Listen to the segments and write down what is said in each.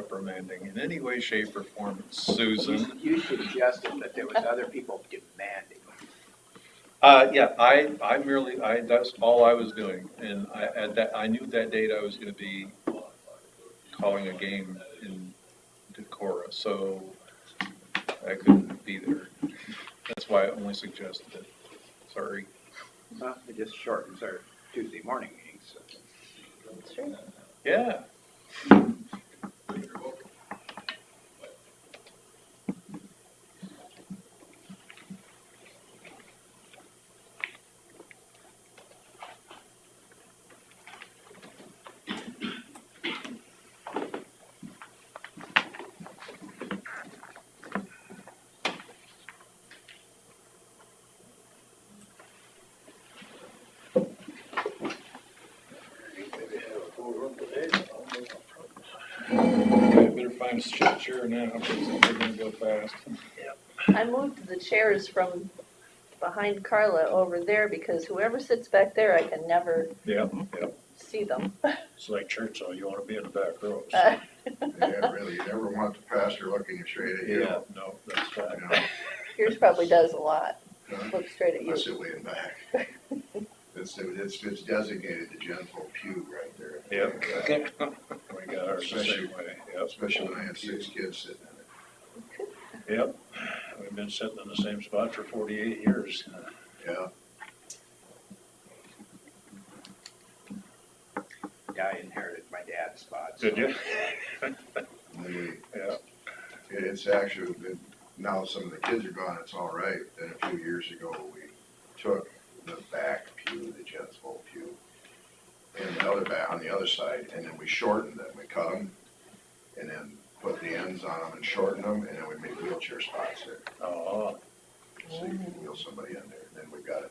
reprimanding in any way, shape, or form Susan. You suggested that there was other people demanding. Yeah, that's all I was doing. And I knew that date I was gonna be calling a game in Decorah, so I couldn't be there. That's why I only suggested it. Sorry. Well, it just shortens our Tuesday morning meetings. So. That's true. Yeah. I better find a chair now because they're gonna go fast. I moved the chairs from behind Carla over there because whoever sits back there, I can never Yep. see them. It's like church, so you wanna be in the back row. Yeah, really, you never want the pastor looking you straight at you. Yeah, no, that's You right. know, Yours probably does a lot. huh? Look straight at I you. sit way in back. It's designated the gentle pew right there. Yep. We got ours the Especially- same way, yep. Especially when I had 6 kids sitting in Yep, we've been sitting in the same spot for 48 years. it. Yeah, I inherited my dad's spot. Did you? they- Yeah, it's actually, now some of the kids are gone, it's all right. Then a few years ago, we took the back pew, the gentle pew, and the other back on the other side, and then we shortened them, we cut them, and then put the ends on them and shortened them, and then we made wheelchair spots there. oh, So you can wheel somebody in there. Then we've got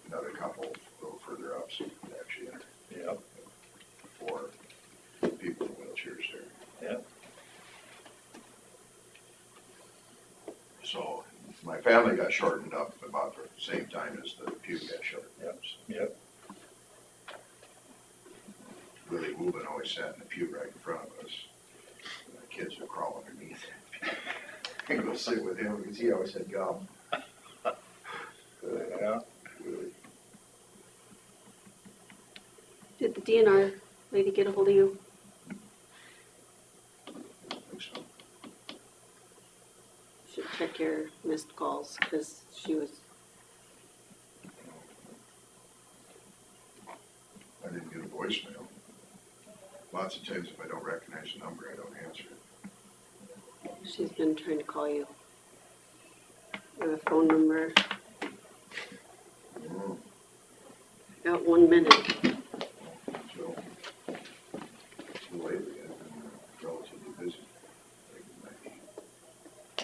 another couple a little further up, so you can actually enter yep, 4 people in wheelchairs there. yep. So my family got shortened up about the same time as the pew got shortened up. So Yep. Willie Wooben always sat in the pew right in front of us. And the kids would crawl underneath and go sit with him because he always had gum. Yeah. Willie. Did the DNR lady get a hold of you? I think so. Should check your missed calls, because she was, I didn't get a voicemail. Lots of times if I don't recognize the number, I don't answer it. she's been trying to call you. With a phone number, Oh, about 1 minute. So, lately I've been relatively busy. I think it might be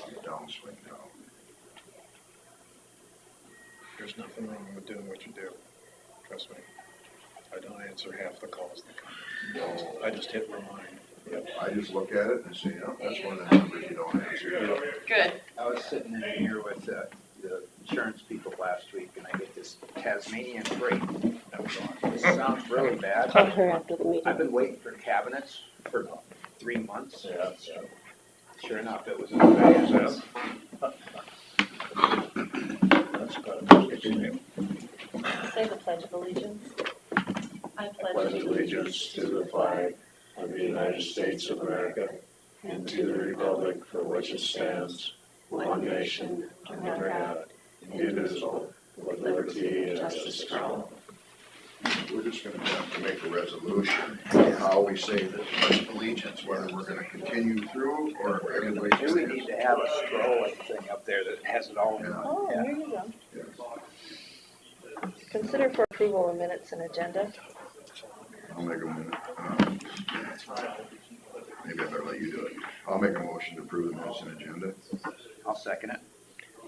on the downswing now. There's nothing wrong with doing what you do. Trust me. I don't answer half the calls that come in. I just hit remind. Yep. I just look at it and say, oh, that's one of the numbers you don't answer. Good. I was sitting in here with the insurance people last week, and I get this Tasmanian freight. This sounds really bad. Call her after the meeting. I've been waiting for cabinets for 3 months. Yeah. Sure enough, it was in advance. That's quite a good name. Say the Pledge of Allegiance. I pledge allegiance to the flag of the United States of America and to the republic for which it stands, one nation, under God, indivisible, with liberty and justice for all. We're just gonna have to make a resolution on how we say the pledge of allegiance, whether we're gonna continue through or everybody Do just. we need to have a scrolling thing up there that has it all in Yeah. Oh, one? here you go. Yes. Consider for approval of minutes and agenda. I'll make a minute. Maybe I better let you do it. I'll make a motion to approve the minutes and agenda. I'll second it.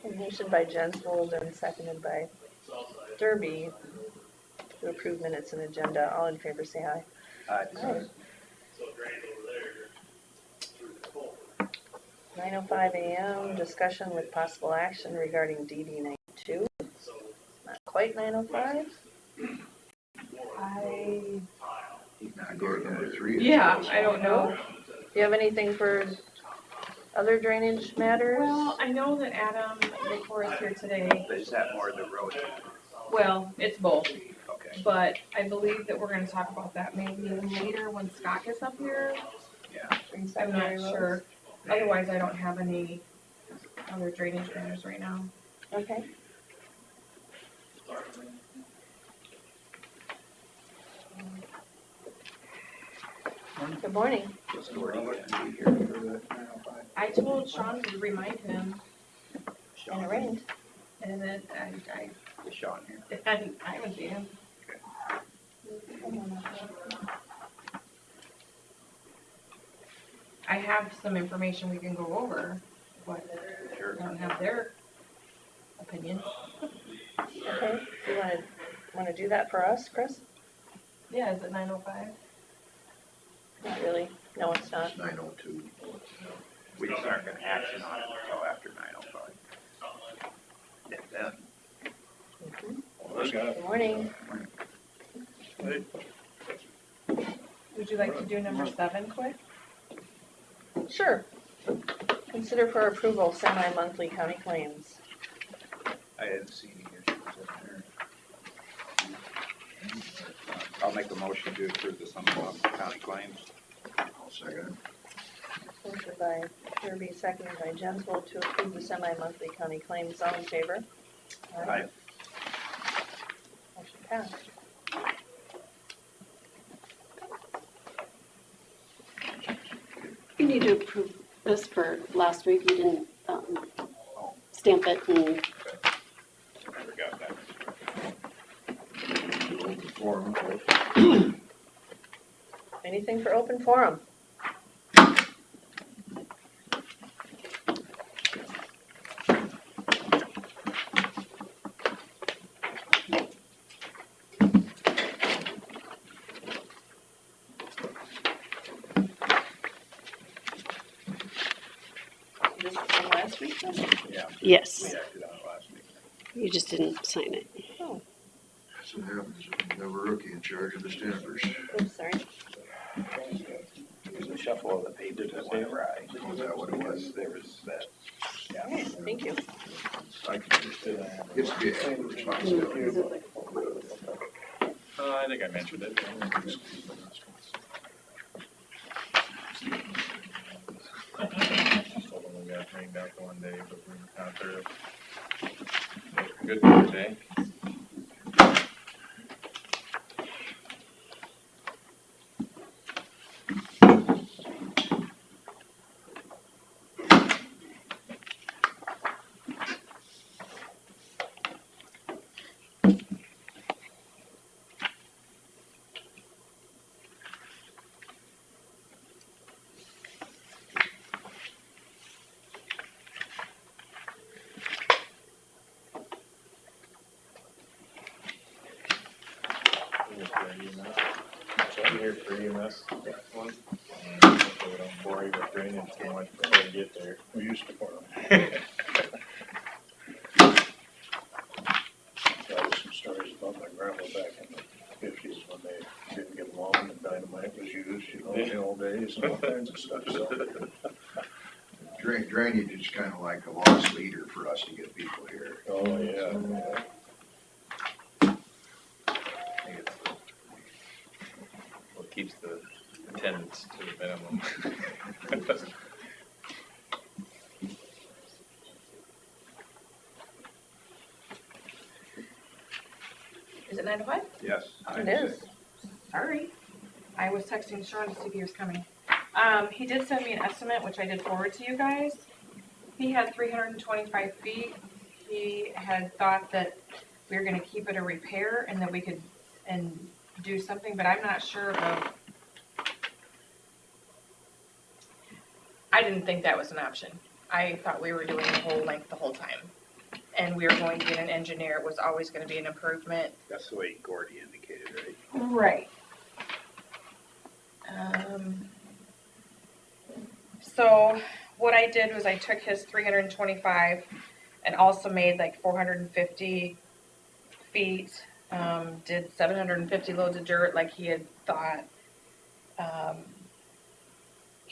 A motion by Jensvold and seconded by Derby to approve minutes and agenda. All in favor, say aye. Aye. 9:05 a.m. Discussion with possible action regarding DD 92. Not quite 9:05. I, Go to number 3. yeah, I don't know. you have anything for other drainage matters? Well, I know that Adam Nicor is here today. But is that more the road? Well, it's both, Okay, but I believe that we're gonna talk about that maybe later when Scott gets up here. yeah. I'm not sure. Otherwise, I don't have any other drainage matters right now. Okay. Good morning. Is Gordy gonna be here for the 905? I told Sean to remind him, And it rained. and then Is Sean here? I haven't seen him. I have some information we can go over, but Sure. I don't have their opinion. Okay, you wanna do that for us, Chris? Yeah, is it 9:05? Not really. No, it's not. It's 9:02. We just aren't gonna action on it until after 9:05. And then, Good morning. Would you like to do number 7 quick? Sure. Consider for approval semi-monthly county claims. I hadn't seen any issues in there. I'll make a motion to approve the Sunbelt County claims. I'll second Motion by Kirby, seconded by Jensvold to approve the semi-monthly county claims. All in favor? Aye. Motion passed. You need to approve this for last week. You didn't stamp it and Never got that. it. Open forum. Anything for open forum? This is from last week, then? Yeah, yes, we acted on it last week. you just didn't sign it. Oh, That's what happens. We have a rookie in charge of the stampers. oops, sorry. It was a shuffle of the pages that went awry. Oh, is that what it was? There was that, All right, thank you. I can understand that. It's a big responsibility. Is it like- I think I mentioned it. Just told them we got rained out the one day, but we were out there. Good for the day. I'm here for EMS, one. Don't worry about drainage too much before we get there. We used to for them. Got some stories about my grandma back in the 50s when they didn't get along and dynamite was used, in the old days and all kinds of stuff, so. Drainage is kind of like a lost leader for us to get people here. Oh, yeah. What keeps the attendance to the minimum. Is it 9:05? yes. It is. Sorry. I was texting Sean to see if he was coming. He did send me an estimate, which I did forward to you guys. He had 325 feet. He had thought that we were gonna keep it a repair and that we could, do something, but I'm not sure of. I didn't think that was an option. I thought we were doing the whole length the whole time. And we were going to get an engineer. It was always gonna be an improvement. That's the way Gordy indicated, right? Right. So what I did was I took his 325 and also made like 450 feet, did 750 loads of dirt like he had thought.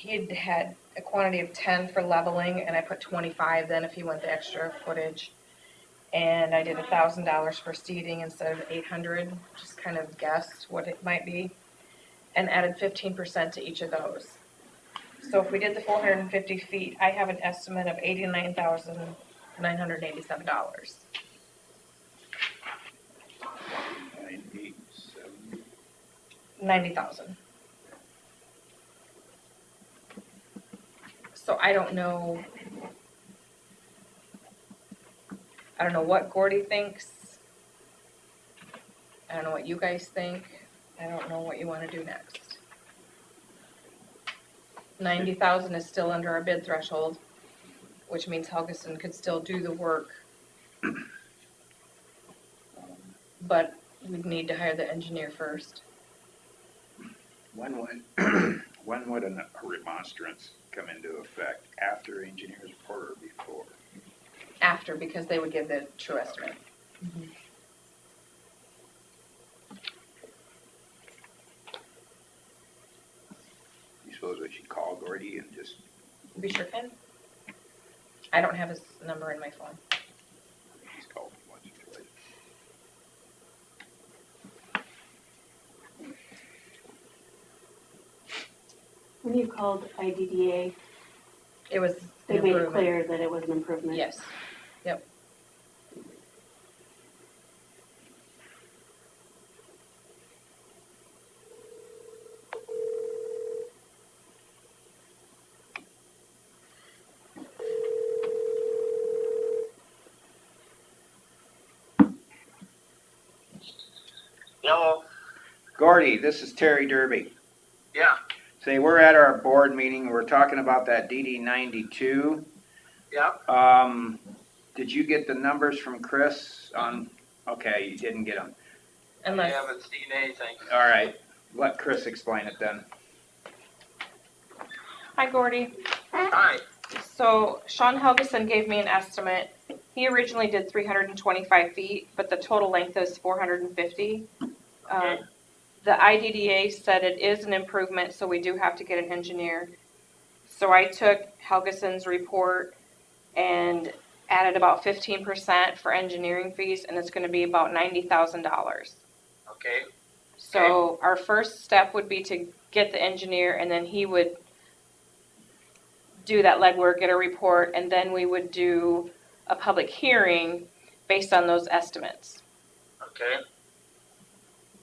he'd had a quantity of 10 for leveling, and I put 25 then if he went the extra footage. And I did $1,000 for seeding instead of 800, just kind of guessed what it might be, and added 15% to each of those. So if we did the 450 feet, I have an estimate of $89,987. 987. 90,000. So I don't know what Gordy thinks. I don't know what you guys think. I don't know what you want to do next. 90,000 is still under our bid threshold, which means Helgeson could still do the work. But we'd need to hire the engineer first. When would, when would a remonstrance come into effect? After engineer's report or before? After, because they would give the true estimate. You suppose we should call Gordy and just, We sure can. I don't have his number in my phone. he's called me once or twice. When you called IDDA, It was they an made it improvement. clear that it was an improvement. Yes. Yep. Hello. Gordy, this is Terry Derby. Yeah. Say, we're at our board meeting, we're talking about that DD 92. Yeah. Did you get the numbers from Chris on, okay, you didn't get them. I Unless, haven't seen anything. All right, let Chris explain it then. hi Gordy. Hi. So Sean Helgeson gave me an estimate. He originally did 325 feet, but the total length is 450. Okay. The IDDA said it is an improvement, so we do have to get an engineer. So I took Helgeson's report and added about 15% for engineering fees, and it's gonna be about $90,000. Okay. So our first step would be to get the engineer, and then he would do that legwork, get a report, and then we would do a public hearing based on those estimates. Okay.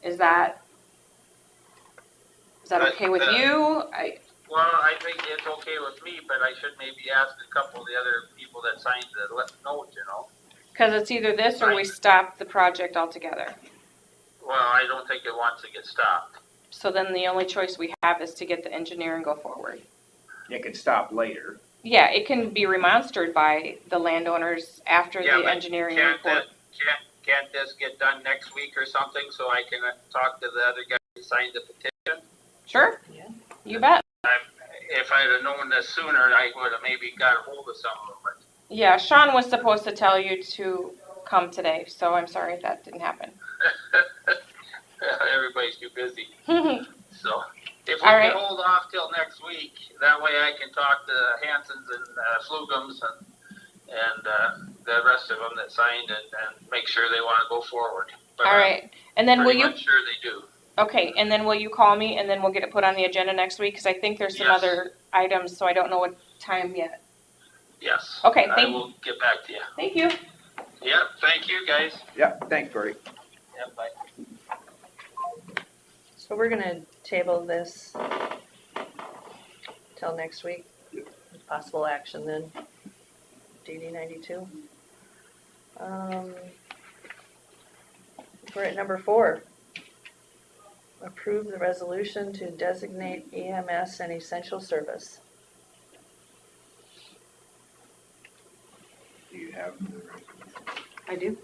Is that okay with you? Well, I think it's okay with me, but I should maybe ask a couple of the other people that signed the note, you know. Because it's either this or we stop the project altogether. Well, I don't think it wants to get stopped. So then the only choice we have is to get the engineer and go forward. It could stop later. Yeah, it can be remonstrated by the landowners after Yeah, the but engineering Can't report. can't this get done next week or something so I can talk to the other guy who signed the petition? Sure. Yeah. You bet. If I'd have known this sooner, I would have maybe got a hold of some of them, but Yeah, Sean was supposed to tell you to come today, so I'm sorry that didn't happen. everybody's too busy. Okay. So if we All right. can hold off till next week, that way I can talk to Hansons and Flugums and the rest of them that signed and make sure they want to go forward. But All right. And then will pretty you, much sure they do. okay, and then will you call me and then we'll get it put on the agenda next week? Because I think there's some Yes. other items, so I don't know what time yet. Yes. Okay, I thank- will get back to you. Thank you. Yep. Thank you, guys. Yep, thanks, Gordy. Yep. Bye. So we're gonna table this till next week. With possible action then. DD 92. We're at number 4. Approve the resolution to designate EMS an essential service. Do you have the, I do.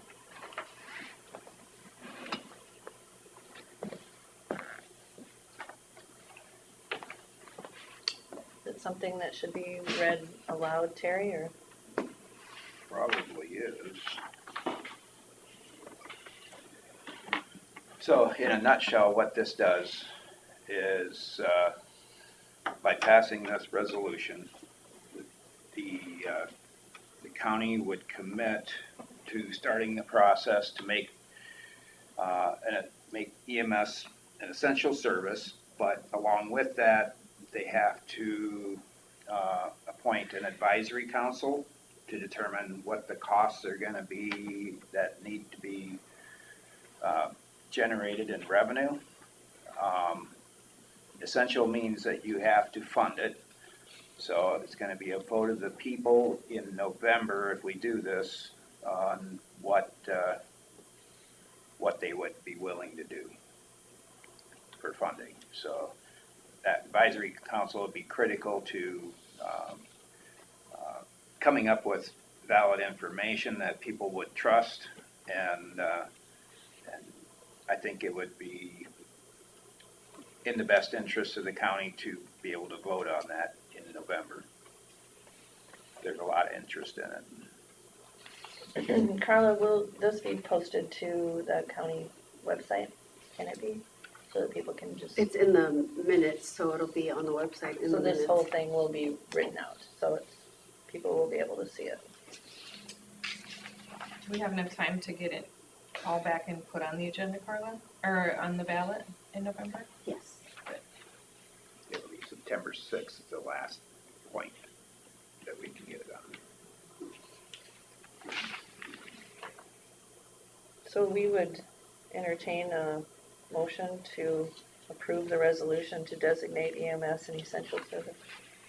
Is it something that should be read aloud, Terry, or? probably is. So in a nutshell, what this does is, by passing this resolution, the county would commit to starting the process to make EMS an essential service, but along with that, they have to appoint an advisory council to determine what the costs are gonna be that need to be generated in revenue. Essential means that you have to fund it. So it's gonna be a vote of the people in November if we do this on what they would be willing to do for funding. So that advisory council would be critical to coming up with valid information that people would trust, and I think it would be in the best interest of the county to be able to vote on that in November. There's a lot of interest in it. And Carla, will this be posted to the county website? Can it be? So that people can just, It's in the minutes, so it'll be on the website in so the this minutes. whole thing will be written out, so it's, people will be able to see it. Do we have enough time to get it all back and put on the agenda, Carla? Or on the ballot in November? Yes. It'll be September 6th is the last point that we can get it on. So we would entertain a motion to approve the resolution to designate EMS an essential service.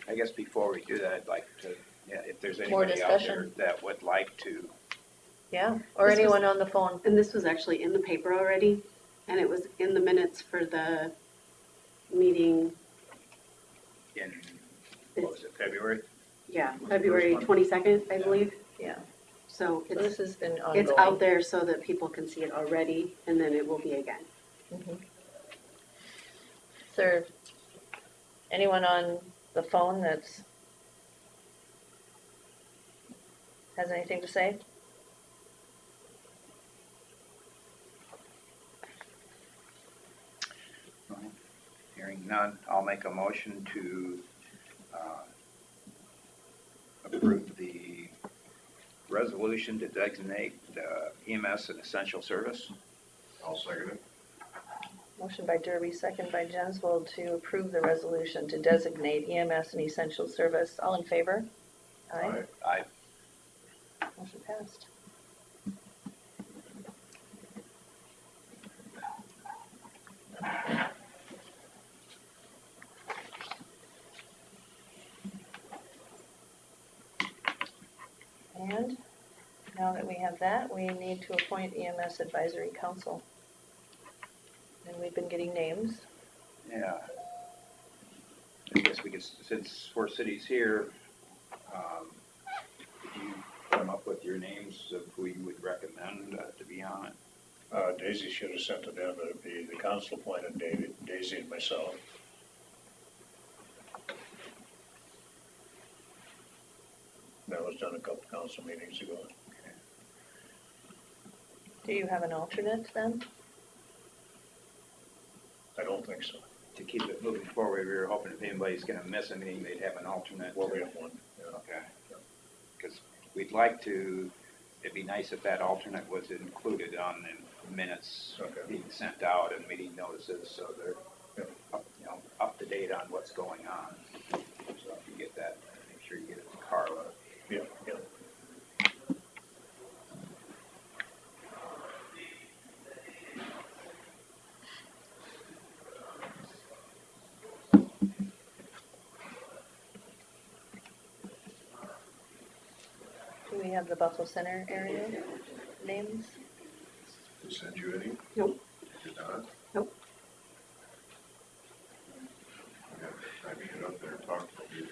I guess before we do that, I'd like to, if there's More anybody out there discussion. that would like to, Yeah, or This was- anyone on the phone. And this was actually in the paper already, and it was in the minutes for the meeting, in, what was it, February? yeah, February 22nd, I believe. Yeah, So so this has been ongoing. it's out there so that people can see it already, and then it will be again. Mhm. Is there anyone on the phone that's has anything to say? Hearing none, I'll make a motion to approve the resolution to designate EMS an essential service. I'll second it. Motion by Derby, second by Jensvold to approve the resolution to designate EMS an essential service. All in favor? Aye. I Motion passed. And now that we have that, we need to appoint EMS Advisory Council. And we've been getting names. Yeah. I guess we could, since four cities here, could you come up with your names of who you would recommend to be on it? Daisy should have sent it in, but it'd be the council appointed Daisy and myself. That was done a couple council meetings ago. Do you have an alternate then? I don't think so. To keep it moving forward, we were hoping if anybody's gonna miss anything, they'd have an alternate. Well, we have one, yeah. Okay. Because we'd like to, it'd be nice if that alternate was included on the minutes Okay. being sent out and meeting notices, so they're up to date on what's going on. So if you get that, make sure you get it to Carla. Yeah, yeah. Do we have the Buffalo Center area names? Did send you any? Nope. Did not? Nope. Yeah, I mean, get up there and talk for years.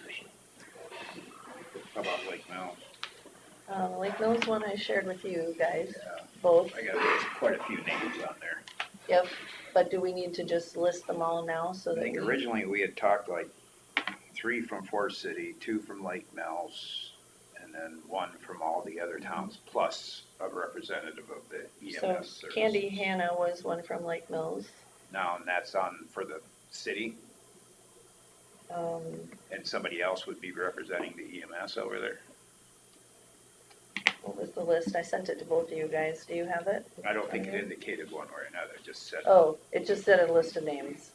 How about Lake Mills? Lake Mills one I shared with you guys, Yeah. both. I got quite a few names on there. Yep, but do we need to just list them all now so I that think we? originally we had talked like 3 from Forest City, 2 from Lake Mills, and then 1 from all the other towns, plus a representative of the EMS So service. Candy Hanna was one from Lake Mills. Now, and that's on for the city? And somebody else would be representing the EMS over there? What was the list? I sent it to both of you guys. Do you have it? I don't think it indicated one way or another, it just said. Oh, it just said a list of names.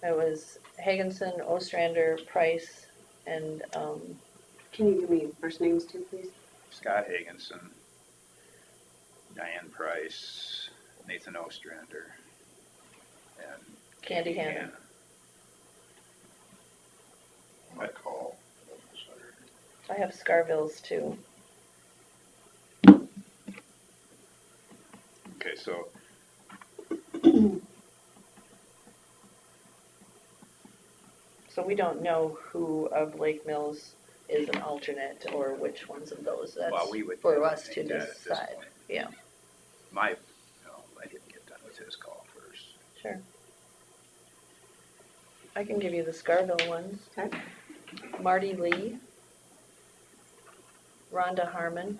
It was Hagenson, Ostrander, Price, and, Can you give me first names too, please? Scott Hagenson, Diane Price, Nathan Ostrander, and Candy Hanna. My call. I have Scarville's too. Okay, so So we don't know who of Lake Mills is an alternate or which ones of those. That's well, we would for us to make that at this decide. point. Yeah, Let him get done with his call first. sure. I can give you the Scarville ones. Okay. Marty Lee, Rhonda Harmon,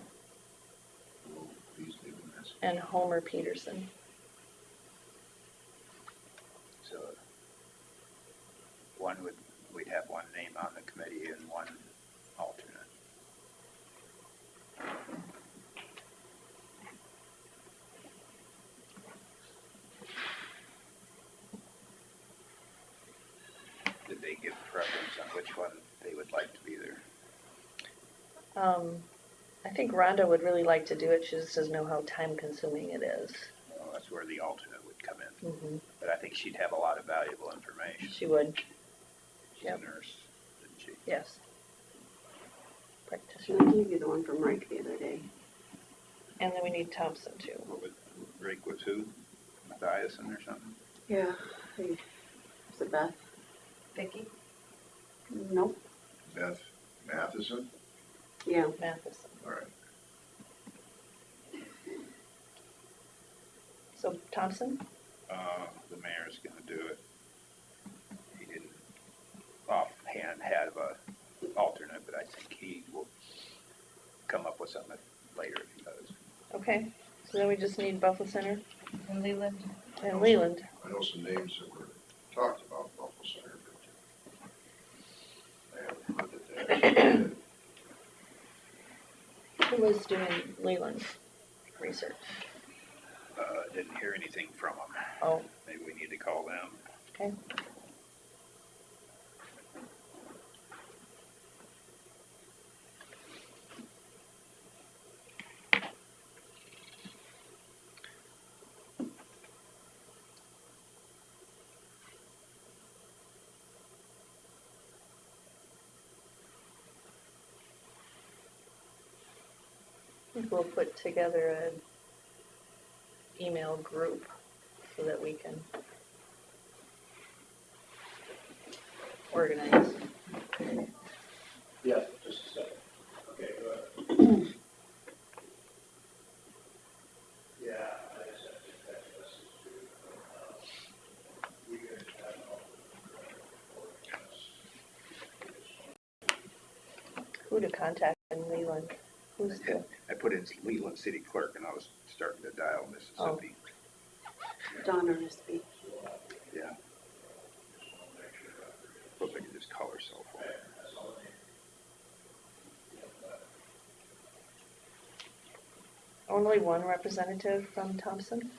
Please leave a message. and Homer Peterson. So we'd have one name on the committee and one alternate. Did they give preference on which one they would like to be there? I think Rhonda would really like to do it. She just doesn't know how time consuming it is. Well, that's where the alternate would come in. Mhm. But I think she'd have a lot of valuable information. She would, She's a nurse, isn't she? yes. I Practitioner. gave you the one from Mike the other day. And then we need Thompson too. What would, Rick was who? Mathiasen or something? Yeah. Hey, is it Beth? Vicky? Nope. Beth Matheson? Yeah. Matheson. All right. So Thompson? The mayor's gonna do it. He didn't offhand have a alternate, but I think he will come up with something later if he does. Okay, so then we just need Buffalo Center And Leland? and Leland. I know some names that were talked about Buffalo Center, but I haven't heard that they actually did. Who was doing Leland's research? Didn't hear anything from him. Oh, Maybe we need to call them. okay. I think we'll put together an email group so that we can organize. Yeah, just a second. Okay, go ahead. Yeah, I just have to text message to, we can have all. Who to contact in Leland? Who's the, I put in Leland City Clerk and I was starting to dial Mississippi. Donna Rispy. Yeah. Hope I can just call her cell phone. only one representative from Thompson?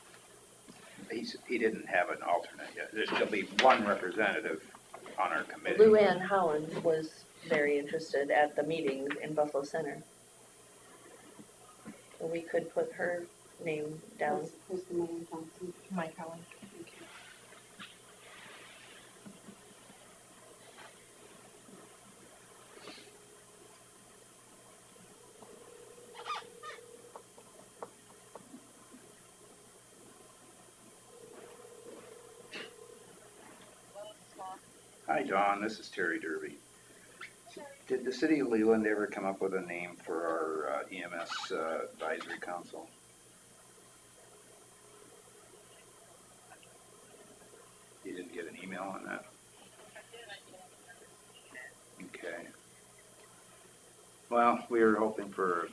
He didn't have an alternate yet. There'll be one representative on our committee. Lou Ann Howland was very interested at the meeting in Buffalo Center. So we could put her name down. Who's the mayor, Thompson? Mike Helen. Hi, John. This is Terry Derby. Did the city of Leland ever come up with a name for our EMS advisory council? You didn't get an email on that? Okay. Well, we were hoping for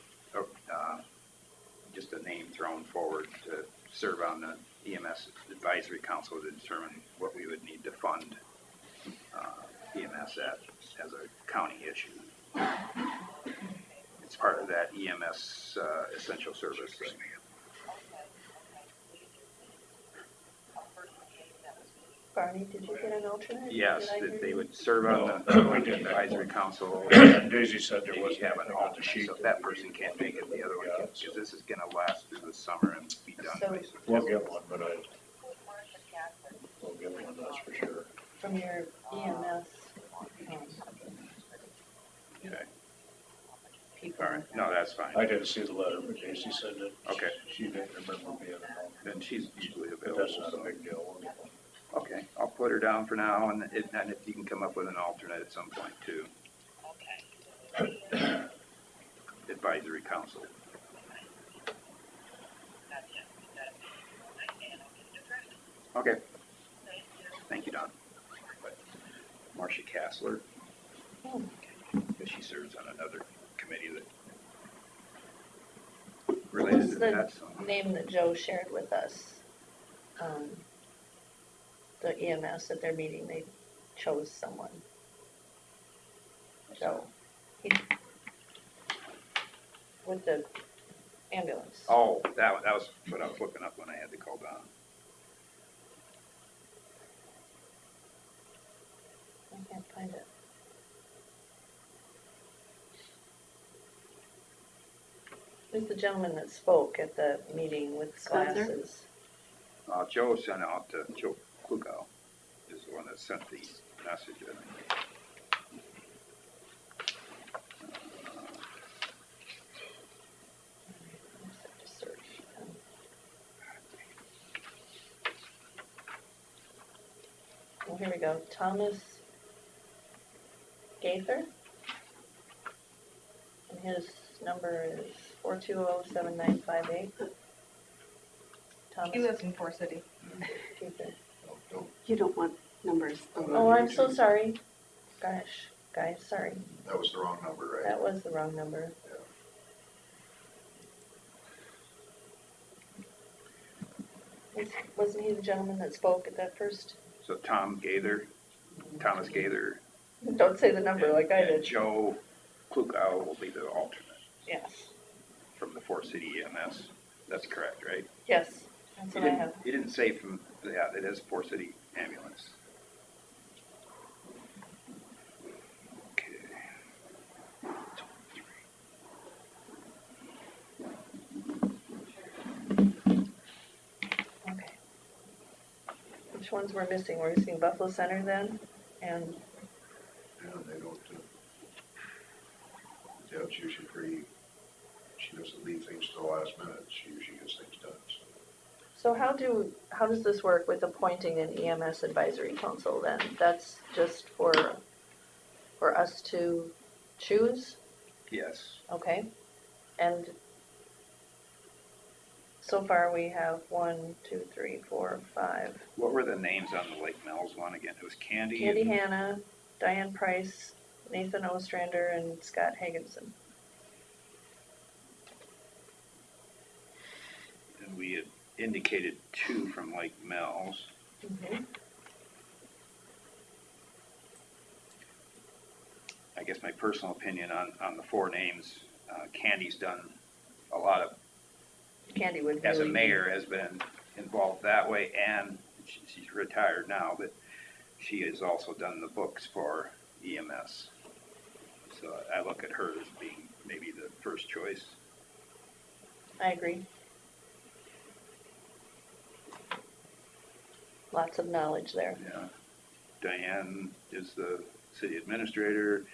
just a name thrown forward to serve on the EMS advisory council to determine what we would need to fund EMS as a county issue. It's part of that EMS essential service thing. Barney, did you get an alternate? Yes, Did I that hear they you? would serve on No, the we didn't have advisory one. council. Daisy said there Maybe wasn't have an anything on the alternate, sheet. so if that person can't make it, the other one can, because this is gonna last through the summer and be done So- basically. We'll get one, but we'll get one, that's for sure. From your EMS Okay, people. all right, no, that's fine. I didn't see the letter, but Daisy said that. Okay. She didn't remember being involved, Then she's usually but available. that's not so- a big deal. We'll get one. Okay, I'll put her down for now, and if you can come up with an alternate at some point too. Advisory council. Okay. Thank you, Don. Marcia Kassler. Oh. Because she serves on another committee that related What's to the that, so. name that Joe shared with us? The EMS at their meeting, they chose someone. Joe. With the ambulance. Oh, that was what I was looking up when I had to call Don. I can't find it. Who's the gentleman that spoke at the meeting with Spencer? glasses? Joe sent out, Joe Klukow is the one that sent the message, I think. Let's have to search. Oh, here we go. Thomas Gaither. And his number is 420-7958. He Thomas lives in Forest City. Gaither. You don't want numbers. Oh, I'm so sorry. Gosh, guys, sorry. That was the wrong number, right? That was the wrong number. Wasn't he the gentleman that spoke at that first? So Thomas Gaither. Don't say the number like I and did. Joe Klukow will be the alternate Yes, from the Fort City EMS. That's correct, right? yes, that's what I have. He didn't say from, yeah, it is Fort City ambulance. Okay. Okay. Which ones we're missing? We're missing Buffalo Center then, and Yeah, they don't, Deb's usually pretty, she doesn't leave things to the last minute, she usually gets things done, so. so how does this work with appointing an EMS advisory council then? That's just for us to choose, Yes. okay? And so far we have 1, 2, 3, 4, 5. What were the names on the Lake Mills one again? It was Candy. Candy and- Hanna, Diane Price, Nathan Ostrander, and Scott Hagenson. And we had indicated 2 from Lake Mills. Mm-hmm. I guess my personal opinion on the 4 names, Candy's done a lot of, Candy would as a really be- mayor, has been involved that way, and she's retired now, but she has also done the books for EMS. So I look at her as being maybe the first choice. I agree. Lots of knowledge there. Yeah. Diane is the city administrator.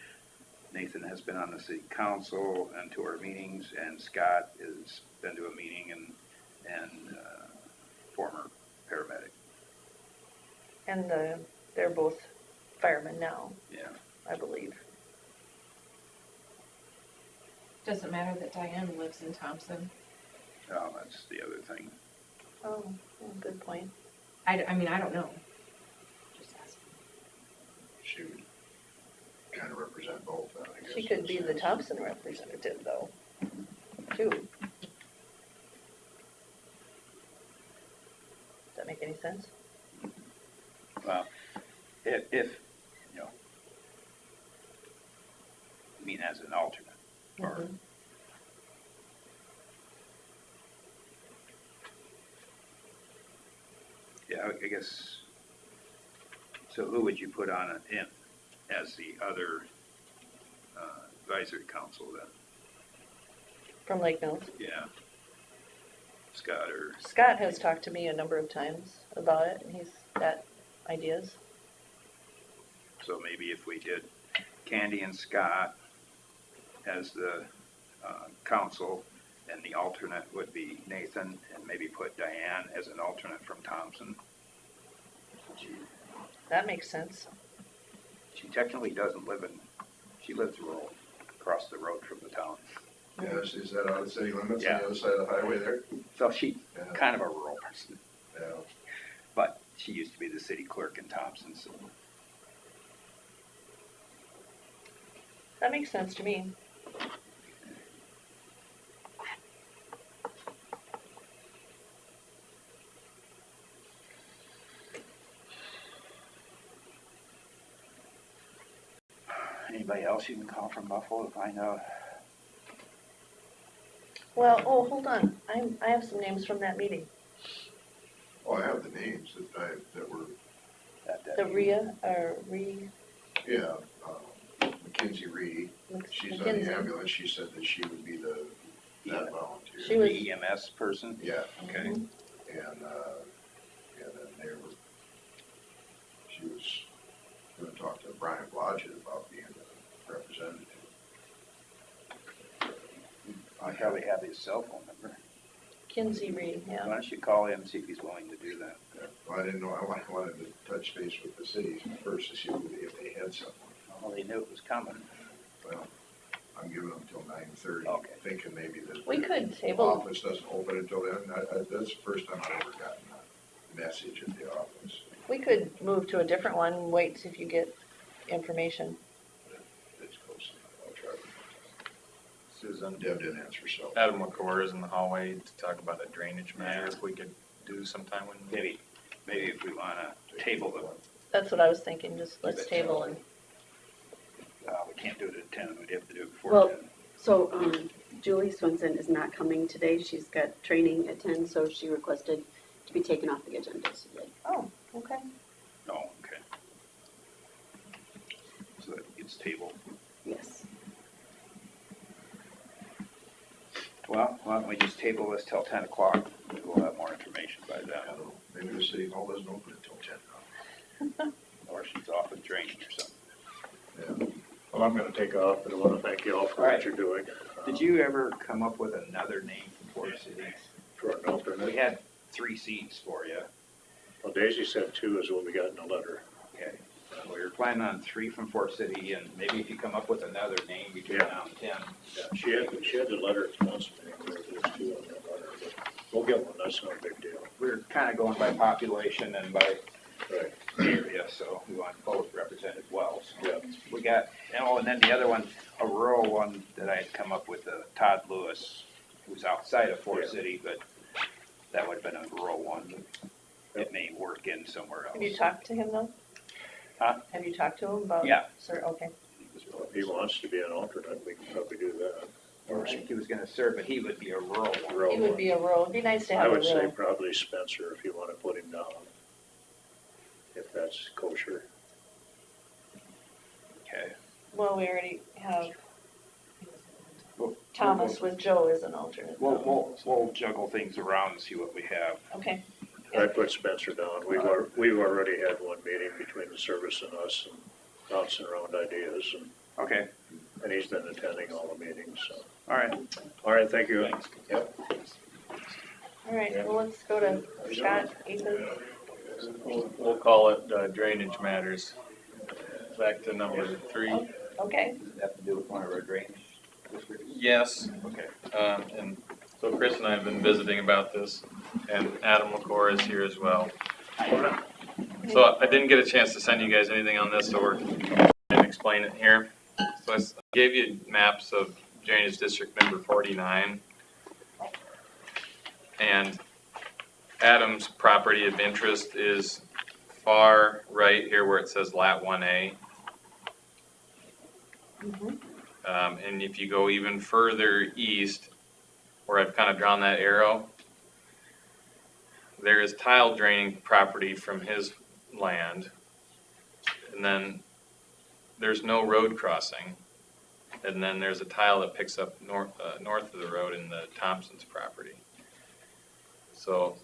Nathan has been on the city council and to our meetings, and Scott has been to a meeting and former paramedic. And they're both firemen now, Yeah. I believe. Doesn't matter that Diane lives in Thompson. Oh, that's the other thing. Oh, well, good point. I mean, I don't know. Just asking. She would kind of represent both, I guess. She could be the Thompson representative though, too. Does that make any sense? Well, if you know, as an alternate. Mhm. Yeah, I guess, so who would you put on it in as the other advisory council then? From Lake Mills. Yeah. Scott or, Scott has talked to me a number of times about it, and he's got ideas. so maybe if we did Candy and Scott as the council, and the alternate would be Nathan, and maybe put Diane as an alternate from Thompson. That makes sense. She technically doesn't live in, she lives rural, across the road from the town. Yeah, is that out of city limits on Yeah. the other side of the highway there? So she, Yeah. kind of a rural person, Yeah. but she used to be the city clerk in Thompson, so. That makes sense to me. Anybody else you can call from Buffalo to find out? Well, oh, hold on. I have some names from that meeting. Oh, I have the names that were, The Rhea, or Ree, yeah, Mackenzie Reedy. She's on the Mackenzie. ambulance. She said that she would be that volunteer. She was- The EMS person? Yeah, Okay. Mhm. and then she was gonna talk to Brian Blodgett about being a representative. I probably have his cell phone number. Kinsey Ree, Why yeah. don't you call him, see if he's willing to do that? Yeah. Well, I didn't know, I wanted to touch base with the cities first to see if they had something. Well, they knew it was coming. Well, I'm giving them till 9:30, Okay. thinking maybe that. We could the table, office doesn't open until then. That's the first time I've ever gotten a message at the office. we could move to a different one, wait till if you get information. It's close enough. I'll try. Susan, Deb didn't answer, so. Adam McCord is in the hallway to talk about a drainage matter if we could do sometime when. Maybe if we wanna table the, That's what I was thinking, just let's table and, we can't do it at 10, we'd have to do it before Well- 10. So, Julie Swenson is not coming today. She's got training at 10, so she requested to be taken off the agenda today. oh, okay. Oh, okay. So that gets tabled. Yes. Well, why don't we just table this till 10 o'clock? We'll have more information by I then. don't know. Maybe the city hall doesn't open until 10 Or she's off in training or something. now. Yeah. Well, I'm gonna take off, but I wanna thank you all for All right. what you're doing. Did you ever come up with another name for Fort City? For an We alternate. had 3 seats for you. Well, Daisy said 2 is what we got in the letter. Okay. We were planning on 3 from Fort City, and maybe if you come up with another name between Yeah. now and 10. Yeah, she had the letter at the council meeting, where there's 2 on that letter, but we'll get one, that's not a big deal. We're kind of going by population and by Right. area, so we want both represented well. So Yeah. we got, and then the other one, a rural one that I had come up with, Todd Lewis, who's outside of Fort Yeah. City, but that would have been a rural one. It may work in somewhere else. Have you talked to him though? Huh? Have you talked to him about? Yeah. Sir, okay. If he wants to be an alternate, we can probably do that. I think he was gonna serve, but he would be a rural one. Rural He would one. be a rural, it'd be nice to I have a would say rural. probably Spencer if you wanna put him down. If that's kosher. Okay. Well, we already have Well, Thomas with Joe as an alternate. We'll juggle things around and see what we have. Okay, I put Spencer down. We've already had one meeting between the service and us and bouncing around ideas Okay, and he's been attending all the meetings, so. all right. All right, thank you. Yep. all right, well, let's go to Scott, Ethan. We'll call it drainage matters. Back to number 3. Okay, Does it have to do with one of our drainage districts? Yes, Okay. and so Chris and I have been visiting about this, and Adam McCord is here as well. So I didn't get a chance to send you guys anything on this, so we're going to explain it here. So I gave you maps of drainage district number 49. And Adam's property of interest is far right here where it says Lat 1A. mhm, And if you go even further east, where I've kind of drawn that arrow, there is tile draining property from his land. And then there's no road crossing. And then there's a tile that picks up north of the road in the Thompson's property. So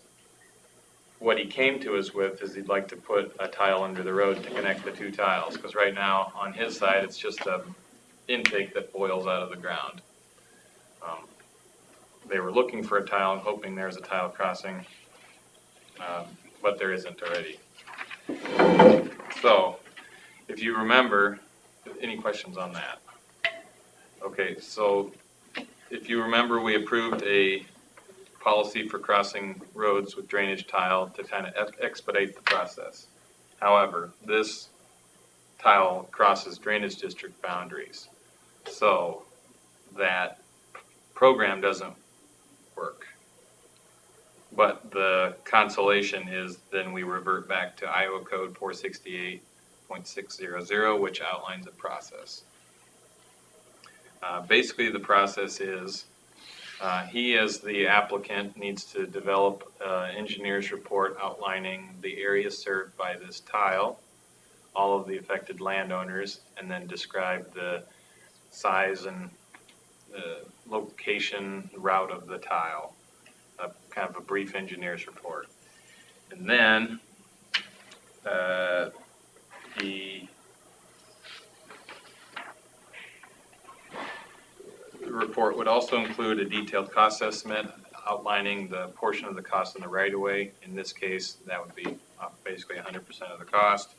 what he came to us with is he'd like to put a tile under the road to connect the two tiles, because right now on his side it's just a intake that boils out of the ground. They were looking for a tile and hoping there's a tile crossing, but there isn't already. So if you remember, any questions on that? Okay, so if you remember, we approved a policy for crossing roads with drainage tile to kind of expedite the process. However, this tile crosses drainage district boundaries, so that program doesn't work. But the consolation is then we revert back to Iowa Code 468.600, which outlines a process. Basically, the process is he, as the applicant, needs to develop an engineer's report outlining the area served by this tile, all of the affected landowners, and then describe the size and location, route of the tile, kind of a brief engineer's report. And then the report would also include a detailed cost estimate outlining the portion of the cost in the right-of-way. In this case, that would be basically 100% of the cost.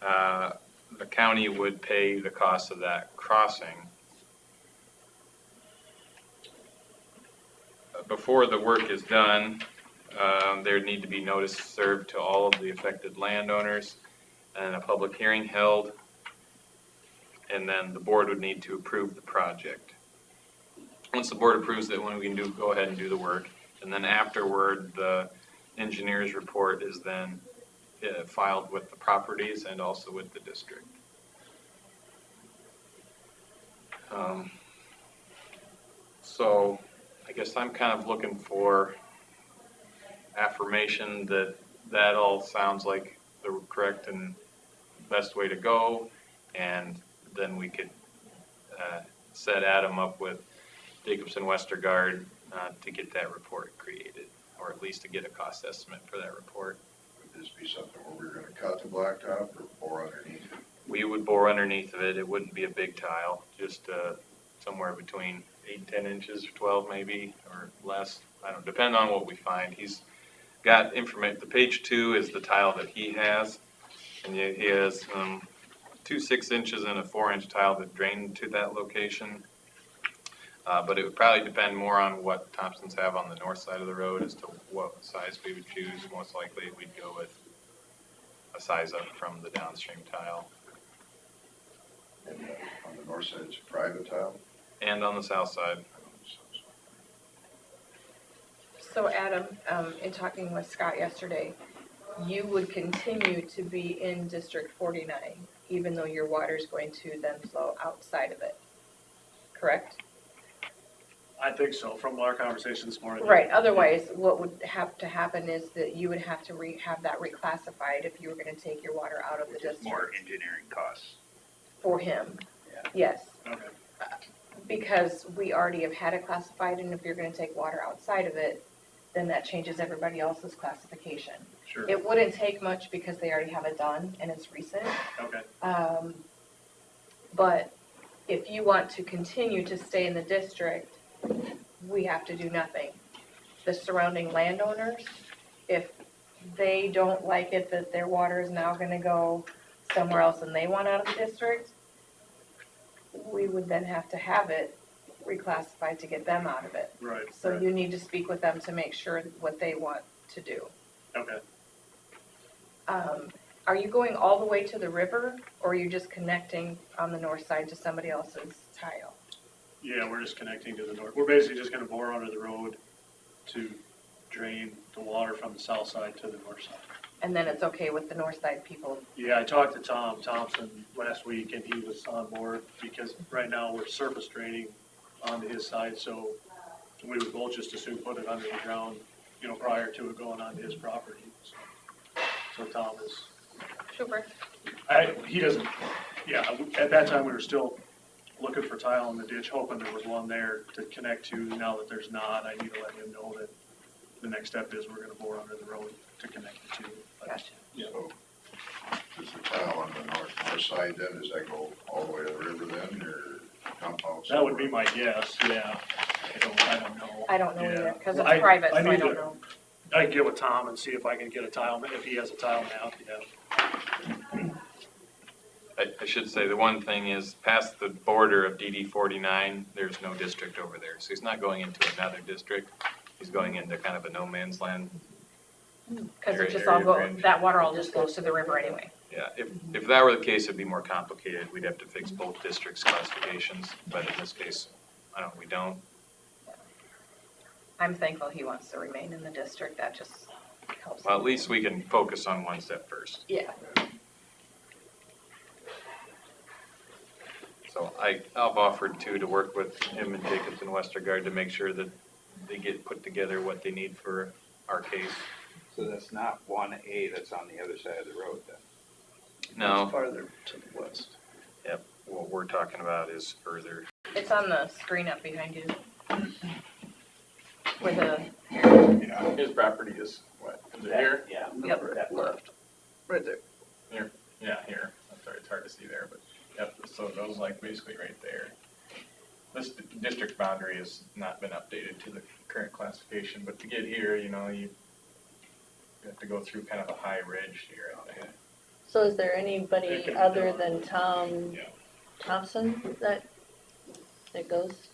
The county would pay the cost of that crossing. Before the work is done, there need to be notice served to all of the affected landowners and a public hearing held, and then the board would need to approve the project. Once the board approves it, when we can go ahead and do the work, and then afterward, the engineer's report is then filed with the properties and also with the district. So I guess I'm kind of looking for affirmation that that all sounds like the correct and best way to go, and then we could set Adam up with Jacobson Westergaard to get that report created, or at least to get a cost estimate for that report. Would this be something where we're gonna cut the blacktop or bore underneath it? We would bore underneath of it. It wouldn't be a big tile, just somewhere between 8 and 10 inches, or 12 maybe, or less. I don't, depend on what we find. He's got information. The page 2 is the tile that he has, and he has 2 6-inches and a 4-inch tile that drain to that location. But it would probably depend more on what Thompsons have on the north side of the road as to what size we would choose. Most likely we'd go with a size up from the downstream tile. And on the north side, it's a private tile? And on the south side. So Adam, in talking with Scott yesterday, you would continue to be in District 49, even though your water's going to then flow outside of it, correct? I think so, from our conversation this morning. Right, otherwise, what would have to happen is that you would have to have that reclassified if you were gonna take your water out of the Just more district engineering costs. for him. Yeah. Yes, Okay, because we already have had it classified, and if you're gonna take water outside of it, then that changes everybody else's classification. sure, It wouldn't take much because they already have it done and it's recent. okay, But if you want to continue to stay in the district, we have to do nothing. The surrounding landowners, if they don't like it that their water is now gonna go somewhere else and they want out of the district, we would then have to have it reclassified to get them out of it. right, So right, you need to speak with them to make sure what they want to do. okay. Are you going all the way to the river, or are you just connecting on the north side to somebody else's tile? Yeah, we're just connecting to the north. We're basically just gonna bore under the road to drain the water from the south side to the north side. and then it's okay with the north side people. Yeah, I talked to Tom Thompson last week and he was on board because right now we're surface draining onto his side, so we would both just assume put it under the ground, you know, prior to it going onto his property. So Tom is, Super. he doesn't, yeah, at that time we were still looking for tile in the ditch, hoping there was one there to connect to. Now that there's not, I need to let him know that the next step is we're gonna bore under the road to connect the two. Gotcha. Yeah. So, is the tile on the north side then, does that go all the way to the river then, or dump out? That would be my guess, yeah. I don't know. I don't know Yeah. either, cause Well, it's private, so I need don't to- know. I can get with Tom and see if I can get a tile, if he has a tile map, yeah. I should say, the one thing is, past the border of DD 49, there's no district over there. So he's not going into another district. He's going into kind of a no man's land. Cause it Area- just all area go, drainage. that water all just goes to the river anyway. Yeah, if that were the case, it'd be more complicated. We'd have to fix both districts' classifications, but in this case, we don't. I'm thankful he wants to remain in the district, that just helps. Well, at least we can focus on one step first. Yeah, So I've offered to work with him and Jacobs and Westergaard to make sure that they get put together what they need for our case. So that's not 1A that's on the other side of the road then? No, Farther to the west. what we're talking about is further. it's on the screen up behind you. With a, His property is what, is it here? Yeah. Yep. That left. Right there. Yeah, here. I'm sorry, it's hard to see there, but, yep, so it goes like basically right there. This district boundary has not been updated to the current classification, but to get here, you have to go through kind of a high ridge here. So is there anybody It could be other done. than Tom Yeah. Thompson that goes,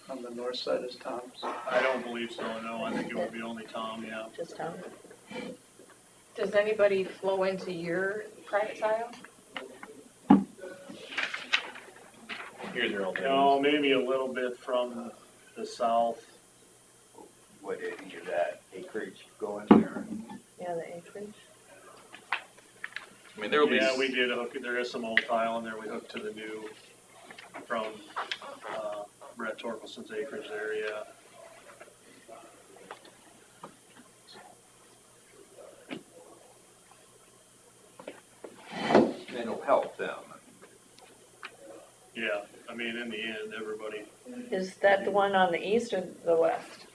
On the north side is Tom's. I don't believe so, no. I think it would be only Tom, yeah. just Tom? does anybody flow into your private tile? Here's your old. No, maybe a little bit from the south. Would any of that acreage go in there? Yeah, the acreage. I mean, there will be. Yeah, we did hook, there is some old tile in there. We hooked to the new from, Brett Torkelson's acreage there, yeah. It'll help them. Yeah, I mean, in the end, everybody Is that the one on the east or the west?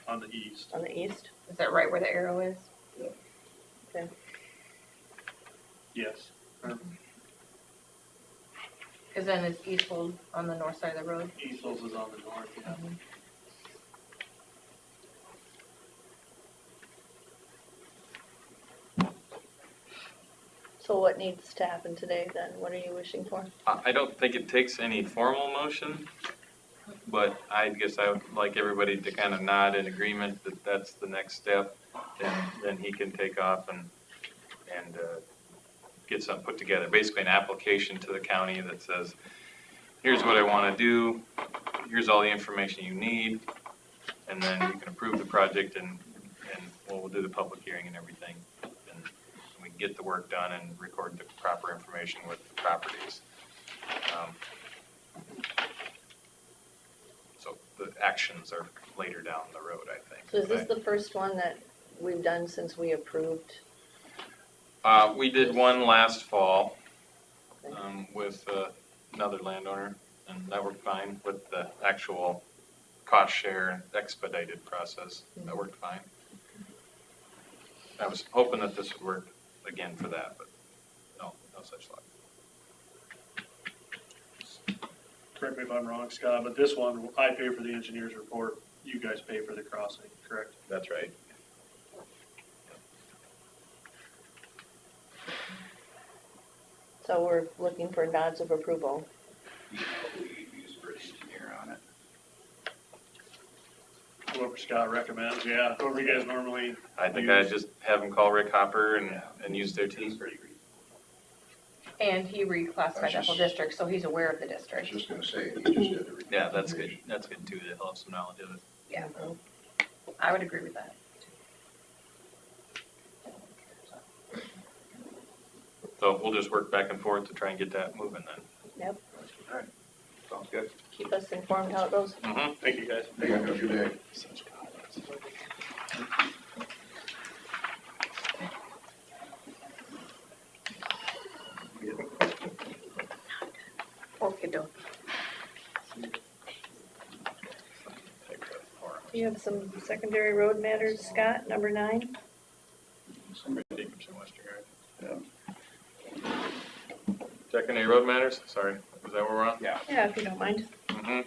on the east. On the east? Is that right where the arrow is? Yes. Cause then is Eastwood on the north side of the road? Eastles is on the north, yeah. So what needs to happen today then? What are you wishing for? I don't think it takes any formal motion, but I guess I would like everybody to kind of nod in agreement that that's the next step. Then he can take off and get something put together, basically an application to the county that says, here's what I want to do, here's all the information you need, and then you can approve the project and we'll do the public hearing and everything. And we can get the work done and record the proper information with the properties. So the actions are later down the road, I think. So is this the first one that we've done since we approved? We did one last fall with another landowner, and that worked fine with the actual cost share and expedited process. That worked fine. I was hoping that this would work again for that, but no such luck. Correct me if I'm wrong, Scott, but this one, I pay for the engineer's report, you guys pay for the crossing, correct? That's right. So we're looking for nods of approval. You know, we use for engineer on it. Whoever Scott recommends, yeah, whoever you guys normally, I think I'd just have them call Rick Hopper and use their team. And he reclassified that whole district, so he's aware of the I was district. just gonna say, he just did the. Yeah, that's good. That's good too. They'll have some knowledge of it. Yeah, I would agree with that. So we'll just work back and forth to try and get that moving then. Sounds good. Keep us informed how it goes. Mm-hmm. Thank you, guys. Hey, have a good day. Okey-doke. You have some secondary road matters, Scott, number 9? Somebody taking too much to guard. Secondary road matters, sorry, is that where we're on? Yeah. Yeah, if you don't mind. Mhm.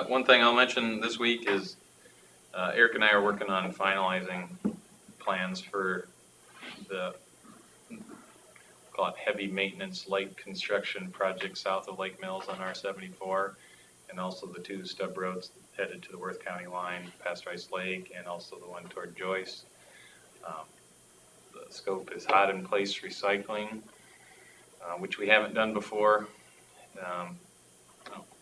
One thing I'll mention this week is Eric and I are working on finalizing plans for the, call it heavy maintenance, light construction project south of Lake Mills on R-74, and also the 2 stub roads headed to the Worth County line, past Rice Lake, and also the one toward Joyce. The scope is hot in place recycling, which we haven't done before. I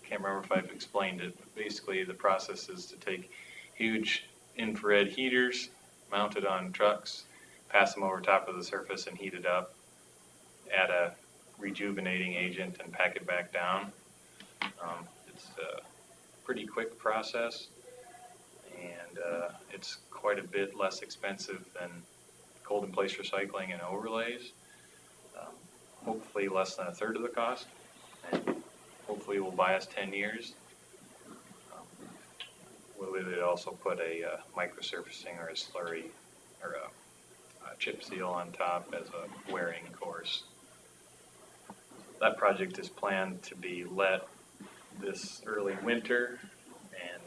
can't remember if I've explained it, but basically the process is to take huge infrared heaters mounted on trucks, pass them over top of the surface and heat it up, add a rejuvenating agent and pack it back down. It's a pretty quick process, and it's quite a bit less expensive than cold in place recycling and overlays. Hopefully less than a third of the cost, and hopefully will buy us 10 years. We'll either also put a microsurfacing or a slurry or a chip seal on top as a wearing course. That project is planned to be let this early winter and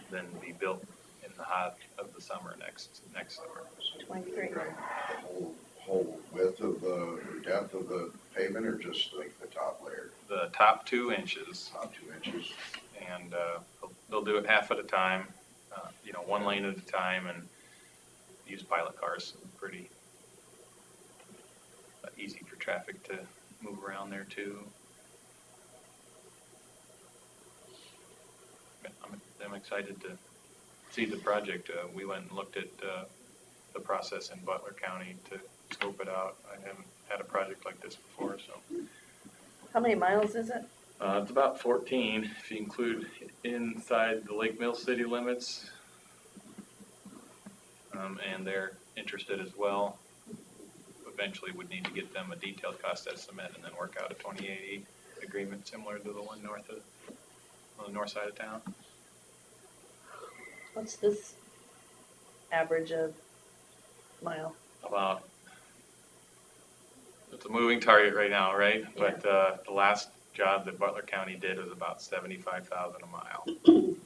then be built in the hot of the summer next summer. 23. The whole width of the, or depth of the pavement, or just like the top layer, The top 2 inches, top 2 inches? and they'll do it half at a time, 1 lane at a time, and use pilot cars. So pretty easy for traffic to move around there too. I'm excited to see the project. We went and looked at the process in Butler County to scope it out. I haven't had a project like this before, so. How many miles is it? It's about 14 if you include inside the Lake Mills city limits. And they're interested as well. Eventually would need to get them a detailed cost estimate and then work out a 2080 agreement similar to the one on the north side of town. What's this average of mile? About, it's a moving target right now, right? Yeah. But the last job that Butler County did was about 75,000 a mile. And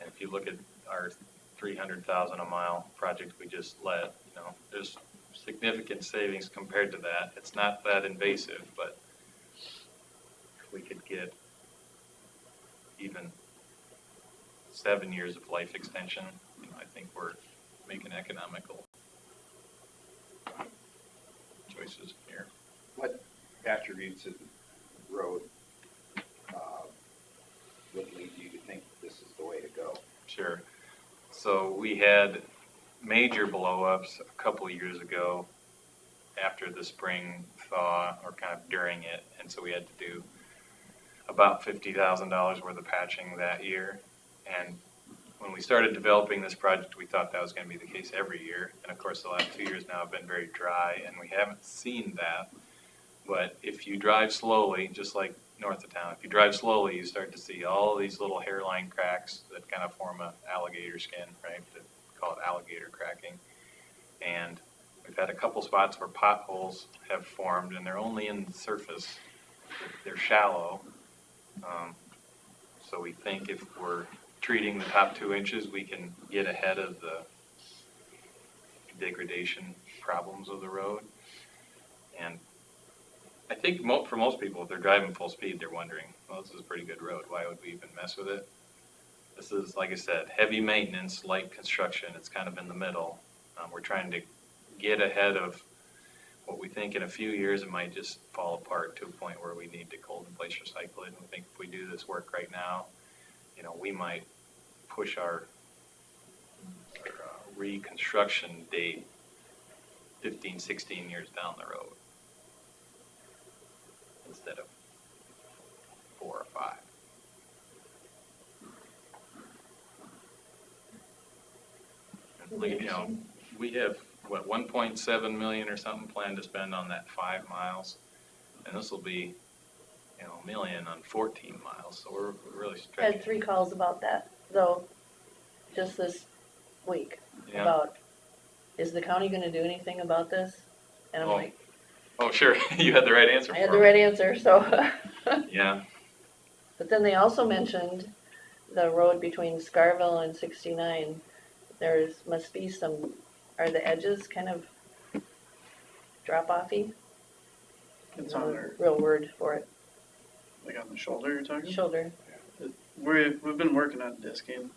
if you look at our 300,000 a mile project we just let, there's significant savings compared to that. It's not that invasive, but if we could get even 7 years of life extension, I think we're making economical choices here. What attributes of the road would lead you to think this is the way to go? Sure. So we had major blow-ups a couple of years ago after the spring thaw, or kind of during it, and so we had to do about $50,000 worth of patching that year. And when we started developing this project, we thought that was going to be the case every year. And of course, the last 2 years now have been very dry, and we haven't seen that. But if you drive slowly, just like north of town, if you drive slowly, you start to see all these little hairline cracks that kind of form an alligator skin, right? That call it alligator cracking. And we've had a couple spots where potholes have formed, and they're only in the surface. They're shallow. So we think if we're treating the top 2 inches, we can get ahead of the degradation problems of the road. And I think for most people, if they're driving full speed, they're wondering, well, this is a pretty good road. Why would we even mess with it? This is, like I said, heavy maintenance, light construction. It's kind of in the middle. We're trying to get ahead of what we think in a few years it might just fall apart to a point where we need to cold in place recycle it. And we think if we do this work right now, we might push our reconstruction date 15, 16 years down the road instead of 4 or 5. Like, you know, we have, what, 1.7 million or something planned to spend on that 5 miles, and this will be, you know, a million on 14 miles, so we're really stretching. Had 3 calls about that, though, just this week, Yeah. about, is the county gonna do anything about this? And I'm Oh, like, Oh, sure, you had the right answer I for had the them. right answer, so. Yeah, But then they also mentioned the road between Scarville and 69, must be some, are the edges kind of drop-offy? It's on there, Real word for it, like on the shoulder you're talking? shoulder. We've been working on disking,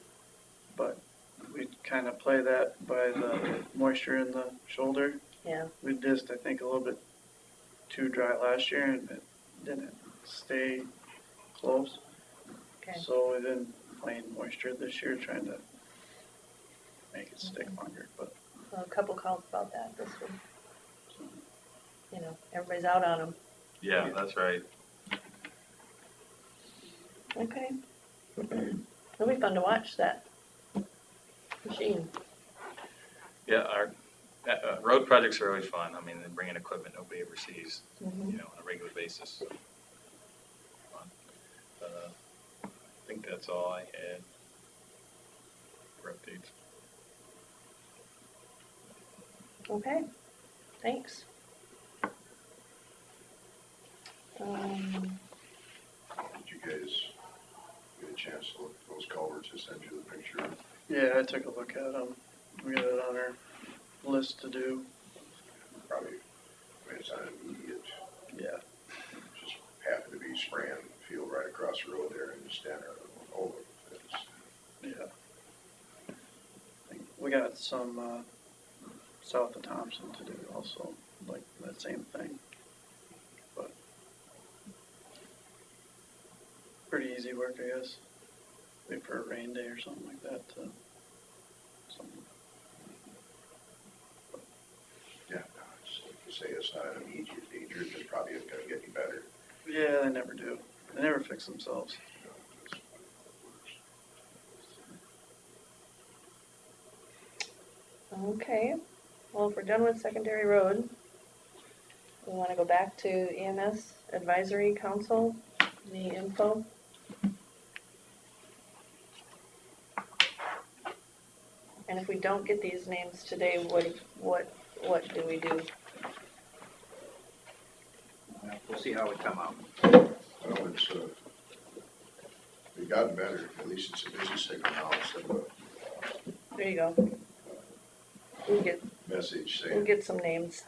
but we kind of play that by the moisture in the shoulder. Yeah. We disced, I think, a little bit too dry last year and it didn't stay close. Okay. So we've been playing moisture this year, trying to make it stick longer, but Well, a couple calls about that this week. You know, everybody's out on them. yeah, that's right. Okay. It'll be fun to watch that machine. Yeah, our road projects are always fun. I mean, they bring in equipment nobody ever sees, Mhm. you know, on a regular basis. Fun. I think that's all I had for updates. Okay, thanks. Did you guys get a chance to look at those culverts I sent you the picture of? yeah, I took a look at them. We got it on our list to do. Probably, I mean, it's not immediate, Yeah. just happened to be spraying the field right across the road there and just standing there looking over it. Yeah. I think we got some south of Thompson to do also, like that same thing. But pretty easy work, I guess. Wait for a rain day or something like that to something. Yeah, no, it's like you say, it's not an immediate danger, it's just probably gonna get you better. Yeah, they never do. They never fix themselves. Okay, well, if we're done with secondary road, we wanna go back to EMS Advisory Council, the info. And if we don't get these names today, what do we do? We'll see how it come out. Well, it's, they've gotten better, at least it's a busy signal now instead of There you go. We'll a message we'll saying, get some names.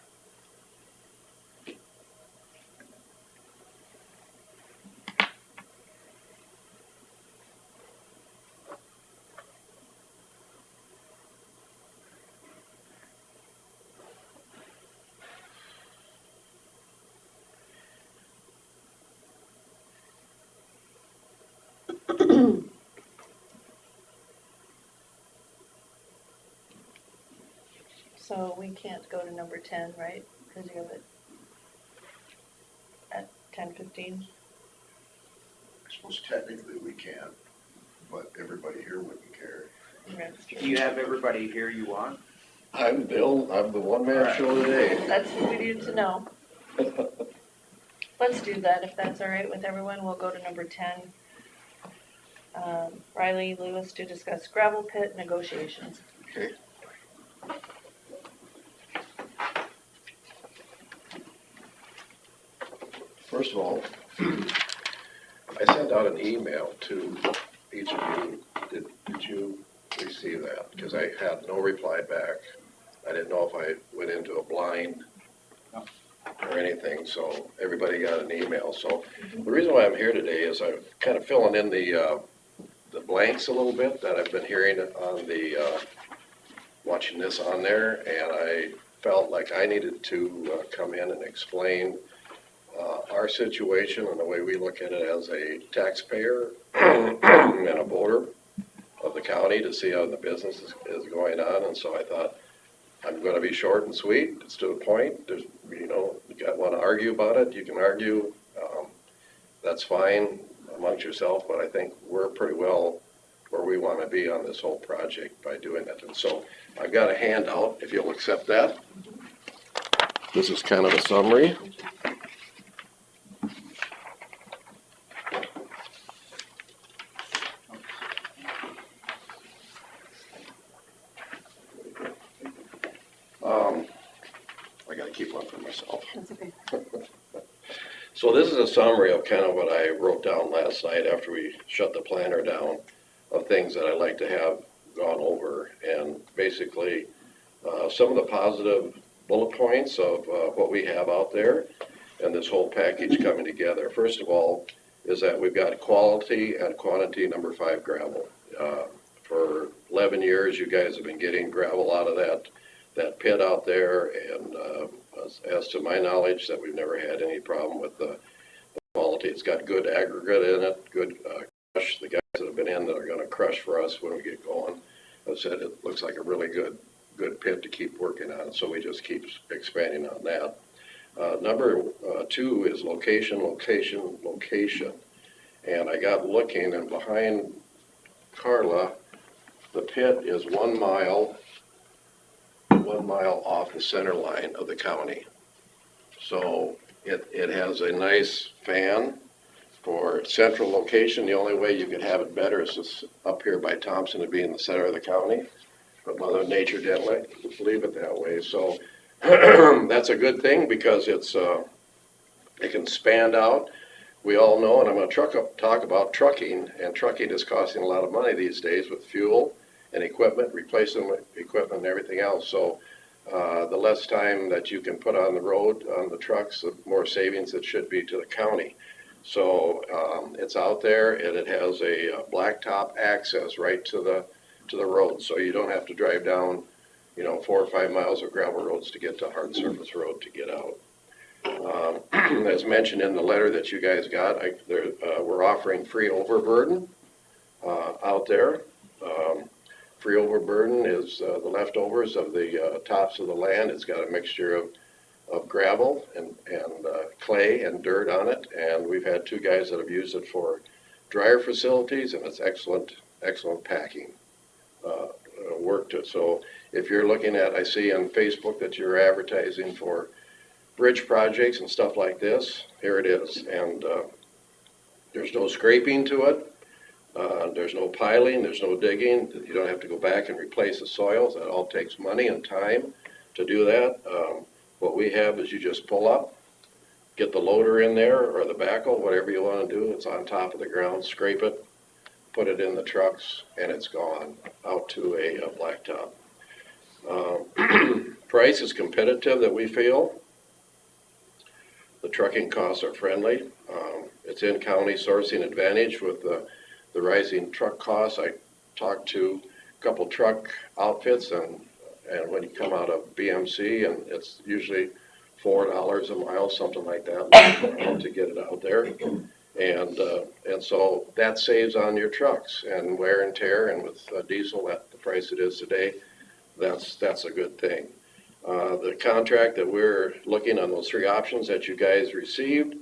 So we can't go to number 10, right? Because you have it at 10:15. I suppose technically we can, but everybody here wouldn't care. Do you have everybody here you want? I'm Bill, I'm the one-man show today. That's what we need to know. Let's do that, if that's all right with everyone. We'll go to number 10. Riley Lewis to discuss gravel pit negotiations. Okay. First of all, I sent out an email to each of you. Did you receive that? Because I had no reply back. I didn't know if I went into a blind or anything, so everybody got an email. So the reason why I'm here today is I'm kind of filling in the blanks a little bit that I've been hearing on the, watching this on there, and I felt like I needed to come in and explain our situation and the way we look at it as a taxpayer and a voter of the county to see how the business is going on. And so I thought I'm gonna be short and sweet, it's to the point, there's, you know, you wanna argue about it, you can argue, that's fine amongst yourself, but I think we're pretty well where we wanna be on this whole project by doing it. And so I've got a handout, if you'll accept that. This is kind of a summary. I gotta keep one for myself. That's okay. So this is a summary of kind of what I wrote down last night after we shut the planner down of things that I'd like to have gone over. And basically, some of the positive bullet points of what we have out there and this whole package coming together. First of all, is that we've got quality and quantity number 5 gravel. For 11 years, you guys have been getting gravel out of that pit out there, and as to my knowledge, that we've never had any problem with the quality. It's got good aggregate in it, good crush. The guys that have been in that are going to crush for us when we get going, I said it looks like a really good pit to keep working on, so we just keep expanding on that. Number 2 is location. And I got looking, and behind Carla, the pit is 1 mile off the center line of the county. So it has a nice fan for central location. The only way you could have it better is just up here by Thompson to be in the center of the county. But Mother Nature didn't leave it that way. So that's a good thing because it can span out. We all know, and I'm going to talk about trucking, and trucking is costing a lot of money these days with fuel and equipment, replacement equipment and everything else. So the less time that you can put on the road on the trucks, the more savings it should be to the county. So it's out there, and it has a blacktop access right to the road. So you don't have to drive down, 4 or 5 miles of gravel roads to get to hard surface road to get out. As mentioned in the letter that you guys got, we're offering free overburden out there. Free overburden is the leftovers of the tops of the land. It's got a mixture of gravel and clay and dirt on it, and we've had 2 guys that have used it for dryer facilities, and it's excellent packing work to it. So if you're looking at, I see on Facebook that you're advertising for bridge projects and stuff like this, here it is. And there's no scraping to it. There's no piling, there's no digging. You don't have to go back and replace the soils. That all takes money and time to do that. What we have is you just pull up, get the loader in there or the backhoe, whatever you want to do. It's on top of the ground, scrape it, put it in the trucks, and it's gone out to a blacktop. Price is competitive that we feel. The trucking costs are friendly. It's in county sourcing advantage with the rising truck costs. I talked to a couple truck outfits, and when you come out of BMC, and it's usually $4 a mile, something like that, to get it out there. And so that saves on your trucks and wear and tear, and with diesel at the price it is today, that's a good thing. The contract that we're looking on, those 3 options that you guys received,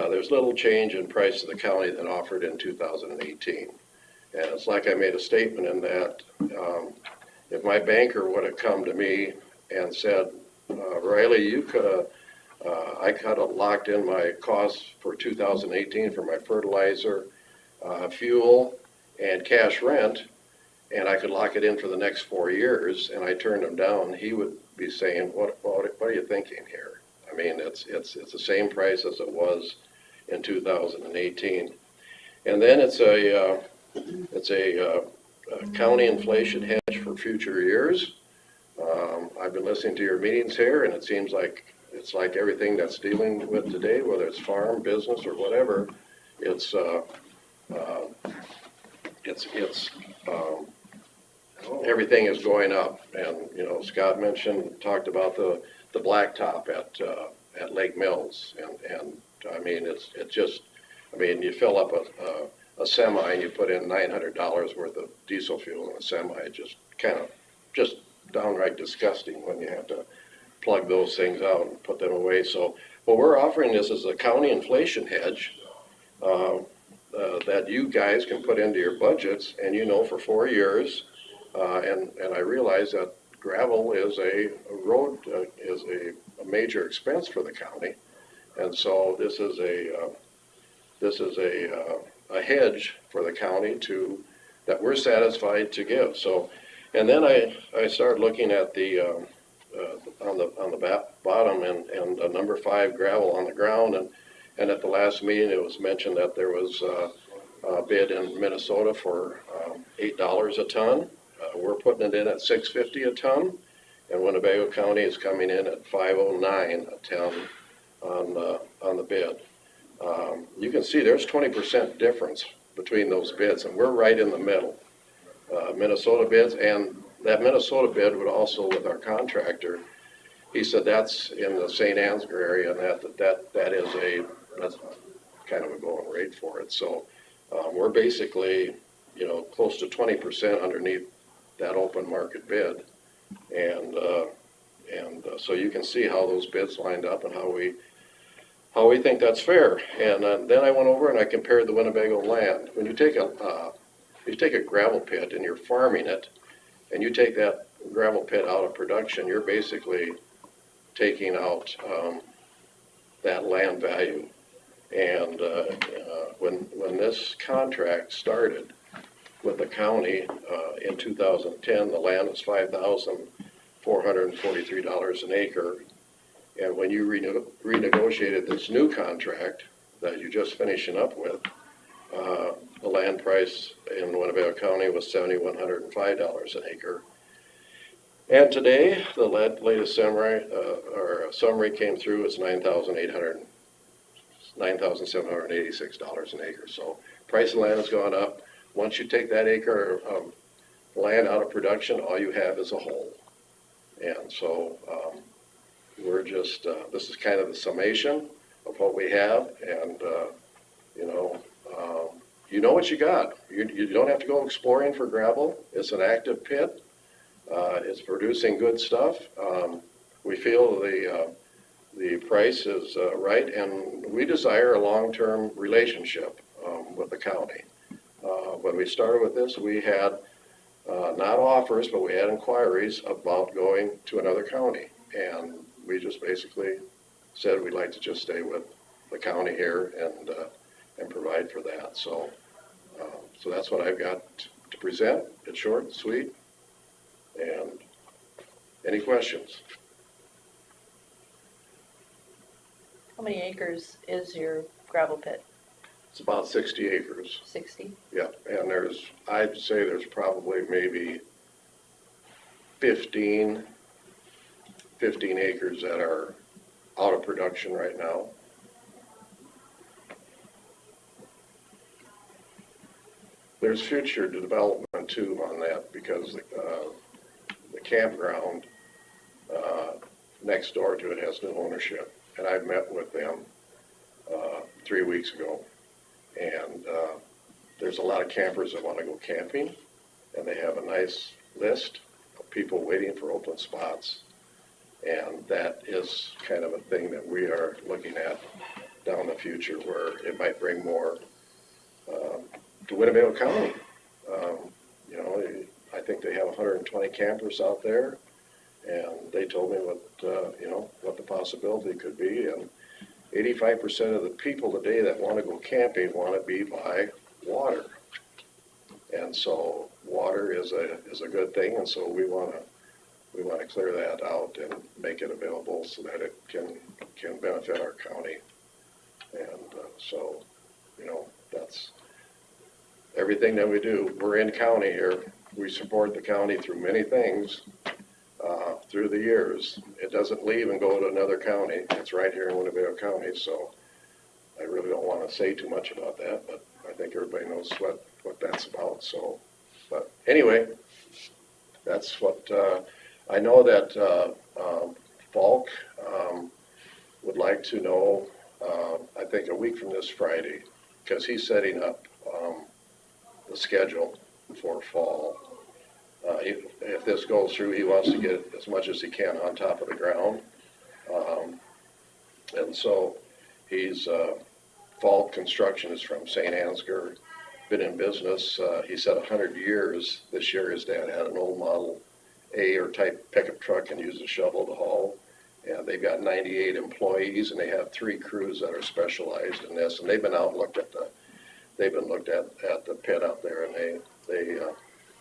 there's little change in price to the county than offered in 2018. And it's like I made a statement in that if my banker would have come to me and said, Riley, you could have, I could have locked in my costs for 2018 for my fertilizer, fuel, and cash rent, and I could lock it in for the next 4 years, and I turned him down, he would be saying, what are you thinking here? I mean, it's the same price as it was in 2018. And then it's a county inflation hedge for future years. I've been listening to your meetings here, and it seems like it's like everything that's dealing with today, whether it's farm, business, or whatever, everything is going up. And Scott talked about the blacktop at Lake Mills, and I mean you fill up a semi and you put in $900 worth of diesel fuel in a semi, it just downright disgusting when you have to plug those things out and put them away. So what we're offering this is a county inflation hedge that you guys can put into your budgets, and for 4 years. And I realize that gravel is a road, is a major expense for the county. And so this is a hedge for the county that we're satisfied to give. So, and then I started looking at the on the bottom and number 5 gravel on the ground, and at the last meeting it was mentioned that there was a bid in Minnesota for $8 a ton. We're putting it in at $6.50 a ton, and Winnebago County is coming in at $5.09 a ton on the bid. You can see there's 20% difference between those bids, and we're right in the middle. Minnesota bids, and that Minnesota bid would also, with our contractor, he said that's in the St. Ansgar area, and that's kind of a going rate for it. So we're basically, close to 20% underneath that open market bid, and so you can see how those bids lined up and how we think that's fair. And then I went over and I compared the Winnebago land. When you take a gravel pit and you're farming it, and you take that gravel pit out of production, you're basically taking out that land value. And when this contract started with the county in 2010, the land was $5,443 an acre. And when you renegotiated this new contract that you're just finishing up with, the land price in Winnebago County was $7,105 an acre. And today, the latest summary came through, it's $9,786 an acre. So price of land has gone up. Once you take that acre of land out of production, all you have is a hole. And so we're just, this is kind of the summation of what we have, and you know what you got. You don't have to go exploring for gravel. It's an active pit. It's producing good stuff. We feel the price is right, and we desire a long-term relationship with the county. When we started with this, we had not offers, but we had inquiries about going to another county, and we just basically said we'd like to just stay with the county here and provide for that. So that's what I've got to present. It's short and sweet. And any questions? How many acres is your gravel pit? It's about 60 acres. 60? Yeah, and I'd say there's probably maybe 15 acres that are out of production right now. There's future development too on that, because the campground next door to it has new ownership, and I met with them 3 weeks ago, and there's a lot of campers that want to go camping, and they have a nice list of people waiting for open spots, and that is kind of a thing that we are looking at down the future, where it might bring more to Winnebago County. I think they have 120 campers out there, and they told me what the possibility could be. And 85% of the people today that want to go camping want to be by water, and so water is a good thing. And so we want to clear that out and make it available so that it can benefit our county. And so that's everything that we do. We're in county here. We support the county through many things through the years. It doesn't leave and go to another county. It's right here in Winnebago County. So I really don't want to say too much about that, but I think everybody knows what that's about. So, but anyway, that's what I know that Falk would like to know, I think a week from this Friday, because he's setting up the schedule for fall. If this goes through, he wants to get as much as he can on top of the ground. And so he's, Falk Construction is from St. Ansgar, been in business, he said 100 years. This year his dad had an old Model A or type pickup truck and used a shovel to haul. And they've got 98 employees and they have 3 crews that are specialized in this. And they've been out and looked at the pit out there, and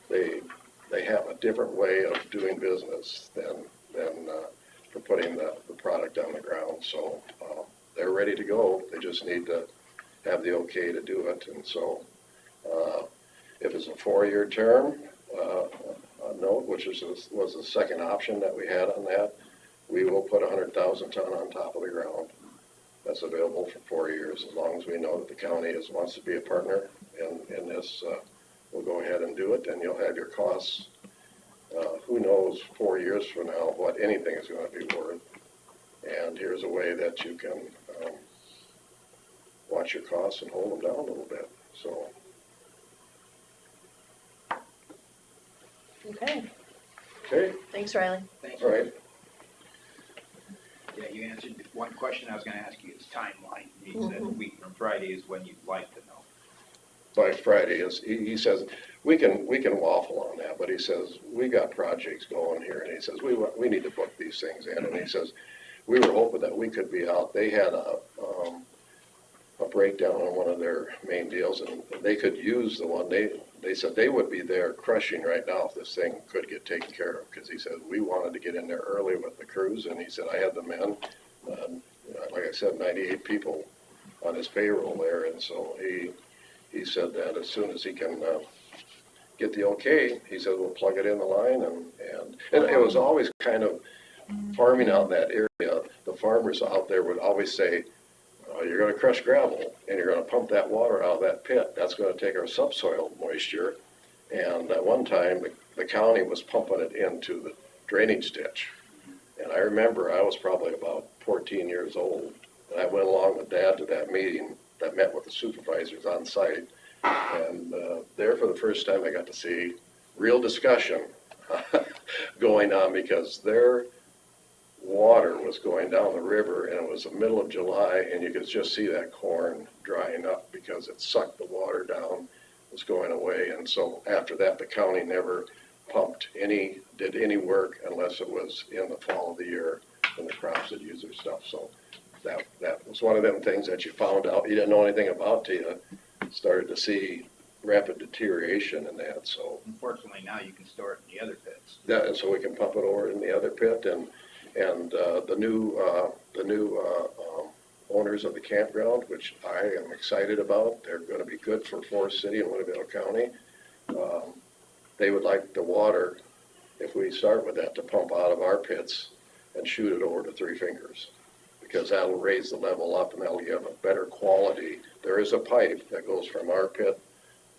they have a different way of doing business than for putting the product on the ground. So they're ready to go. They just need to have the okay to do it. And so if it's a 4-year term, a note, which was the second option that we had on that, we will put 100,000 ton on top of the ground. That's available for 4 years. As long as we know that the county wants to be a partner in this, we'll go ahead and do it, and you'll have your costs. Who knows 4 years from now what anything is going to be worth. And here's a way that you can watch your costs and hold them down a little bit. So. Okay, Okay, thanks, Riley. Thank all you. right. Yeah, you answered one question I was gonna ask you, is timeline. You said a week from Friday is when you'd like to know. By Friday he says we can waffle on that, but he says we got projects going here, and he says we need to book these things in, and he says we were hoping that we could be out. They had a breakdown on one of their main deals, and they could use the one. They said they would be there crushing right now if this thing could get taken care of, because he said we wanted to get in there early with the crews, and he said I had the men, like I said, 98 people on his payroll there, and so he said that as soon as he can get the okay, he said we'll plug it in the line, and it was always kind of farming out in that area. The farmers out there would always say, you're going to crush gravel and you're going to pump that water out of that pit. That's going to take our subsoil moisture. And at one time, the county was pumping it into the drainage ditch. And I remember I was probably about 14 years old. And I went along with Dad to that meeting that met with the supervisors on site. And there for the first time I got to see real discussion going on, because their water was going down the river, and it was the middle of July, and you could just see that corn drying up because it sucked the water down, was going away. And so after that, the county never did any work unless it was in the fall of the year when the crops had used their stuff. So that was one of them things that you found out you didn't know anything about till you started to see rapid deterioration in that. So Unfortunately, now you can store it in the other pits. that, and so we can pump it over in the other pit, and the new owners of the campground, which I am excited about. They're going to be good for Forest City and Winnebago County. They would like the water, if we start with that, to pump out of our pits and shoot it over to Three Fingers, because that'll raise the level up and that'll give a better quality. There is a pipe that goes from our pit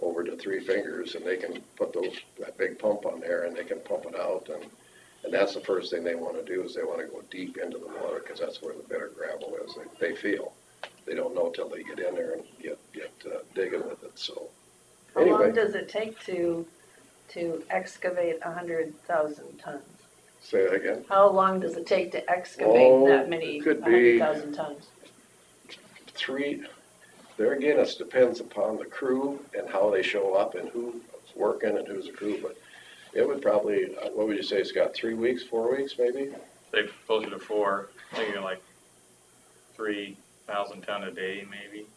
over to Three Fingers, and they can put that big pump on there and they can pump it out, and that's the first thing they want to do, is they want to go deep into the water, because that's where the better gravel is. They feel. They don't know till they get in there and get digging with it. So How long anyway, does it take to excavate 100,000 tons? say that again. How long does it take to excavate that many, it could be 100,000 tons? There again, it depends upon the crew and how they show up and who's working and who's a crew, but it would probably, what would you say, it's got 3 weeks, 4 weeks maybe? They closer to 4, thinking like 3,000 ton a day maybe.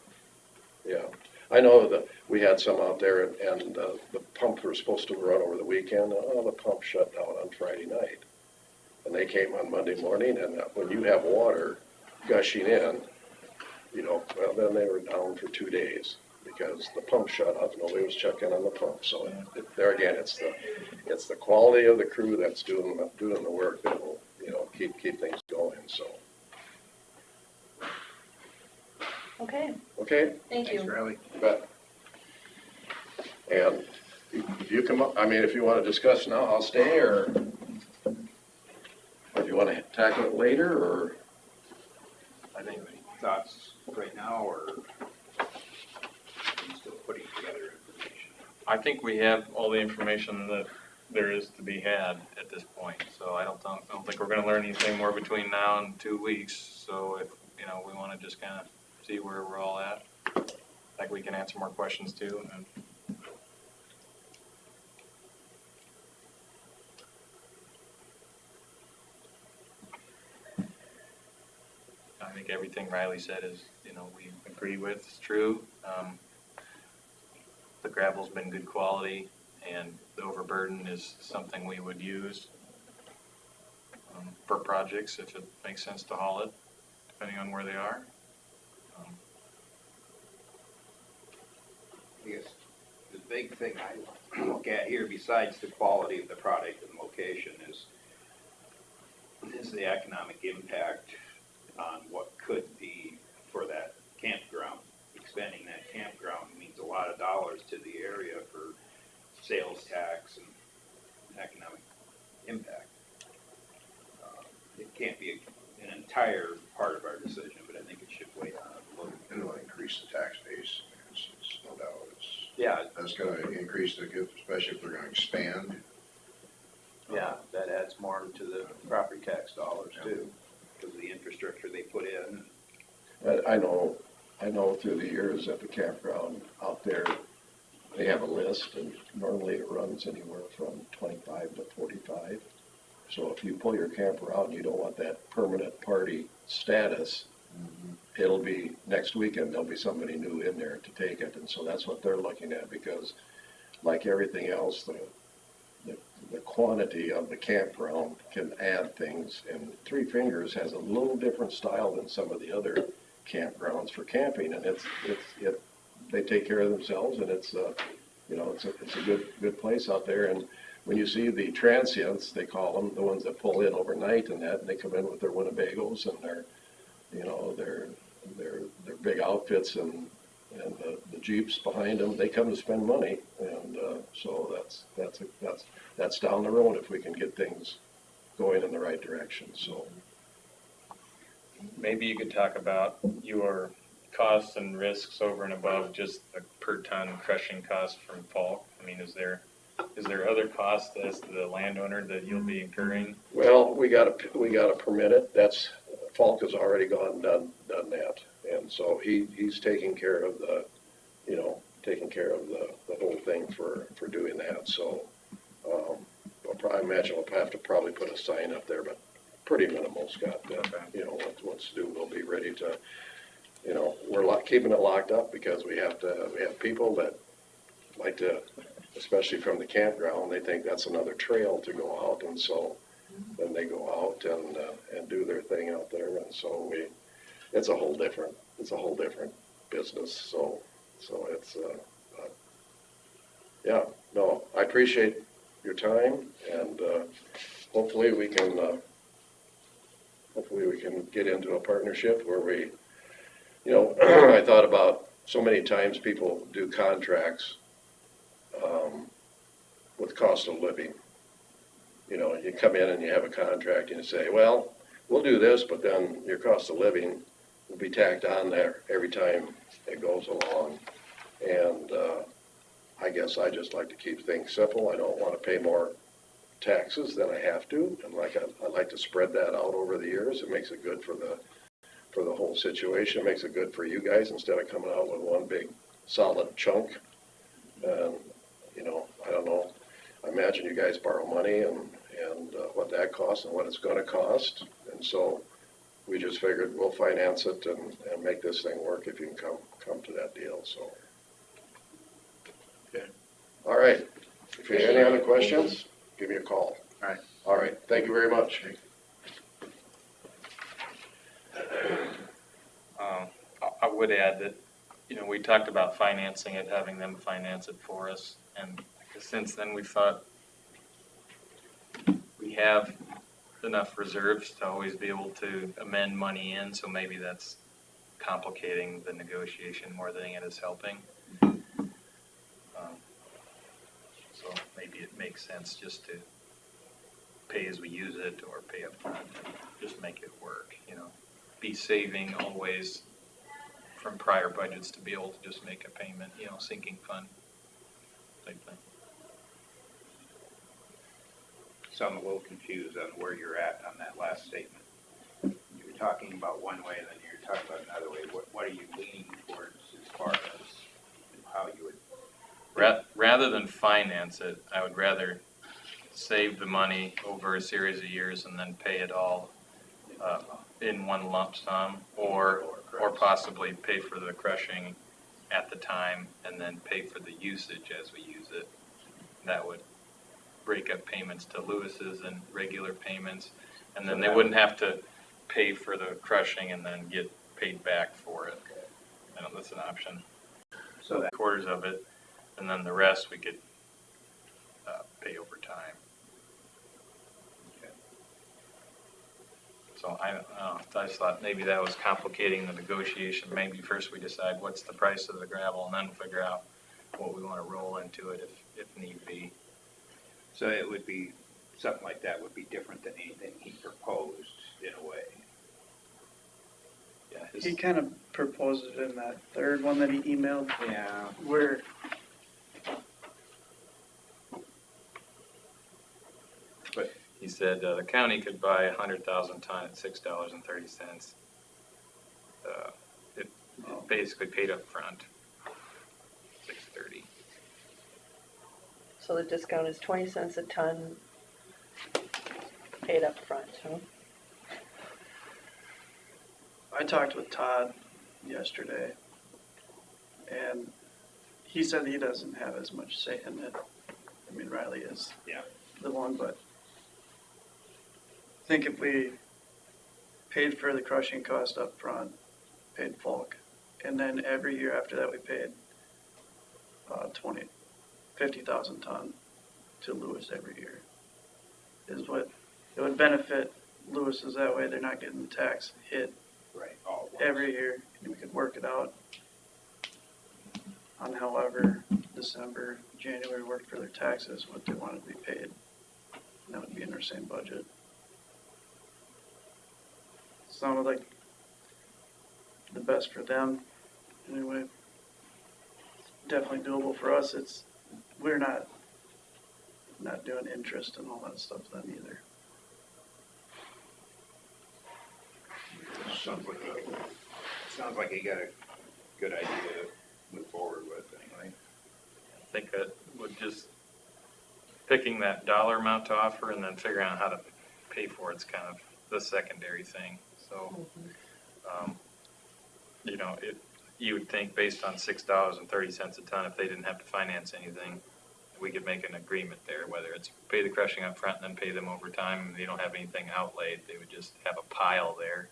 Yeah, I know that we had some out there, and the pumps were supposed to run over the weekend. The pump shut down on Friday night. And they came on Monday morning, and when you have water gushing in, well, then they were down for 2 days because the pump shut off. Nobody was checking on the pump. So there again, it's the quality of the crew that's doing the work that will, keep things going. So. Okay, Okay. thank Thanks, you. Riley. You bet. And if you come up, if you want to discuss now, I'll stay, or if you want to tackle it later, or I think any thoughts right now, or are you still putting together information? I think we have all the information that there is to be had at this point. So I don't think we're gonna learn anything more between now and 2 weeks. So if, you know, we wanna just kinda see where we're all at, like we can answer more questions too. And I think everything Riley said is, you know, we agree with, it's true. The gravel's been good quality, and the overburden is something we would use for projects if it makes sense to haul it, depending on where they are. I guess the big thing I look at here, besides the quality of the product and location, is the economic impact on what could be for that campground. Expanding that campground means a lot of dollars to the area for sales tax and economic impact. It can't be an entire part of our decision, but I think it should weigh on it a little. It'll increase the tax base, it's no doubt, Yeah, that's gonna increase especially if they're gonna expand. yeah, that adds more to the property tax dollars too, because of the infrastructure they put in. I know through the years at the campground out there, they have a list, and normally it runs anywhere from 25 to 45. So if you pull your camper out and you don't want that permanent party status, it'll be, next weekend, there'll be somebody new in there to take it. And so that's what they're looking at, because like everything else, the quantity of the campground can add things. And Three Fingers has a little different style than some of the other campgrounds for camping, and they take care of themselves, and it's a good place out there. And when you see the transients, they call them, the ones that pull in overnight and they come in with their Winnebagos and their big outfits and the Jeeps behind them, they come to spend money. And so that's down the road if we can get things going in the right direction. So maybe you could talk about your costs and risks over and above just the per ton crushing cost from Falk. I mean, is there other costs as the landowner that you'll be incurring? well, we got to permit it. That's Falk has already gone and done that, and so he's taking care of the whole thing for doing that. So I imagine we'll have to probably put a sign up there, but pretty minimal, Scott. What's due, we'll be ready to. We're keeping it locked up because we have people that like to, especially from the campground, they think that's another trail to go out, and so then they go out and do their thing out there, and so it's a whole different business. So it's I appreciate your time, and hopefully we can get into a partnership where we, I thought about so many times people do contracts with cost of living. You come in and you have a contract and you say, well, we'll do this, but then your cost of living will be tacked on there every time it goes along. And I guess I just like to keep things simple. I don't want to pay more taxes than I have to, and I like to spread that out over the years. It makes it good for the whole situation. It makes it good for you guys instead of coming out with one big solid chunk. And I don't know. I imagine you guys borrow money and what that costs and what it's going to cost, and so we just figured we'll finance it and make this thing work if you can come to that deal. So, okay, all right. If you have any other questions, give me a call. All right. Thank you very much. I would add that, we talked about financing it, having them finance it for us, and since then we've thought we have enough reserves to always be able to amend money in, so maybe that's complicating the negotiation more than it is helping. So maybe it makes sense just to pay as we use it or pay up front and just make it work, be saving always from prior budgets to be able to just make a payment, sinking fund type thing. So I'm a little confused on where you're at on that last statement. You were talking about one way, and then you're talking about another way. What are you leaning towards as far as how you would? Rather than finance it, I would rather save the money over a series of years and then pay it all in one lump sum, or possibly pay for the crushing at the time and then pay for the usage as we use it. That would break up payments to Lewis's and regular payments, and then they wouldn't have to pay for the crushing and then get paid back for it. I know that's an option. So that, Quarters of it, and then the rest we could pay over time. So I don't know, I just thought maybe that was complicating the negotiation. Maybe first we decide what's the price of the gravel and then figure out what we want to roll into it if need be. so it would be, something like that would be different than anything he proposed in a way. Yeah, He kind of proposed it in that third one that he emailed, Yeah. where he said the county could buy 100,000 ton at $6.30. It basically paid up front, $6.30. So the discount is 20 cents a ton paid up front, huh? I talked with Todd yesterday, and he said he doesn't have as much say in it. I mean, Riley is Yeah. the one, but I think if we paid for the crushing cost up front, paid bulk, and then every year after that we paid 50,000 ton to Lewis every year, is what it would benefit Lewis's. That way they're not getting the tax hit Right, all at once. every year, and we could work it out on however December, January worked for their taxes, what they wanted to be paid. And that would be in their same budget. Sounded like the best for them, anyway. Definitely doable for us. We're not doing interest and all that stuff then either. Sounds like you got a good idea to move forward with anyway. I think that would just picking that dollar amount to offer and then figuring out how to pay for it's kind of the secondary thing. So, you know, you would think based on $6.30 a ton, if they didn't have to finance anything, we could make an agreement there, whether it's pay the crushing up front and then pay them over time, and they don't have anything outlaid. They would just have a pile there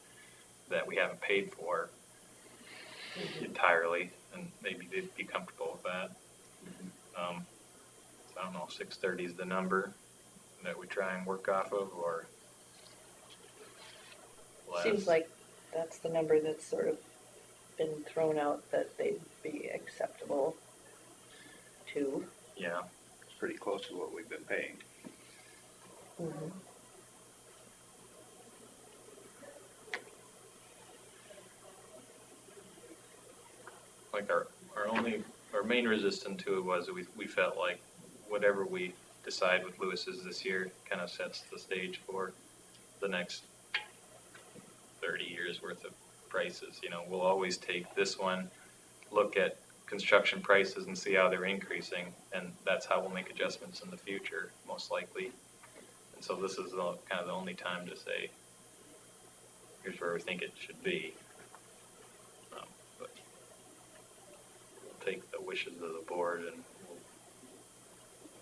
that we haven't paid for entirely, and maybe they'd be comfortable with that. So I don't know, 630 is the number that we try and work off of, or less. Seems like that's the number that's sort of been thrown out that they'd be acceptable to. Yeah, It's pretty close to what we've been paying. Mhm. like our main resistance to it was that we felt like whatever we decide with Lewis's this year kind of sets the stage for the next 30 years worth of prices. You know, we'll always take this one, look at construction prices and see how they're increasing, and that's how we'll make adjustments in the future, most likely. And so this is kind of the only time to say, here's where we think it should be. But we'll take the wishes of the board and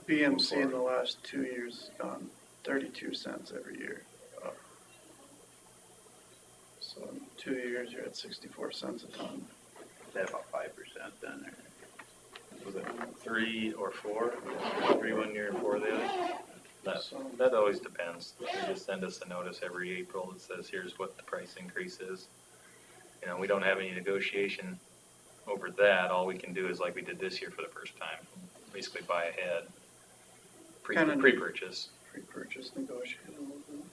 BMC in the last 2 years has gone 32 cents every year up. So in 2 years, you're at 64 cents a ton. Is that about 5% then, or? was it 3 or 4? 3 1 year and 4 the other? So- That always depends. They just send us a notice every April that says, here's what the price increase is. You know, we don't have any negotiation over that. All we can do is like we did this year for the first time, basically buy ahead, Kinda- pre-purchase. Pre-purchase negotiated a little bit.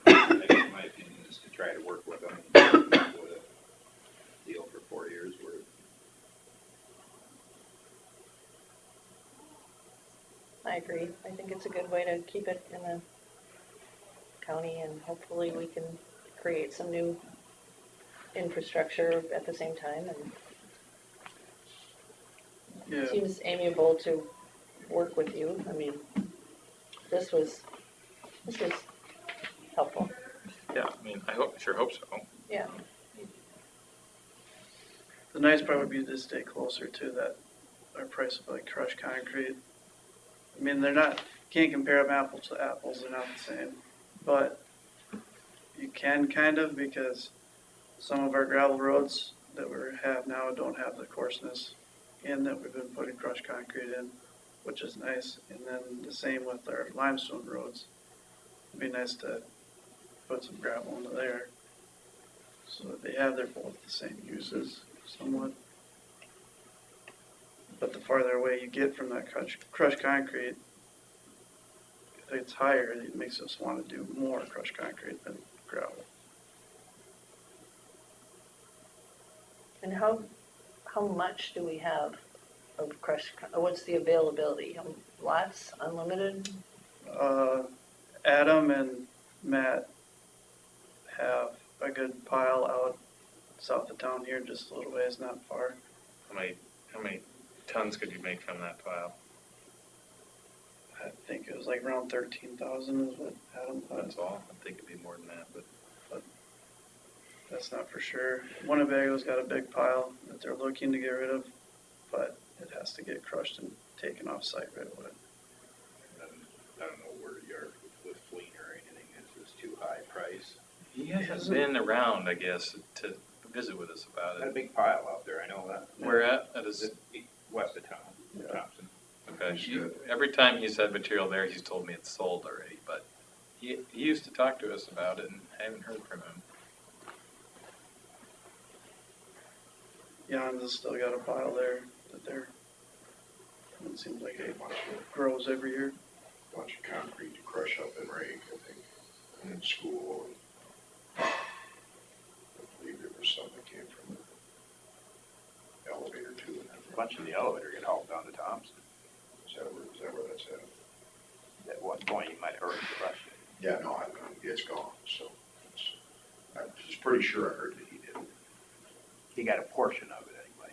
I guess my opinion is to try to work with them and come up with a deal for 4 years worth. I agree. I think it's a good way to keep it in the county, and hopefully we can create some new infrastructure at the same time, and Yeah, seems amiable to work with you. I mean, this was helpful. Yeah, I mean, sure hope so. Yeah. the nice part would be to stay closer to that, our price of like crushed concrete. I mean, they're not, can't compare them apples to apples, they're not the same, but you can kind of, because some of our gravel roads that we have now don't have the coarseness in that we've been putting crushed concrete in, which is nice. And then the same with our limestone roads. It'd be nice to put some gravel into there, so that they have, they're both the same uses somewhat. But the farther away you get from that crushed concrete, if it's higher, it makes us want to do more crushed concrete than gravel. And how much do we have of crushed, what's the availability? Lots, unlimited? Adam and Matt have a good pile out south of town here, just a little ways, not far. How many tons could you make from that pile? I think it was like around 13,000 is what Adam thought. That's all. I think it'd be more than that, but That's not for sure. Winnebago's got a big pile that they're looking to get rid of, but it has to get crushed and taken off site right away. I don't know where you are with Fleet or anything, it's just too high price. he hasn't been around, I guess, to visit with us about Got a it. big pile out there, I know that. Where at? That is, West of town, Yeah. Thompson. okay. Every time he's had material there, he's told me it's sold already, but he used to talk to us about it, and I haven't heard from him. Jans has still got a pile there that they're, it seems like it grows every year. Bunch of concrete to crush up in rake, I think, and in school. And I believe there was some that came from the elevator too. A bunch of the elevator get hauled down to Thompson. Is that where that's at? At one point, you might have heard the rush. Yeah, no, it's gone, so I'm just pretty sure I heard that he did. He got a portion of it anyway.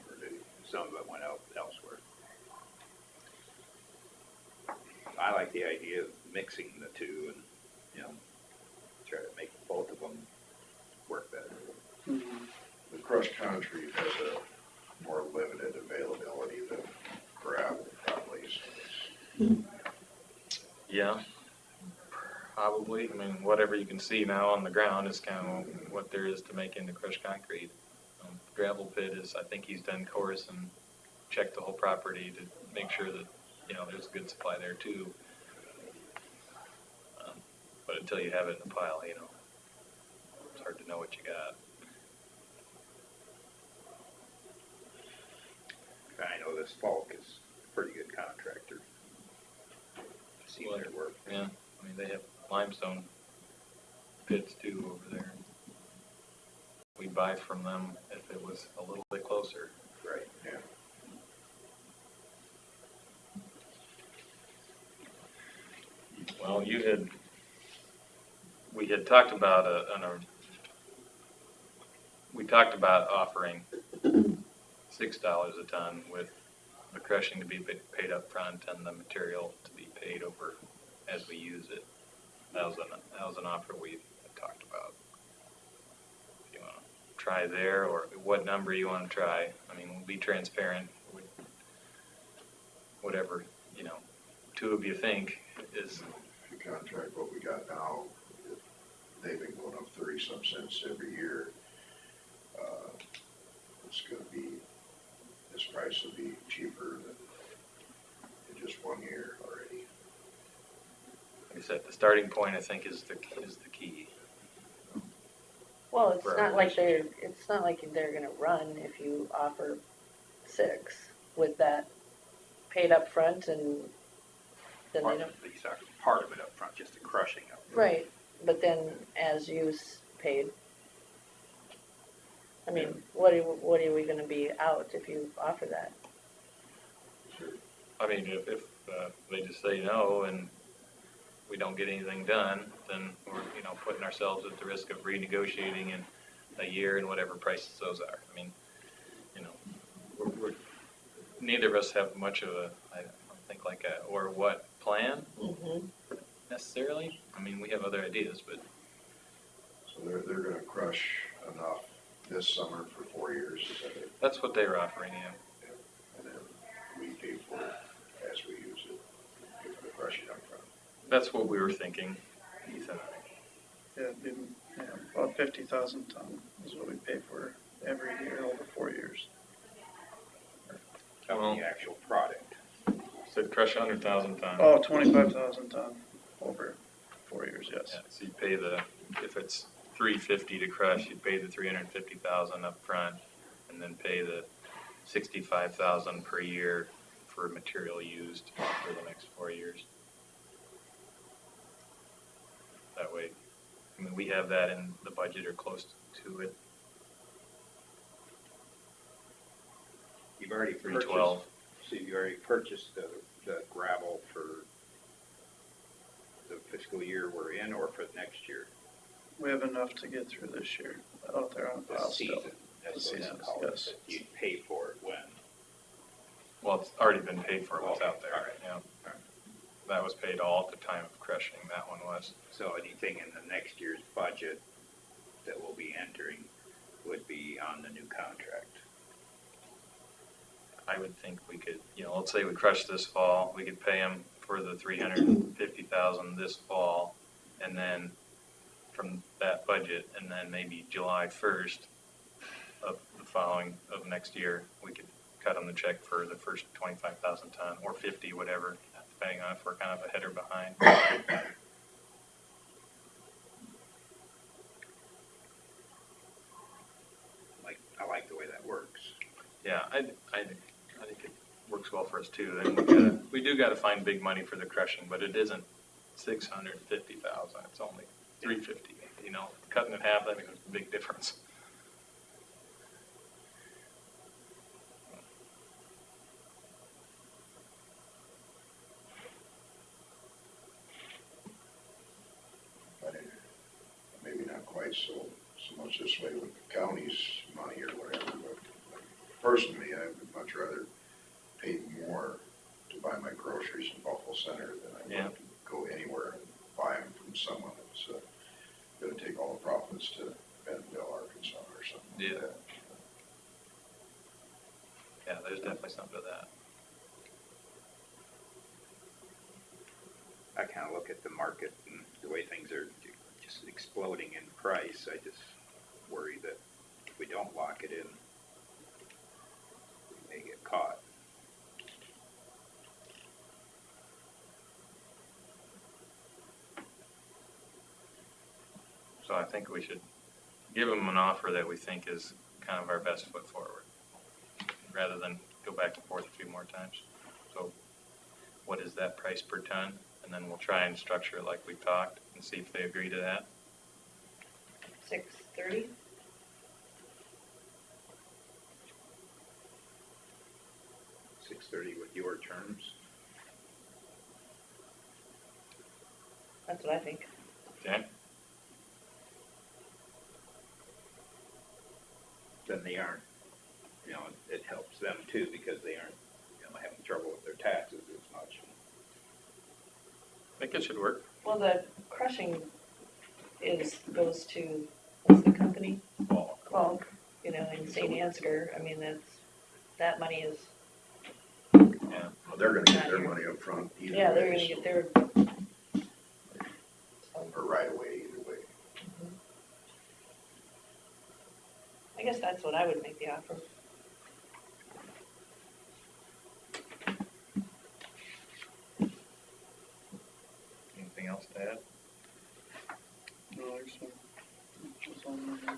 Some of it went out elsewhere. I like the idea of mixing the two and, try to make both of them work better. The crushed concrete has a more limited availability than gravel probably, so it's, Yeah, probably. I mean, whatever you can see now on the ground is kind of what there is to make into crushed concrete. Gravel pit is, I think he's done course and checked the whole property to make sure that, there's a good supply there too. But until you have it in the pile, it's hard to know what you got. I know this Falk is a pretty good contractor. Seen their work. Yeah, I mean, they have limestone pits too over there. We'd buy from them if it was a little bit closer. Right. yeah. Well, we had talked about we talked about offering $6 a ton with the crushing to be paid up front and the material to be paid over as we use it. That was an offer we had talked about. If you want to try there, or what number you want to try. I mean, we'll be transparent. Whatever, two of you think is. If you contract what we got now, they've been going up 30-some cents every year. It's gonna be, this price will be cheaper than in just 1 year already. Like I said, the starting point, I think, is the key. Well, it's For not our like they're gonna run if you offer 6 with that paid up front, and then they don't. He's talking part of it up front, just the crushing of it. Right, but then as use paid. I mean, what are we gonna be out if you offer that? I mean, if they just say no and we don't get anything done, then we're, putting ourselves at the risk of renegotiating in a year and whatever prices those are. I mean, we're neither of us have much of a, I don't think like a, or what plan necessarily. I mean, we have other ideas, but So they're gonna crush enough this summer for 4 years, is that it? that's what they were offering, yeah. And then we pay for it as we use it, pay for the crushing up front. That's what we were thinking, Ethan. Yeah, it'd be, about 50,000 ton is what we pay for every year over 4 years. Well, The actual product. said crush 100,000 ton. Oh, 25,000 ton over 4 years, yes. Yeah, so you pay if it's 350 to crush, you pay the 350,000 up front, and then pay the 65,000 per year for material used for the next 4 years. That way, I mean, we have that in the budget or close to it. You've already purchased, 312. so you already purchased the gravel for the fiscal year we're in or for next year? We have enough to get through this year out there on the This pile still. season, that's The what season, it's called. yes. But you pay for it when? Well, it's already been paid for what's out there. All right. Yeah. All right. That was paid all at the time of crushing, that one was. So anything in the next year's budget that we'll be entering would be on the new contract? I would think we could, let's say we crush this fall, we could pay them for the 350,000 this fall, and then from that budget, and then maybe July 1st of the following, of next year, we could cut them the check for the first 25,000 ton, or 50, whatever, depending on if we're kind of ahead or behind. I like the way that works. Yeah, I think it works well for us too. Then we do gotta find big money for the crushing, but it isn't 650,000, it's only 350. Cutting it in half, that makes a big difference. But maybe not quite so much this way with the county's money or whatever, but personally, I would much rather pay more to buy my groceries in Buffalo Center than I would to go anywhere and buy them from someone that's gonna take all the profits to Bentonville, Arkansas or something like Yeah. that. Yeah, there's definitely something to that. I kind of look at the market and the way things are just exploding in price. I just worry that if we don't lock it in, we may get caught. So I think we should give them an offer that we think is kind of our best foot forward, rather than go back and forth a few more times. So what is that price per ton? And then we'll try and structure it like we talked and see if they agree to that. 630? $630 with your terms. That's what I think. Okay? Then they aren't, it helps them too because they aren't, having trouble with their taxes as much. I think it should work. Well, the crushing goes to, what's the company? Bulk, in St. Ansgar. I mean, that money is, Yeah. Well, they're gonna get their money up front either way. yeah, they're gonna so- get their, Or right away, either way. I guess that's what I would make the offer. Anything else to add? No, there's some, just on there.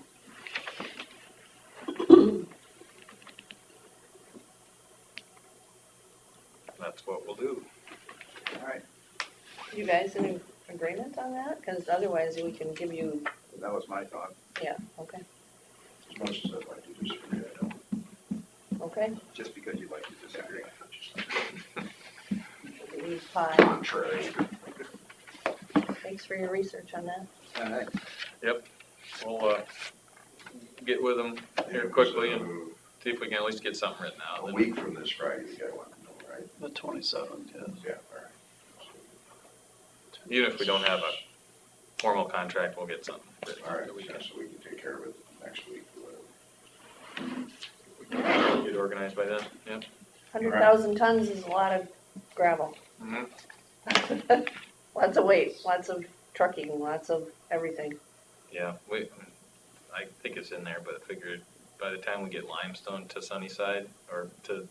That's what we'll do. All right. You guys in agreement on that? Because otherwise we can give you, That was my thought. yeah, okay, As much as I'd like to disagree, I don't. okay. Just because you'd like to disagree. leave pie. Contrary. Thanks for your research on that. All right. We'll, get with them here quickly and see if we can at least get something written out. A week from this Friday, you gotta want to know, right? The 27th, yes. Yeah, all right. Even if we don't have a formal contract, we'll get something written All out right, that we can so we can take care of it next week or whatever. get organized by then, yeah. 100,000 tons is a lot of gravel. Mhm. Lots of weight, lots of trucking, lots of everything. Yeah, I think it's in there, but I figured by the time we get limestone to Sunnyside or to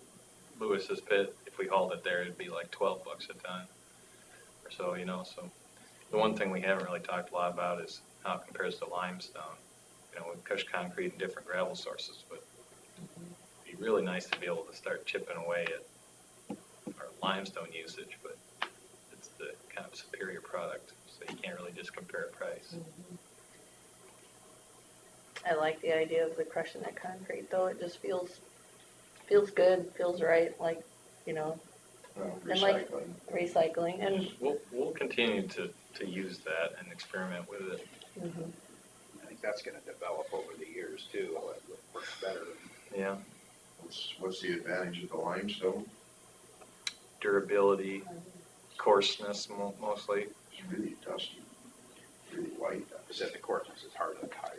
Lewis's pit, if we hauled it there, it'd be like $12 a ton or so, you know, so. The one thing we haven't really talked a lot about is how it compares to limestone. You know, we crush concrete and different gravel sources, but it'd be really nice to be able to start chipping away at our limestone usage, but it's the kind of superior product, so you can't really just compare a price. I like the idea of the crushing that concrete though. It just feels good, feels right, like, you know, And like- Recycling. recycling and We'll continue to use that and experiment with it. mhm. I think that's gonna develop over the years too. It works better. Yeah, What's the advantage of the limestone? durability, coarseness mostly. It's really dusty, really white. Except the coarseness is hard on tires.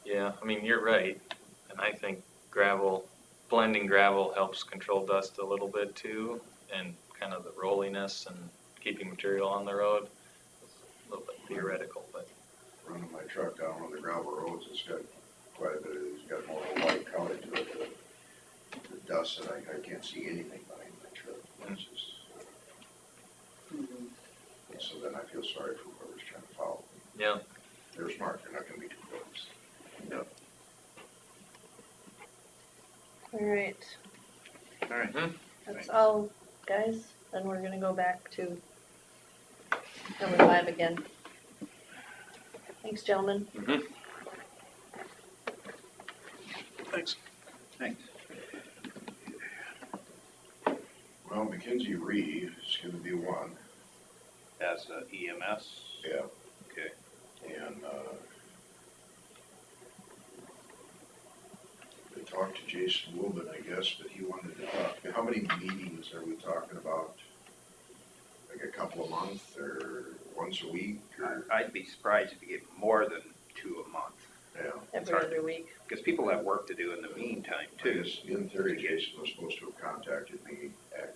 Yeah, I mean, you're right. And I think blending gravel helps control dust a little bit too, and kind of the rolliness and keeping material on the road. It's a little bit theoretical, but Running my truck down on the gravel roads, it's got quite a bit, it's got more of a white color to it. The dust, and I can't see anything behind my truck. It's just, Mhm. and so then I feel sorry for whoever's trying to follow. yeah. They're smart, they're not gonna be too close. All right, All right. that's all, guys. Then we're gonna go back to number 5 again. Thanks, gentlemen. Thanks. Thanks. Well, Mackenzie Reed is gonna be one, As a EMS. yeah, Okay. and, I talked to Jason Woolman, I guess, but he wanted to talk, how many meetings are we talking about? Like a couple a month, or once a week, or, I'd be surprised if you get more than 2 a month. yeah. Every hard. other week. Because people have work to do in the meantime too. Because in theory, Jason was supposed to have contacted me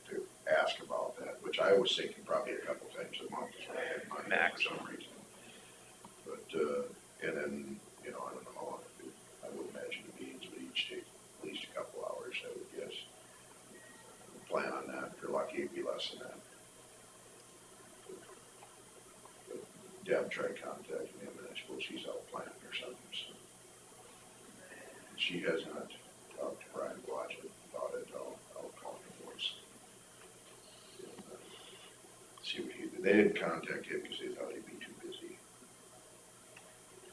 to ask about that, which I was thinking probably a couple times a month is what I had in mind Max. for some reason. But, and then, you know, I don't know how long it would, I would imagine the meetings would each take at least a couple hours, I would guess. Plan on that, if you're lucky, it'd be less than that. But Deb tried contacting him, and I suppose he's out planning or something, so. She has not talked to Brian Blodgett about it, I'll call him voice. See what he, they didn't contact him because they thought he'd be too busy.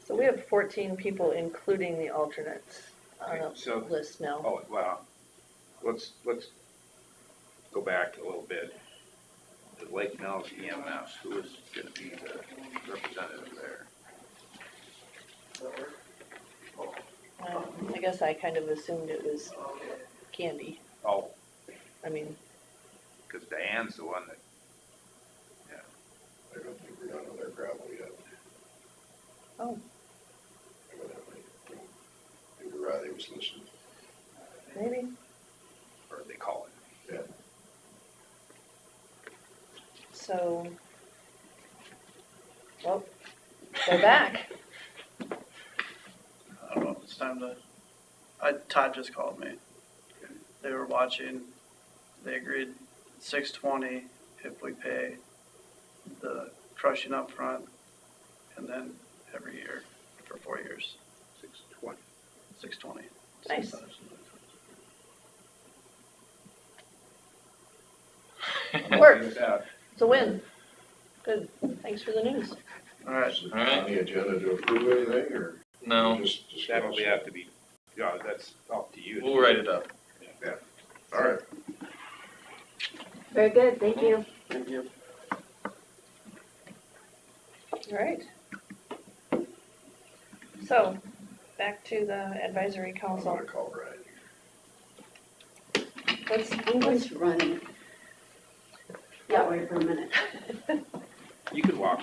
So we have 14 people, including the alternates, on Okay, so- the list now. Oh, well, let's go back a little bit. The Lake Mills EMS, who is gonna be the representative there? I guess I kind of assumed it was Candy. Oh, I mean, because Diane's the one that, I don't think we're done with our gravel yet. Oh. Evidently, maybe Riley was listening. maybe. or they call it. Yeah. So, well, they're back. I don't know if it's time to, Todd just called me. They were watching, they agreed 620 if we pay the crushing up front, and then every year for 4 years, 620. 620. Nice. Works. It's a win. Good. Thanks for the news. All right. Is it All right. on the agenda to approve anything, or No, just discuss? That'll be, have to be, yeah, that's up to you. we'll write it up. All right. Very good, thank you. Thank you. All right. So, back to the advisory I'm council. gonna call Brad. I'm going to run that way for a minute. You could walk.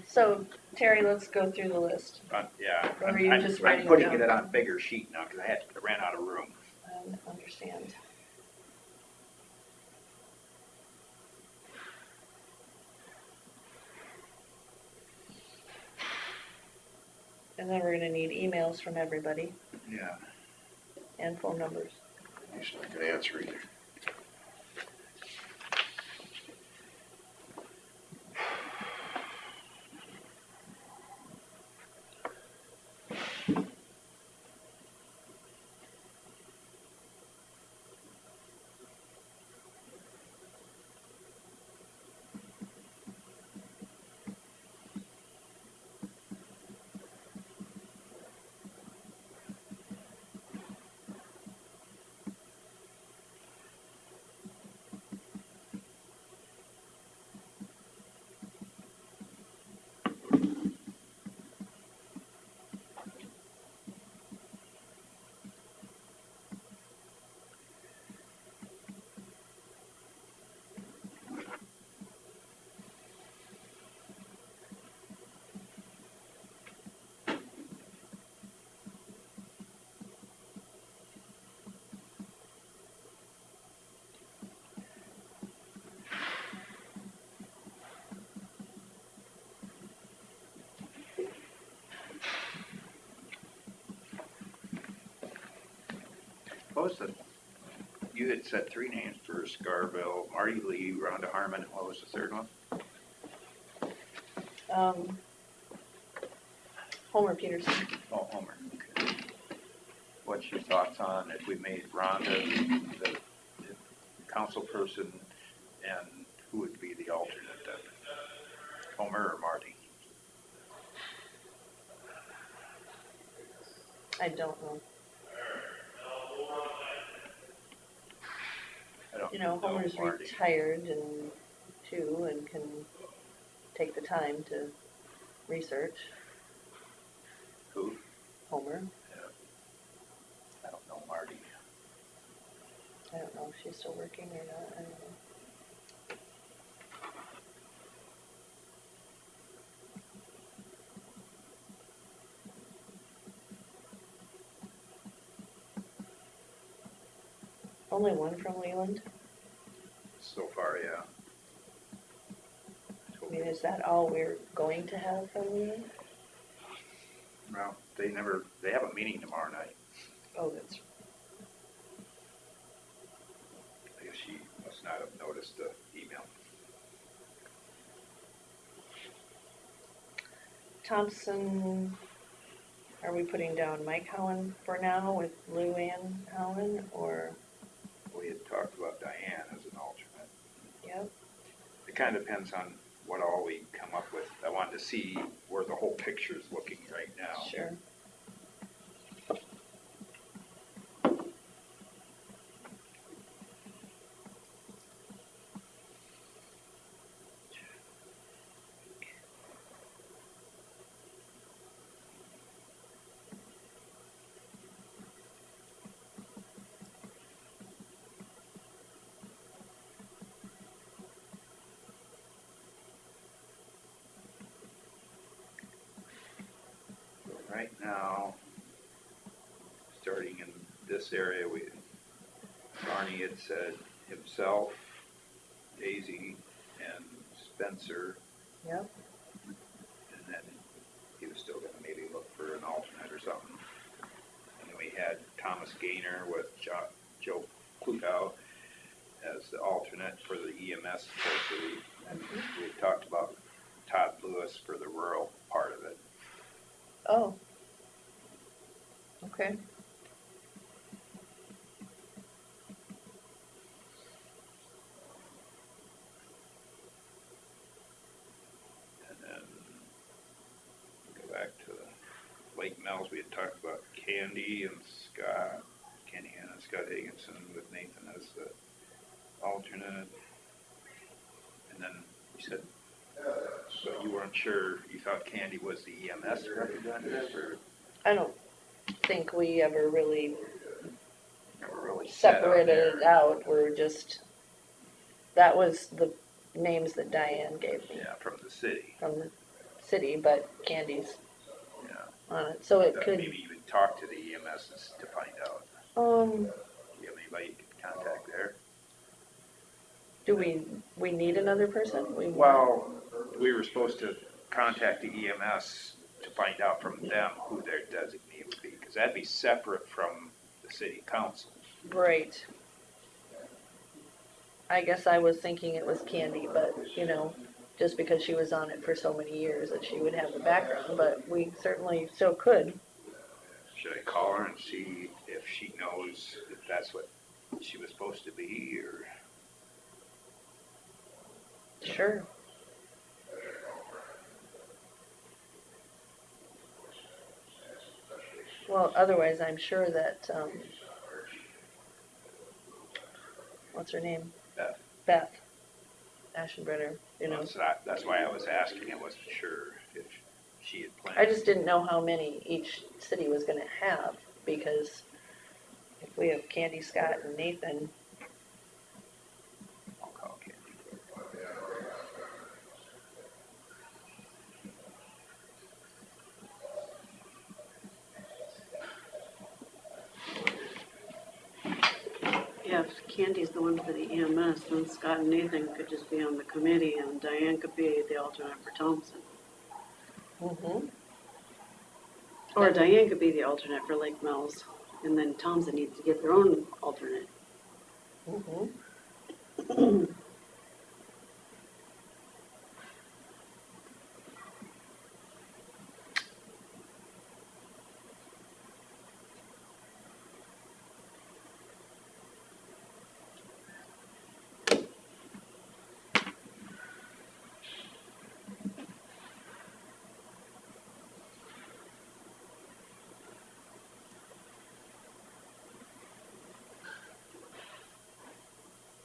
So, Terry, let's go through the list. Yeah. Or are you just I'm writing it putting down? it on a bigger sheet now because I ran out of room. I understand. And then we're gonna need emails from everybody Yeah. and phone numbers. He's not gonna answer either. What was you had said 3 names for Scarville, Marty Lee, Rhonda Harmon, and what was the third one? Homer Peterson. Oh, Homer. Okay. What's your thoughts on if we made Rhonda the council person, and who would be the alternate then? Homer or Marty? I don't know. I don't You know, Homer's Marty. retired and can take the time to research. Who? Homer. I don't know Marty. I don't know if she's still working or not. I don't know. Only one from Leland? So far, yeah. I mean, is that all we're going to have from Leland? Well, they have a meeting tomorrow night. Oh, that's, I guess she must not have noticed the email. Thompson, are we putting down Mike Howen for now with Lou Ann Howen, or, We had talked about Diane as an alternate. yep, It kind of depends on what all we come up with. I wanted to see where the whole picture is looking right now. sure. Right now, starting in this area, Barney had said himself, Daisy, and Spencer, Yep, and then he was still gonna maybe look for an alternate or something. And then we had Thomas Gaynor with Joe Klukow as the alternate for the EMS portion. And we had talked about Todd Lewis for the rural part of it. oh. Okay. And then go back to Lake Mills, we had talked about Candy and Scott Higginson with Nathan as the alternate. And then you said, so you weren't sure, you thought Candy was the EMS representative, or I don't think we ever really never really said on separated there? it out. We're just, that was the names that Diane gave me Yeah, from the city, from the city, but Candy's yeah. on it, so it could, Maybe even talk to the EMSs to find out. Do you have anybody you can contact there? do we need another person? Well, we were supposed to contact the EMS to find out from them who their designee would be, because that'd be separate from the city council. Right. I guess I was thinking it was Candy, but, you know, just because she was on it for so many years that she would have the background, but we certainly still could. Should I call her and see if she knows if that's what she was supposed to be, or? Sure. Well, otherwise, I'm sure that, what's her name? Beth. Beth Aschenbrenner, you know. So that's why I was asking. I wasn't sure if she had planned. I just didn't know how many each city was gonna have, because if we have Candy, Scott, and Nathan, I'll call Candy. Yeah, if Candy's the one for the EMS, then Scott and Nathan could just be on the committee and Diane could be the alternate for Thompson. Or Diane could be the alternate for Lake Mills, and then Thompson needs to get their own alternate.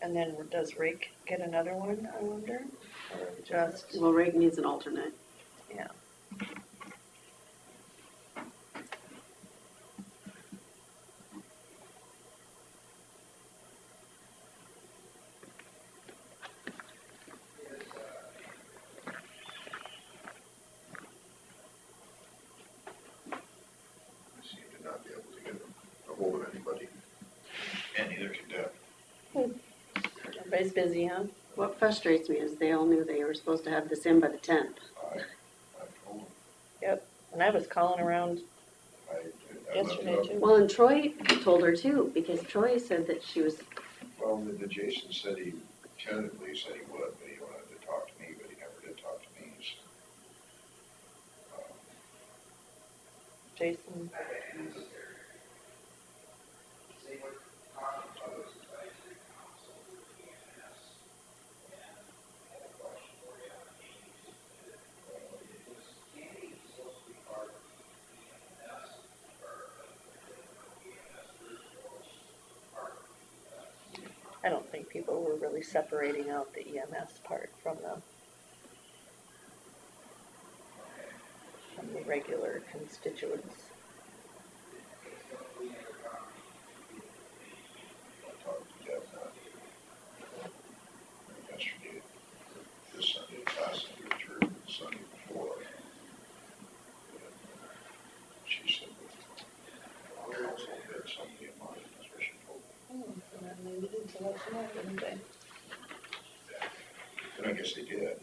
and then does Rick get another one, I wonder? Or just, Well, Rick needs an alternate. yeah. I seem to not be able to get a hold of anybody. And neither can Deb. Everybody's busy, huh? What frustrates me is they all knew they were supposed to have this in by the 10th. I told him, Yep, and I was calling around I left yesterday it up. too. Well, and Troy told her too, because Troy said that she was, Well, the Jason said he tentatively said he would, but he wanted to talk to me, but he never did talk to me, so. Jason, I don't think people were really separating out the EMS part from the regular constituents. I talked to Deb yesterday, this Sunday, last Sunday, or the Sunday before. She said, council had somebody in mind, that's what she told me. So then they did to let you know, didn't they? And I guess they did,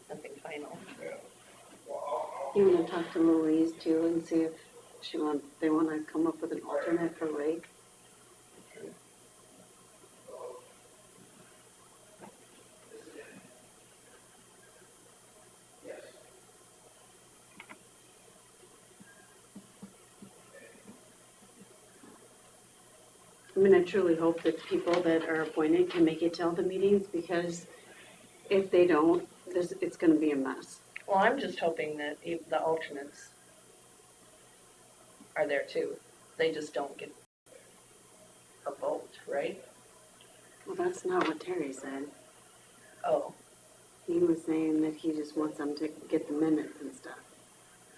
Nothing final. yeah. you wanna talk to Louise too and see if they wanna come up with an alternate for Rick? Okay. I mean, I truly hope that people that are appointed can make it to all the meetings, because if they don't, it's gonna be a mess. Well, I'm just hoping that the alternates are there too. They just don't get a vote, right? Well, that's not what Terry said. Oh, He was saying that he just wants them to get the minutes and stuff.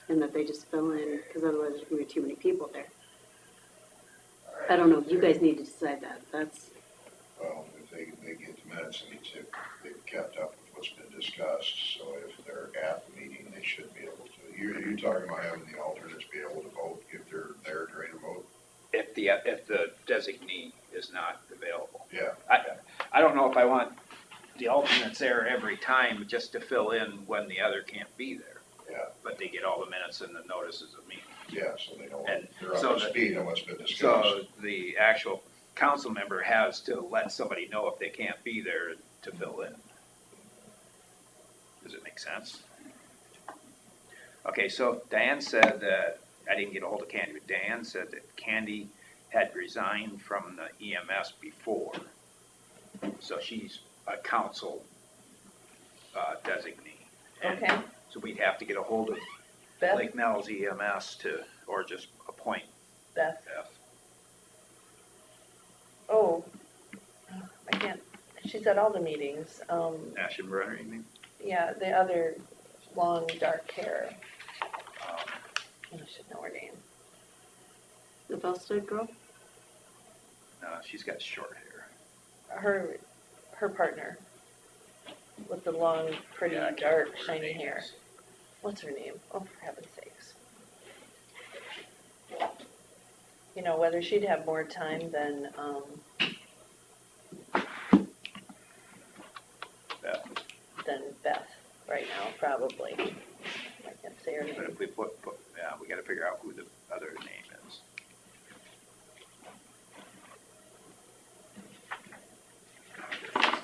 And that they just fill in, because otherwise there's gonna be too many people there. I don't know, you guys need to decide that. That's, Well, if they get the minutes, it means they've kept up with what's been discussed, so if they're at the meeting, they should be able to. You're talking about having the alternates be able to vote if they're there during a vote? If the designee is not available. Yeah. I don't know if I want the alternates there every time just to fill in when the other can't be there. Yeah. But they get all the minutes and the notices of meeting. Yeah, so they know, And they're so up to the- speed on what's been discussed. So the actual council member has to let somebody know if they can't be there to fill in. Does it make sense? Okay, so Diane said that, I didn't get a hold of Candy, but Diane said that Candy had resigned from the EMS before. So she's a council designee. And okay. so we'd have to get a hold of Beth, Lake Nell's EMS or just appoint Beth, Beth. oh, I can't, she's at all the meetings. Ashenbrunner, you mean? Yeah, the other long dark hair, Um, I should know her name. the Felsted girl? No, she's got short hair. Her partner with the long, pretty, Yeah, I can't dark, remember her shiny name. hair. What's her name? Oh, for heaven's sakes. You know, whether she'd have more time than, Beth. than Beth right now, probably. I can't say her But name. if we yeah, we gotta figure out who the other name is.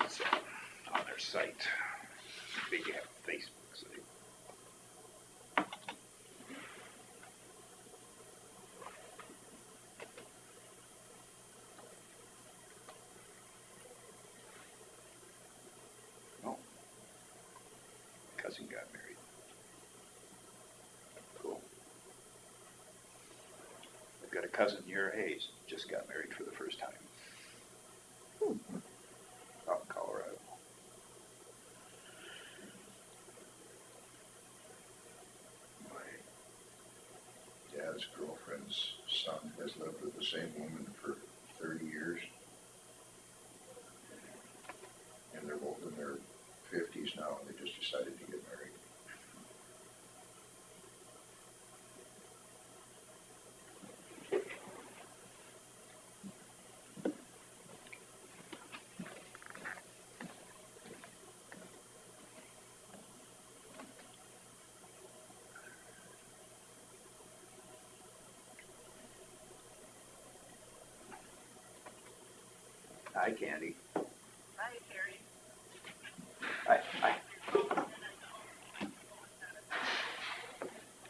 It's on their site. They have Facebook site. Oh. Cousin got married. Cool. I've got a cousin your age, just got married for the first time. Out in Colorado. My dad's girlfriend's son has lived with the same woman for 30 years. And they're both in their 50s now, and they just decided to get married. Hi, Candy. Hi, Terry.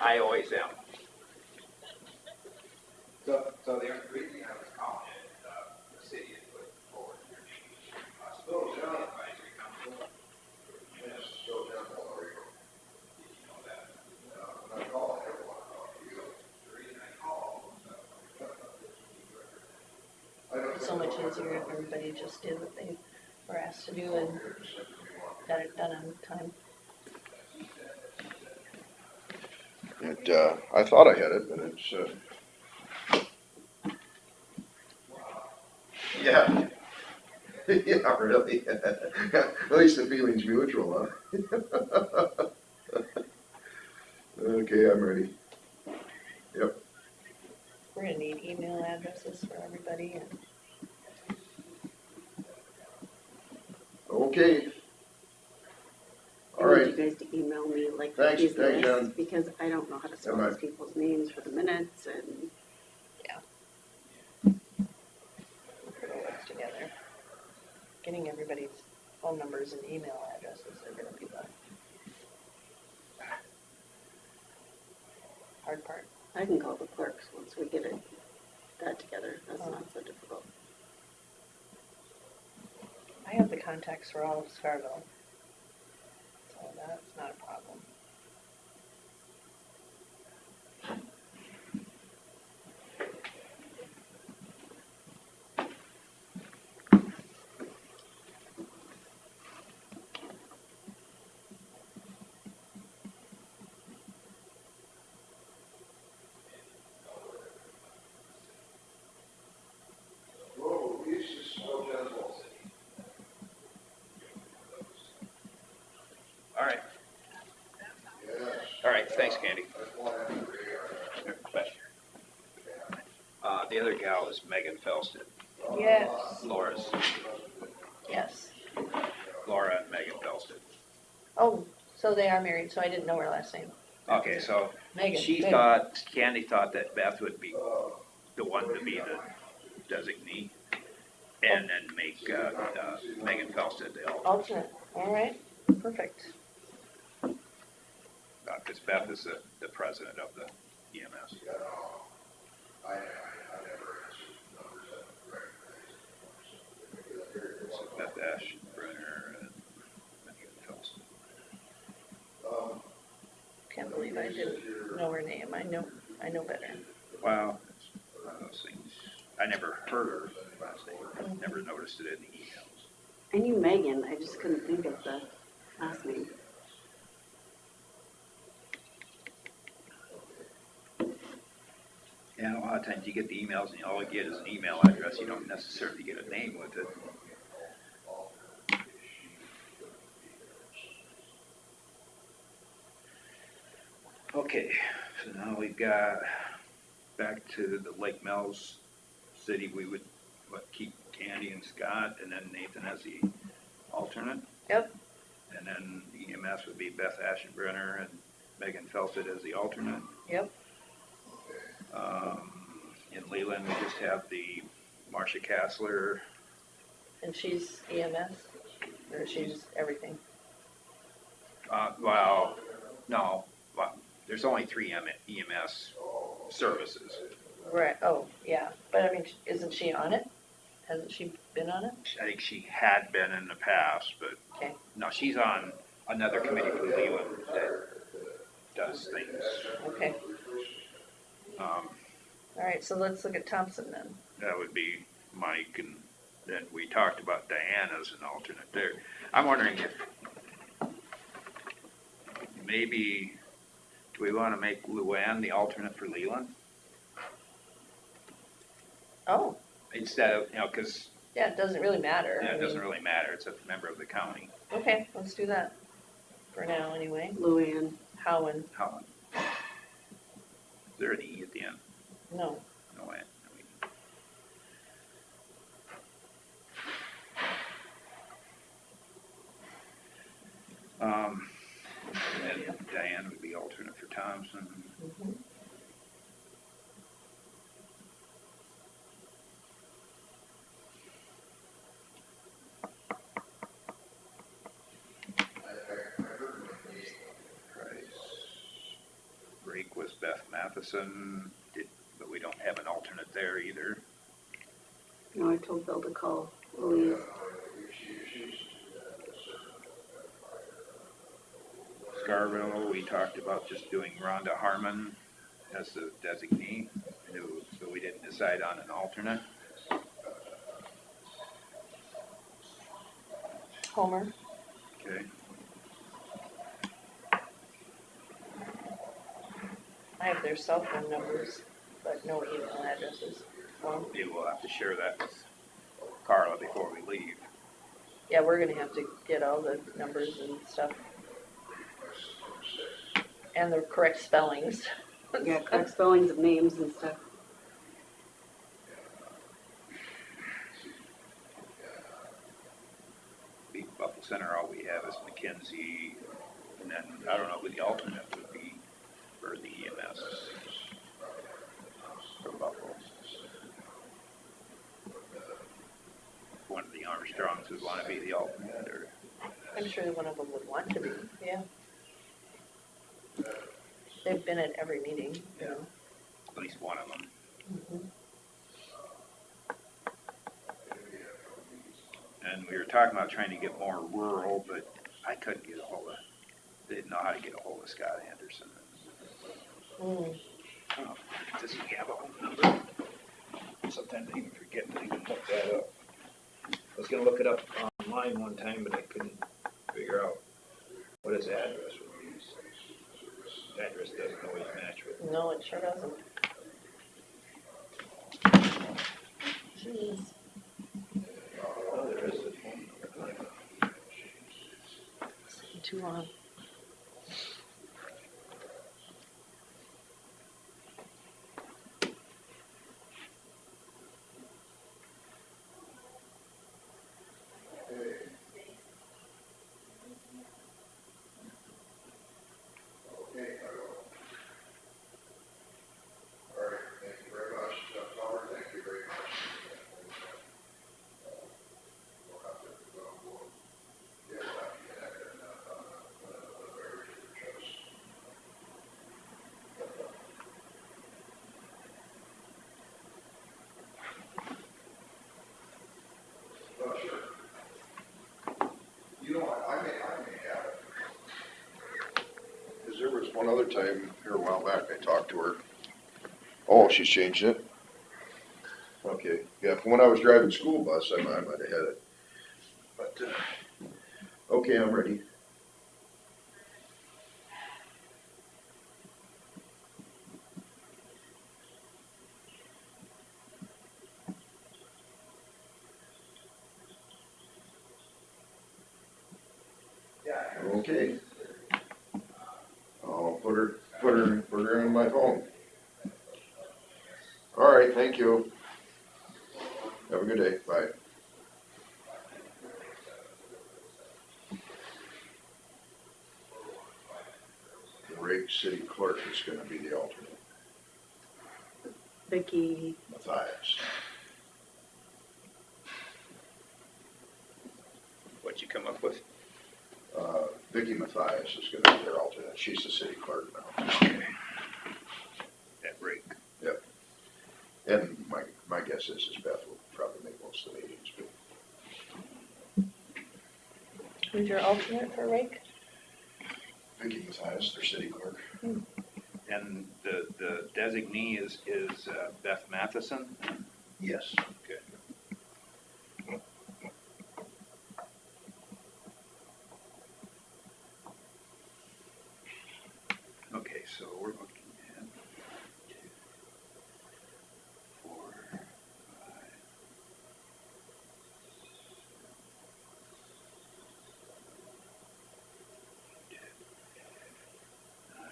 I always am. So the reason I was calling it, the city had put forward their advisory council. Yes, so Temple, how are you? Did you know that? When I call, everyone talk to you. The reason I called was, I don't It's so much easier if everybody just did what they were asked to do and got it done on time. I thought I had it, but it's, yeah. Yeah, really. At least the feeling's mutual, huh? Okay, I'm ready. Yep. We're gonna need email addresses for everybody and Okay. All I right. need you guys to email me like Thanks, these thanks, Jen. lists, because I don't know how to spell Bye-bye. these people's names for the minutes and. put a list together. Getting everybody's phone numbers and email addresses are gonna be the hard part. I can call the clerks once we get that together. That's not so difficult. I have the contacts for all of Scarville. So that's not a problem. Candy. The other gal is Megan Felsted. Yes, Laura's, yes. Laura and Megan Felsted. Oh, so they are married, so I didn't know her last name. Okay, so Megan. Candy thought that Beth would be the one to be the designee, and then make Megan Felsted the alternate. Alternate, all right, perfect. Because Beth is the president of the EMS. So Beth Ashbrenner and Megan Felsted. Can't believe I didn't know her name. I know better. Wow, it's one of those things. I never heard her last name, never noticed it in the emails. I knew Megan, I just couldn't think of the last name. And a lot of times you get the emails and all you get is an email address. You don't necessarily get a name with it. Okay, so now we've got back to the Lake Mills city. We would keep Candy and Scott, and then Nathan as the alternate. Yep. And then EMS would be Beth Aschenbrenner and Megan Felted as the alternate. Yep. In Leland, we just have the Marcia Kassler. And she's EMS, or she's everything? Well, no, well, there's only 3 EMS services. Right, oh, yeah, but I mean, isn't she on it? Hasn't she been on it? I think she had been in the past, but Okay. no, she's on another committee for Leland that does things. Okay, all right, so let's look at Thompson then. That would be Mike, and then we talked about Diana as an alternate there. I'm wondering if maybe, do we want to make Luann the alternate for Leland? Oh, Instead of, because yeah, it doesn't really matter. I it doesn't mean, really matter, it's a member of the county. Okay, let's do that, for now anyway. Luann. Howen, How? Is there an E at the end? no, No way. And Diane would be alternate for Thompson. mhm. Rake was Beth Matheson, but we don't have an alternate there either. No, I told Bill to call Louise. Scarville, we talked about just doing Rhonda Harmon as the designee, so we didn't decide on an alternate. Homer, Okay. I have their cell phone numbers, but no email addresses. Well, Maybe we'll have to share that with Carla before we leave. yeah, we're gonna have to get all the numbers and stuff. And the correct spellings. Yeah, correct spellings of names and stuff. Beat Buffalo Center, all we have is Mackenzie, and then I don't know who the alternate would be for the EMS for Buffalo. One of the Armstrongs would want to be the alternate, or I'm sure one of them would want to be, yeah. They've been at every meeting, you know. at least one of them. Mhm. And we were talking about trying to get more rural, but I couldn't get a hold of, didn't know how to get a hold of Scott Anderson. Mm. Oh, does he have a home number? Sometimes I even forget to even look that up. I was gonna look it up online one time, but I couldn't figure out what his address would be. Address doesn't always match with. No, it sure doesn't. Jeez. Oh, there is a phone number. Too long. other time, here a while back, I talked to her. Oh, she's changed it? Okay, yeah, from when I was driving school bus, I might have had it. But, okay, I'm ready. Okay. I'll put her in my phone. All right, thank you. Have a good day, bye. The Rake City Clerk is gonna be the alternate, Vicky, Matthias. What'd you come up with? Vicky Matthias is gonna be their alternate, she's the city clerk now. That break. And my guess is Beth will probably make most of the meetings, but Who's your alternate for Rake? Vicky Matthias, their city clerk. And the designee is Beth Matheson? Yes. Okay. Okay, so we're looking at 2, 4, 5, 9,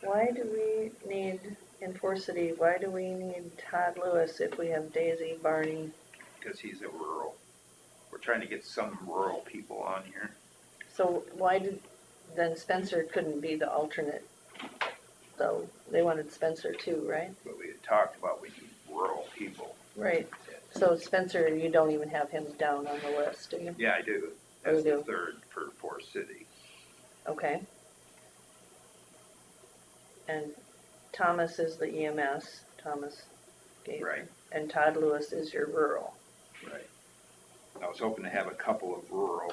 Why do we need, in Forest City, why do we need Todd Lewis if we have Daisy, Barney? because he's a rural. We're trying to get some rural people on here. So why did, then Spencer couldn't be the alternate? So they wanted Spencer too, right? But we had talked about we need rural people. Right. So Spencer, you don't even have him down on the list, do you? Yeah, I do. Oh, you That's the do? third for Forest City. Okay. And Thomas is the EMS, Thomas Gate. Right. And Todd Lewis is your rural. Right. I was hoping to have a couple of rural.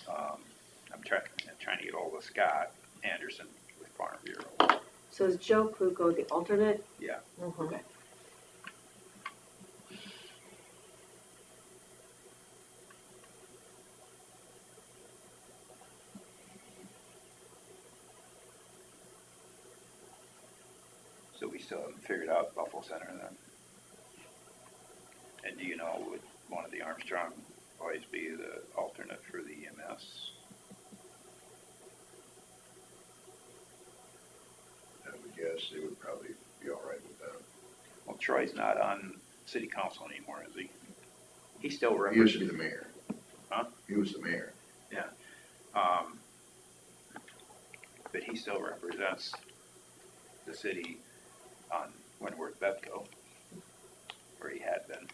I'm trying to get all of Scott Anderson with Farm Bureau. so is Joe Kluko the alternate? Yeah. Mhm. Okay. So we still haven't figured out Buffalo Center then. And do you know, would one of the Armstrong boys be the alternate for the EMS? I would guess they would probably be all right with that. Well, Troy's not on city council anymore, is he? He still He used to be represents. the mayor. Huh? He was the mayor. But he still represents the city on Wentworth Betco, where he had been.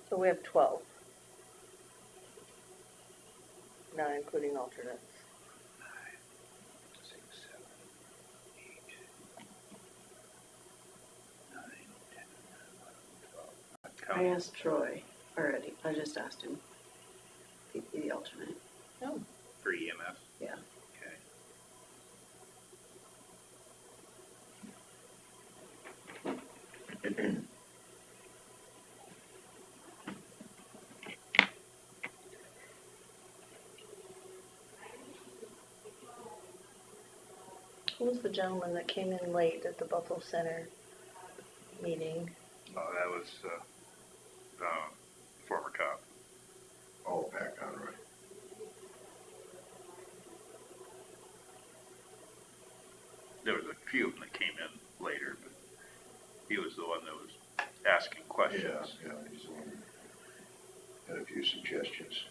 So we have 12. Not including alternates. 6, 7, 8, 9, 10, 11, 12. I asked Troy already, I just asked him. He'd be the alternate. For EMS? Yeah. Okay. Who was the gentleman that came in late at the Buffalo Center meeting? Oh, that was, former cop. Oh, Pat Conroy. There was a few of them that came in later, but He was the one that was asking questions. Yeah, he's the one that had a few suggestions.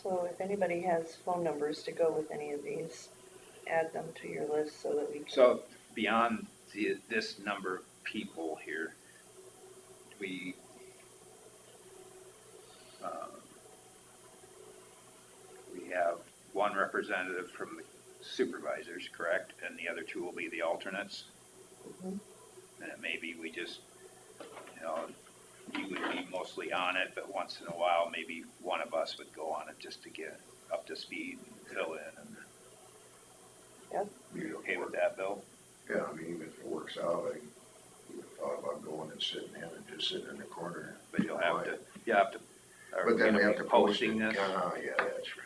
So if anybody has phone numbers to go with any of these, add them to your list so that we can. So beyond this number of people here, we, we have one representative from the supervisors, correct? And the other two will be the alternates? Mhm. And maybe we just, you know, you would be mostly on it, but once in a while, maybe one of us would go on it just to get up to speed and fill in. And you okay with that, Bill? Yeah, I mean, even if it works out, I thought about going and sitting in and just sitting in the corner. But you'll have to, are But then we gonna have be to post it. posting this? Yeah, that's right.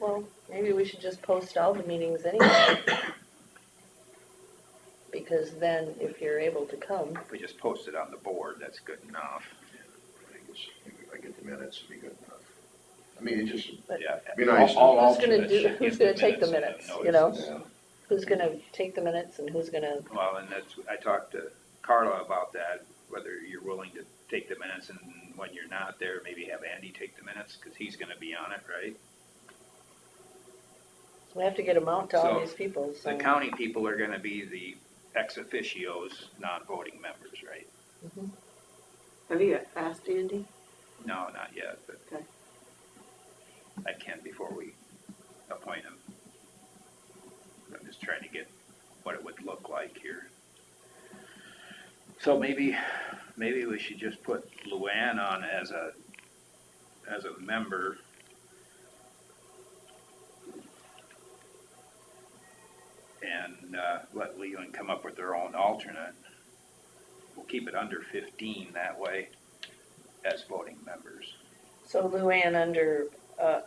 Well, maybe we should just post all the meetings anyway. Because then if you're able to come, If we just post it on the board, that's good enough. I guess if I get the minutes, it'd be good enough. I mean, it just, Yeah. Be nice. All Who's gonna alternates do- should who's get gonna take the and minutes, notices. you know? yeah. who's gonna take the minutes and who's gonna, Well, and that's, I talked to Carla about that, whether you're willing to take the minutes, and when you're not there, maybe have Andy take the minutes, because he's gonna be on it, right? we have to get them out to all So, these people, so. The county people are gonna be the ex officios, non-voting members, right? Mhm. Have you asked Andy? No, not yet, but Okay. I can before we appoint him. I'm just trying to get what it would look like here. So maybe we should just put Luann on as a member. And let Leland come up with their own alternate. We'll keep it under 15 that way as voting members. So Luann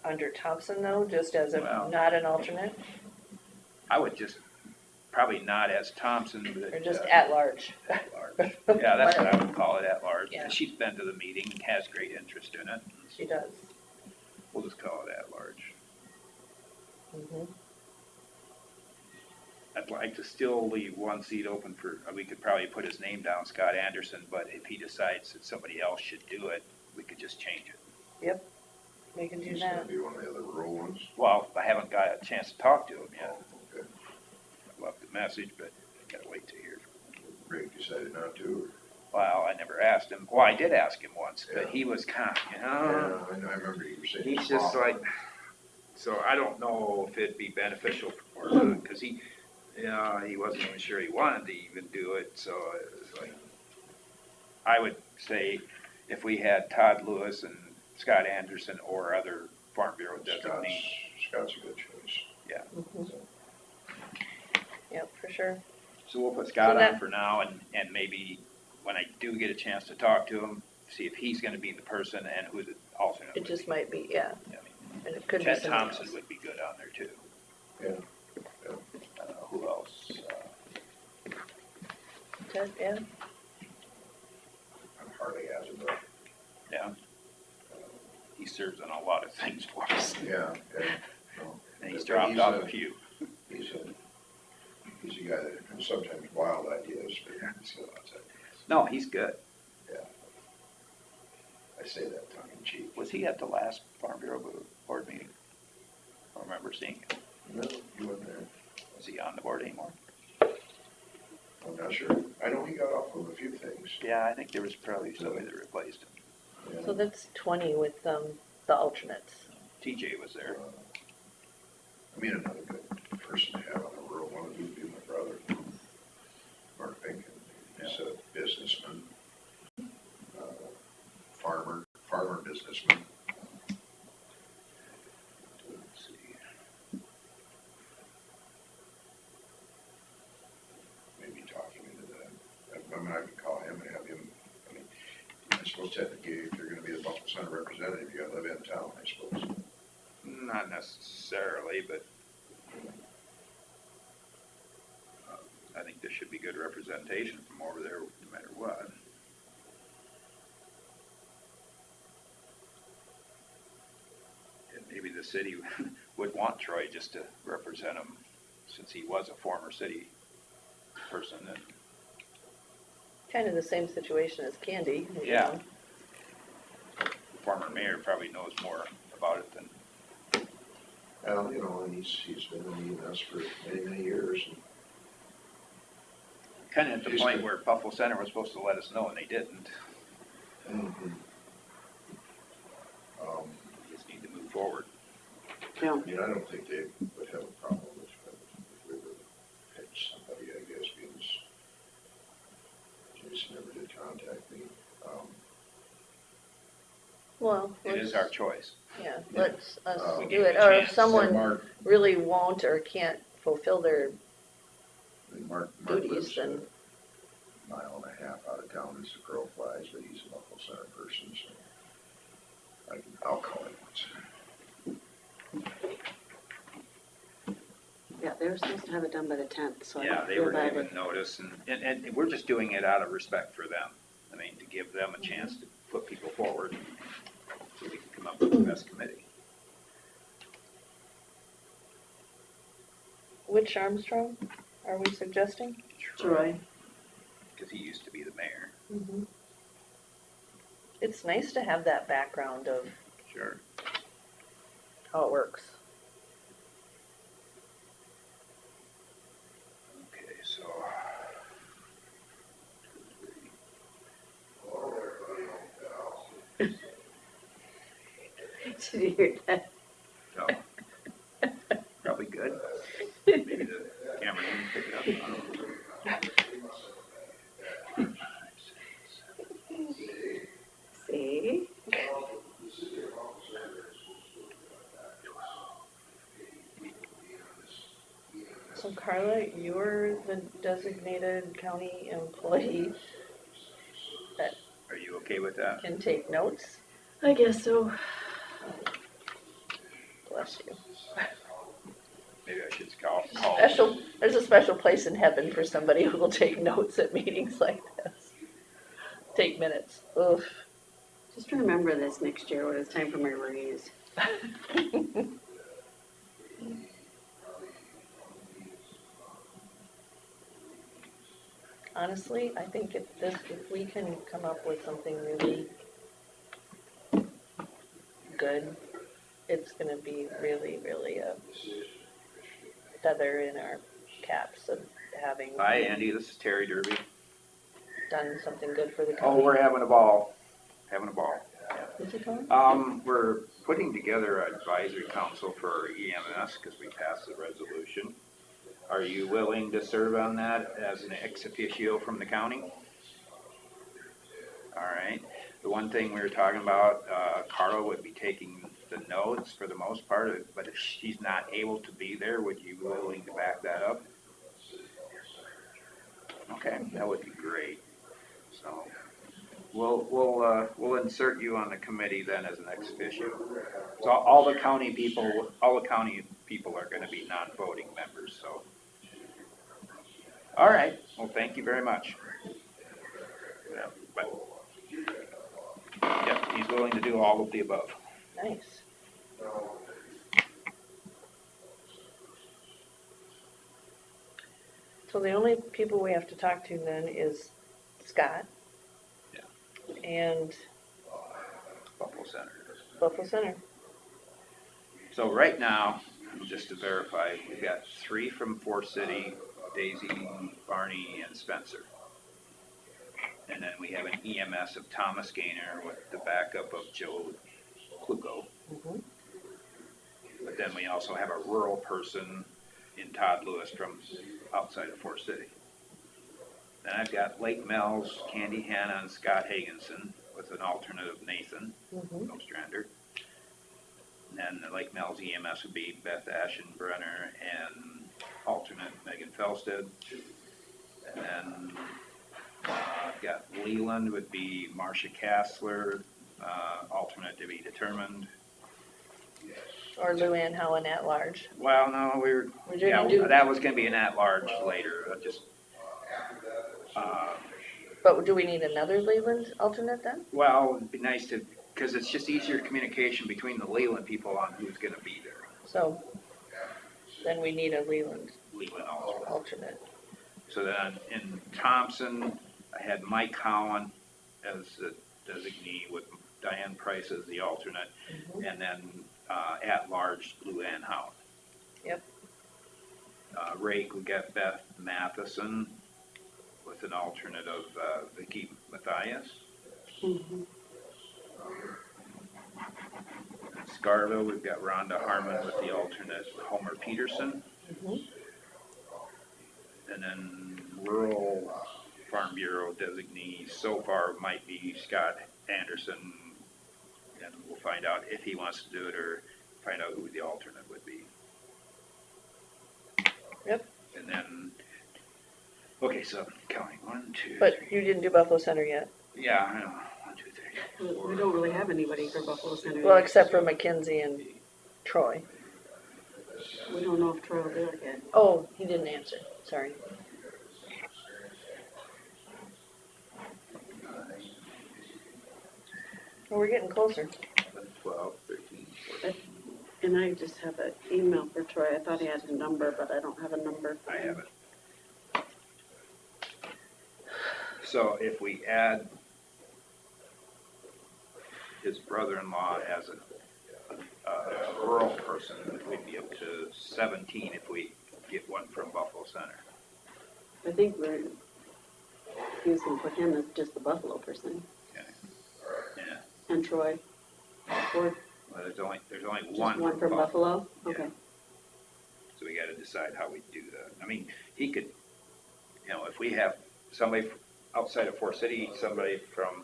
under Thompson though, just as a, Well- not an alternate, I would just, probably not as Thompson, but. or just at large? At large. Yeah, that's what I would call it, at large. Yeah. She's been to the meeting, has great interest in it. She does. We'll just call it at large. Mhm. I'd like to still leave one seat open for, we could probably put his name down, Scott Anderson, but if he decides that somebody else should do it, we could just change it. We can do He's gonna that. be one of the other rural ones. Well, I haven't got a chance to talk to him yet. Oh, okay. I left a message, but I gotta wait to hear. Rick decided not to. Well, I never asked him. Well, I did ask him once, but Yeah. he was kind of, you Yeah, know. I remember you were saying. He's just like, so I don't know if it'd be beneficial for him, because he wasn't even sure he wanted to even do it, so it was like, I would say if we had Todd Lewis and Scott Anderson or other Farm Bureau designees. Scott's a good choice. Mhm. Yep, for sure. So we'll put Scott So that- on for now, and maybe when I do get a chance to talk to him, see if he's gonna be the person and who the alternate It would just be. might be, yeah, I mean, and it could be Ted somebody Thompson else. would be good on there too. Yeah. Who else? Ted, yeah, Harley has it, but, Yeah. He serves on a lot of things for us, yeah. No. and he's But dropped off a few. He's a guy that has sometimes wild ideas, but he's got lots of ideas. No, he's good. I say that tongue in cheek. Was he at the last Farm Bureau board meeting? I don't remember seeing him. No, he wasn't there. Was he on the board anymore? I'm not sure. I know he got off of a few things. Yeah, I think there was probably somebody that replaced him. Yeah. so that's 20 with, the alternates. TJ was there. I mean, another good person to have on the rural one would be my brother, Mark Pinkin. He's a businessman, farmer businessman. Let's see. Maybe talking into that. I mean, I can call him and have him, I mean, I suppose technically if you're gonna be the Buffalo Sun representative, you gotta live in town, I suppose. Not necessarily, but I think there should be good representation from over there, no matter what. And maybe the city would want Troy just to represent him, since he was a former city person. And Kind of the same situation as Candy. you Yeah. know. the former mayor probably knows more about it than, Well, you know, and he's been in EMS for many, many years. kind of at the point where Buffalo Center was supposed to let us know, and they didn't. Mhm. We just need to move forward. Yeah. I mean, I don't think they would have a problem if we were to pitch somebody, I guess, because Jason never did contact me. Well, It is let's, our choice. yeah, let's us We do give it. it a Or if chance. someone Mark, really won't or can't fulfill their Mark duties, lives then a mile and a half out of town as the crow flies, but he's a Buffalo Center person, so I'll call him once. Yeah, they were supposed to have it done by the 10th, so I Yeah, don't they feel were bad. given notice, and we're just doing it out of respect for them. I mean, to give them a chance to put people forward, so we can come up with the best committee. which Armstrong are we suggesting? Troy. Because he used to be the mayor. It's nice to have that background of Sure. how it works. Okay, so. Did you hear that? So, probably good. Maybe the camera didn't pick it up. I don't know. See? So Carla, you're the designated county employee that Are you okay with that? can take notes? I guess so. Bless you. Maybe I should call. Special, there's a special place in heaven for somebody who will take notes at meetings like this. Take minutes. Oof. Just remember this next year when it's time for my raise. Honestly, I think if we can come up with something really good, it's gonna be really, really a feather in our caps of having Hi, Andy, this is Terry Derby. done something good for the Oh, county. we're having a ball. Having a ball. What's it called? We're putting together an advisory council for EMS because we passed the resolution. Are you willing to serve on that as an ex officio from the county? All right. The one thing we were talking about, Carla would be taking the notes for the most part, but if she's not able to be there, would you be willing to back that up? Okay, that would be great. So we'll insert you on the committee then as an ex officio. So all the county people are gonna be non-voting members, so. All right, well, thank you very much. Yeah, but, yep, he's willing to do all of the above. Nice. So the only people we have to talk to then is Scott. Yeah. And Buffalo Center. Buffalo Center. So right now, just to verify, we've got 3 from Forest City, Daisy, Barney, and Spencer. And then we have an EMS of Thomas Gaynor with the backup of Joe Kluko. Mhm. But then we also have a rural person in Todd Lewis from outside of Forest City. Then I've got Lake Mel's Candy Hanna and Scott Hagenson with an alternate of Nathan Mhm. Ostrander. And then the Lake Mel's EMS would be Beth Ashenbrenner and alternate Megan Felsted. And then I've got Leland would be Marcia Kassler, alternate to be determined. Or Luann Howen at large. Well, no, We're gonna do- that was gonna be an at-large later, just But do we need another Leland alternate then? Well, it'd be nice to, because it's just easier communication between the Leland people on who's gonna be there. So then we need a Leland Leland alternate. alternate. So then in Thompson, I had Mike Holland as the designee with Diane Price as the alternate, and then at large Lou Ann Howard. Yep. Rake, we got Beth Matheson with an alternate of Vicki Mathias. Scarville, we've got Rhonda Harmon with the alternate Homer Peterson. And then Rural Farm Bureau designee so far might be Scott Anderson, and we'll find out if he wants to do it or find out who the alternate would be. Yep. And then, okay, so counting 1, 2, But 3. you didn't do Buffalo Center yet. Yeah, I know. 1, 2, 3, 4. We don't really have anybody for Buffalo Center. Well, yet. except for Mackenzie and Troy. We don't know if Troy will do it yet. Oh, he didn't answer. Sorry. Well, we're getting closer. 12, 13, 14. And I just have an email for Troy. I thought he had a number, but I don't have a number. I have it. So if we add his brother-in-law as a rural person, we'd be up to 17 if we get one from Buffalo Center. I think he was gonna put him as just the Buffalo person. Okay. Yeah, And Troy. Or well, there's only just one one from Buffalo? Yeah. Okay. So we gotta decide how we do that. I mean, he could, if we have somebody outside of Fort City, somebody from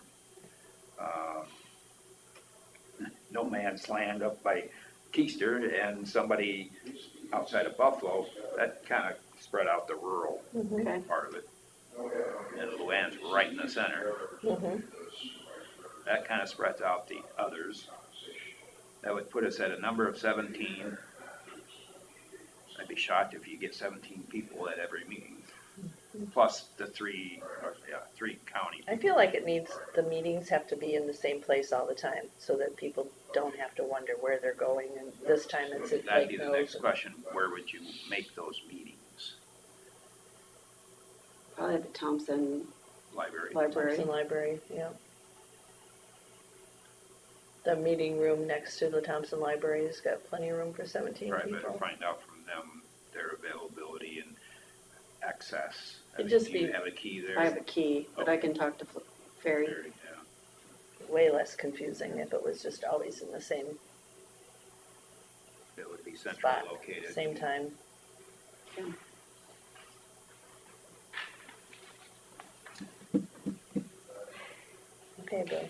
no man's land up by Keister, and somebody outside of Buffalo, that kind of spread out the rural Okay. part of it. And Luann's right in the center. That kind of spreads out the others. That would put us at a number of 17. I'd be shocked if you get 17 people at every meeting, plus the three county. I feel like the meetings have to be in the same place all the time so that people don't have to wonder where they're going, and this time it's at That'd be Lake the Mills. next question. Where would you make those meetings? Probably at the Thompson Library. Library. Thompson Library, yeah. The meeting room next to the Thompson Library has got plenty of room for 17 Right, but people. find out from them their availability and access. It'd just Do you be- have a key there? I have a key, but I can talk to Ferry. Very, yeah. Way less confusing if it was just always in the same It would be centrally spot, located. same time. Yeah. Okay, Bill.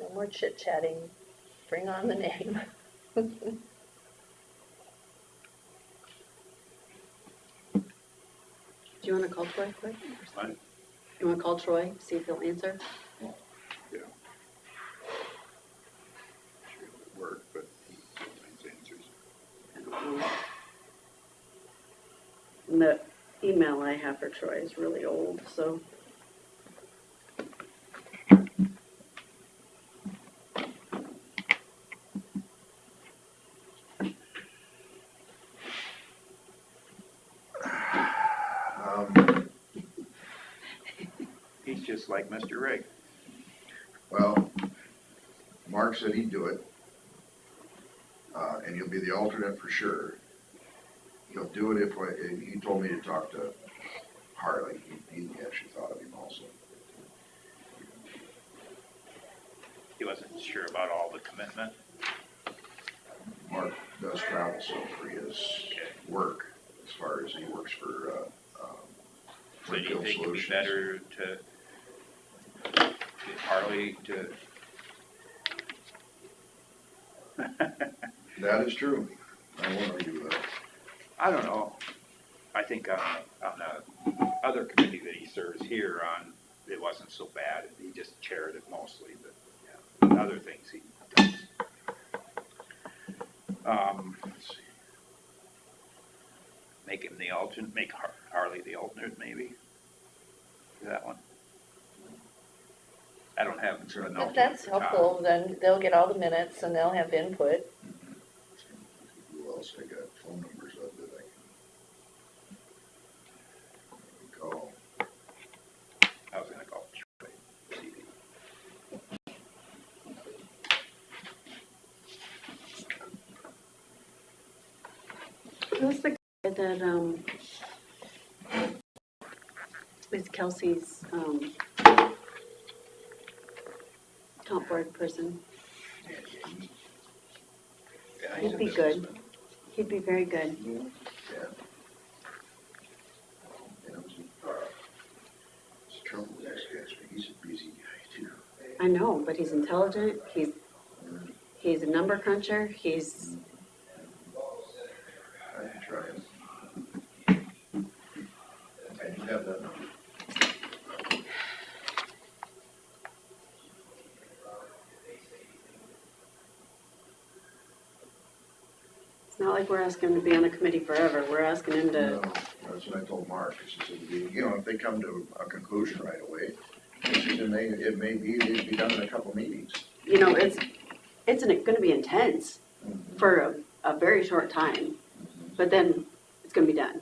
No more chit-chatting. Bring on the name. Do you wanna call Troy quick? What? You wanna call Troy, see if he'll answer? Yeah. Sure it would work, but he sometimes answers. I don't know. And the email I have for Troy is really old, so. He's just like Mr. Rigg. Well, Mark said he'd do it. And he'll be the alternate for sure. He'll do it if, he told me to talk to Harley. He actually thought of him also. He wasn't sure about all the commitment. Mark does travel some for his work, as far as he works for, So do you Retail think it'd be Solutions. better to get Harley to? That is true. I won't argue with that. I don't know. I think on the other committee that he serves here on, it wasn't so bad. He just chaired it mostly, but yeah, other things he does. Let's see. Make him the alternate, make Harley the alternate maybe. that one. I don't have an If alternate that's for Tom. helpful, then they'll get all the minutes and they'll have input. Who else I got phone numbers of that I can call? I was gonna call Troy. Who's the guy that, is Kelsey's, top board person? Yeah, He'd be good. He'd be very good. It's trouble with this guy, he's a busy guy too. I know, but he's intelligent, he's a number cruncher, he's, I can try him. I do have that number. it's not like we're asking him to be on a committee forever, we're asking him to, No, that's what I told Mark, I said, you know, if they come to a conclusion right away, it may be, they'd be done in a couple meetings. you know, it's gonna be intense for a very short time, but then it's gonna be done.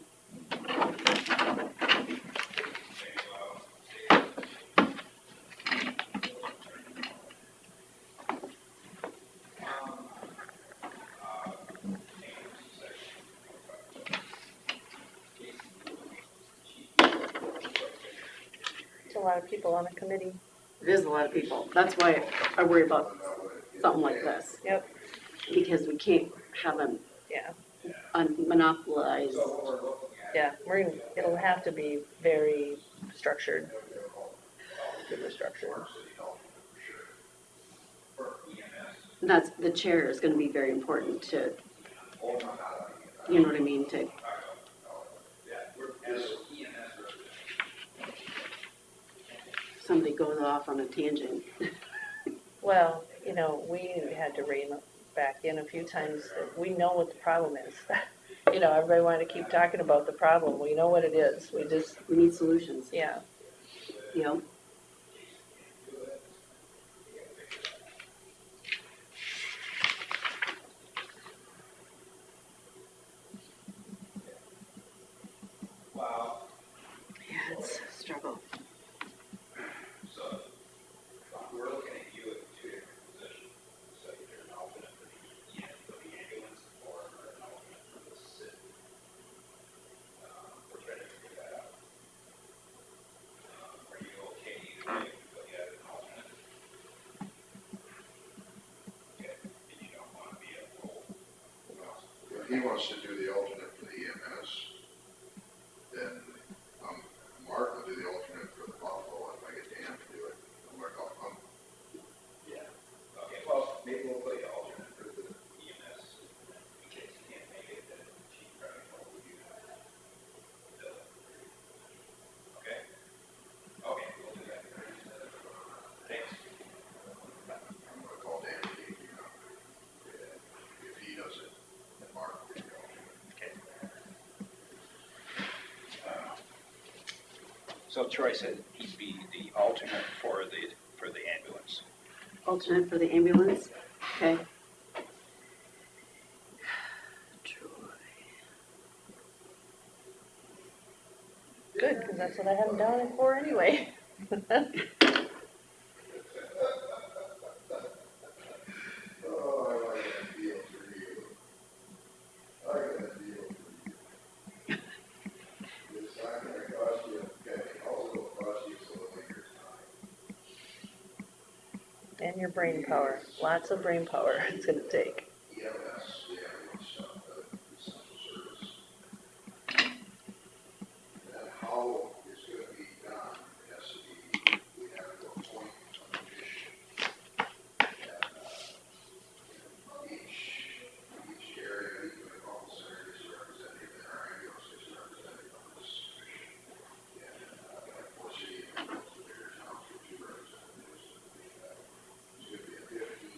It's a lot of people on a committee. It is a lot of people, that's why I worry about something like this. Yep. Because we can't have them Yeah, monopolize. yeah, it'll have to be very structured. Super structured. That's, the chair is gonna be very important to, you know what I mean, to. Somebody goes off on a tangent. Well, you know, we had to rein back in a few times. We know what the problem is. You know, everybody wanted to keep talking about the problem. We know what it is. We just, We need solutions, yeah. you know? Yeah, it's a struggle. If he wants to do the alternate for the EMS, then, Mark will do the alternate for the Buffalo, if I get Dan to do it. I'm like, Okay, well, maybe we'll play the alternate for the EMS in case you can't make it, then Chief probably will do that. Okay? Okay, we'll do that. Thanks. I'm gonna call Dan, if he does it, then Mark will do the alternate. Okay. So Troy said he'd be the alternate for the ambulance. Alternate for the ambulance, okay. Troy. Good, because that's what I have them down for anyway. Oh, I like that deal for you. I like that deal for you. It's not gonna cost you, okay, also it'll cost you some of your time. And your brain power. Lots of brain power it's going to take. EMS, yeah, stuff, essential service. And how it's gonna be done, has to be, we have to appoint a commission. And, each area, each of the call centers is represented, and our ambulance is represented on this commission. And, like, four city, and also there's council, two representatives. It's gonna be a 15,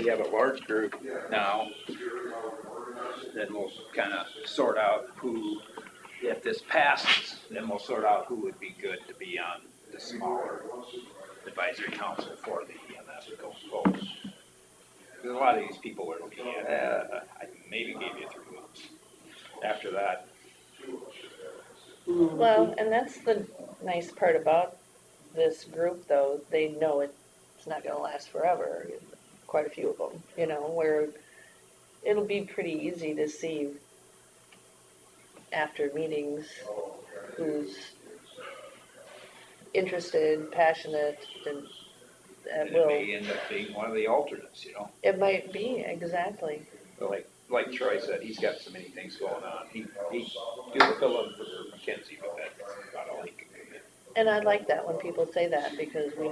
we have a large group now, then we'll kind of sort out who, if this passes, then we'll sort out who would be good to be on the smaller advisory council for the EMS going forward. Because a lot of these people will be, I maybe gave you 3 months. After that, Well, and that's the nice part about this group, though, they know it's not gonna last forever, quite a few of them, you know, where it'll be pretty easy to see after meetings who's interested, passionate, and it will, may end up being one of the alternates, you know. it might be, exactly. But like Troy said, he's got so many things going on. He do the fill in for McKenzie, but that's about all he can commit. And I like that when people say that, because we